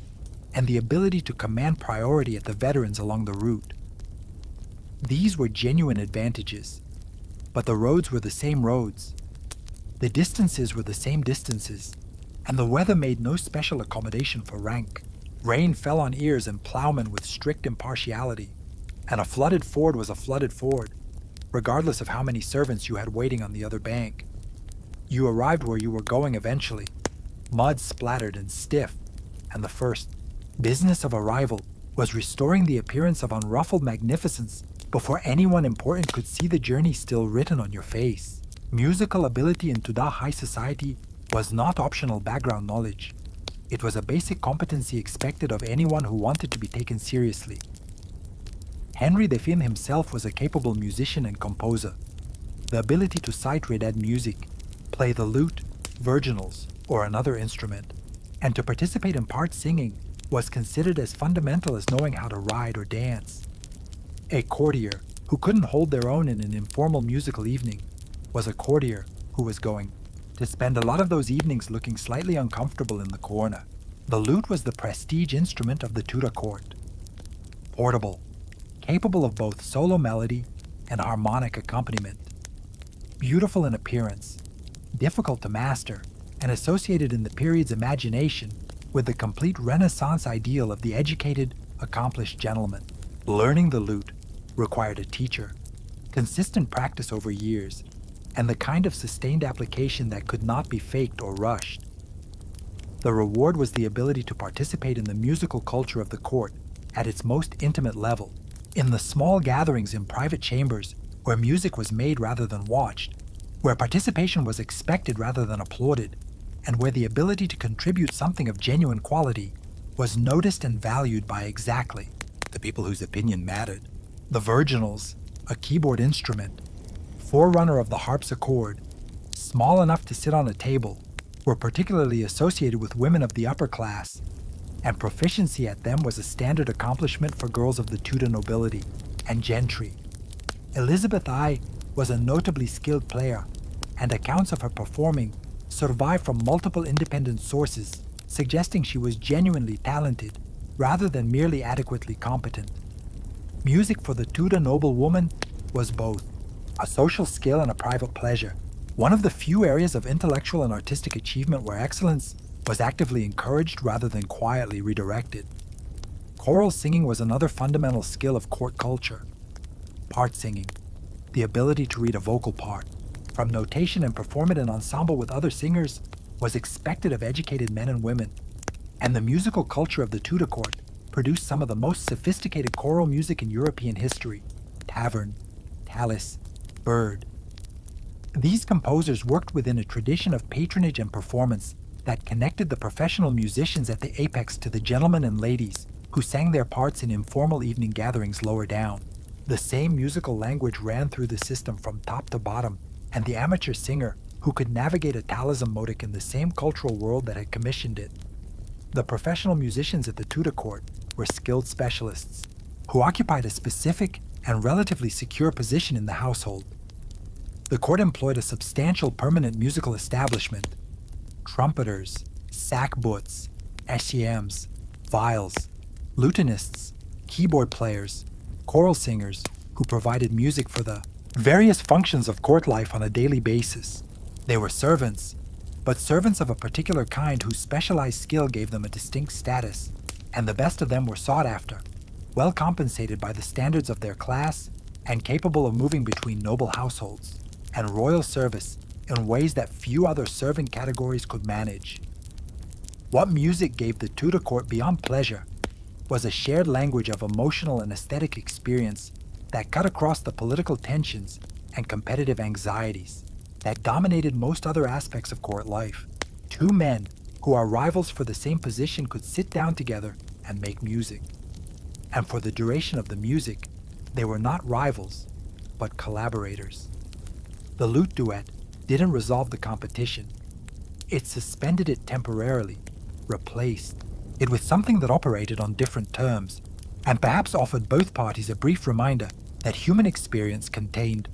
and the ability to command priority at the veterans along the route. These were genuine advantages, but the roads were the same roads. The distances were the same distances, and the weather made no special accommodation for rank. Rain fell on ears and plowmen with strict impartiality, and a flooded ford was a flooded ford, regardless of how many servants you had waiting on the other bank. You arrived where you were going eventually, mud splattered and stiff, and the first business of arrival was restoring the appearance of unruffled magnificence before anyone important could see the journey still written on your face. Musical ability in Tudor high society was not optional background knowledge. It was a basic competency expected of anyone who wanted to be taken seriously. Henry VIII himself was a capable musician and composer. The ability to sight read music, play the lute, virginals, or another instrument, and to participate in part singing was considered as fundamental as knowing how to ride or dance. A courtier who couldn't hold their own in an informal musical evening was a courtier who was going to spend a lot of those evenings looking slightly uncomfortable in the corner. The lute was the prestige instrument of the Tudor court. Portable, capable of both solo melody and harmonic accompaniment. Beautiful in appearance, difficult to master, and associated in the period's imagination with the complete Renaissance ideal of the educated, accomplished gentleman. Learning the lute required a teacher, consistent practice over years, and the kind of sustained application that could not be faked or rushed. The reward was the ability to participate in the musical culture of the court at its most intimate level, in the small gatherings in private chambers where music was made rather than watched, where participation was expected rather than applauded, and where the ability to contribute something of genuine quality was noticed and valued by exactly the people whose opinion mattered. The virginals, a keyboard instrument, forerunner of the harpsichord, small enough to sit on a table, were particularly associated with women of the upper class, and proficiency at them was a standard accomplishment for girls of the Tudor nobility and gentry. Elizabeth I was a notably skilled player, and accounts of her performing survive from multiple independent sources, suggesting she was genuinely talented rather than merely adequately competent. Music for the Tudor noblewoman was both a social skill and a private pleasure, one of the few areas of intellectual and artistic achievement where excellence was actively encouraged rather than quietly redirected. Choral singing was another fundamental skill of court culture. Part singing, the ability to read a vocal part, from notation and perform it in ensemble with other singers, was expected of educated men and women, and the musical culture of the Tudor court produced some of the most sophisticated choral music in European history: Tavern, Tallis, Bird. These composers worked within a tradition of patronage and performance that connected the professional musicians at the apex to the gentlemen and ladies who sang their parts in informal evening gatherings lower down. The same musical language ran through the system from top to bottom, and the amateur singer who could navigate a talism motic in the same cultural world that had commissioned it. The professional musicians at the Tudor court were skilled specialists who occupied a specific and relatively secure position in the household. The court employed a substantial permanent musical establishment: trumpeters, sackbuts, SCMs, viols, lutenists, keyboard players, choral singers who provided music for the various functions of court life on a daily basis. They were servants, but servants of a particular kind whose specialized skill gave them a distinct status, and the best of them were sought after, well compensated by the standards of their class, and capable of moving between noble households and royal service in ways that few other servant categories could manage. What music gave the Tudor court beyond pleasure was a shared language of emotional and aesthetic experience that cut across the political tensions and competitive anxieties that dominated most other aspects of court life. Two men who are rivals for the same position could sit down together and make music. And for the duration of the music, they were not rivals, but collaborators. The lute duet didn't resolve the competition. It suspended it temporarily, replaced, It was something that operated on different terms, and perhaps offered both parties a brief reminder that human experience contained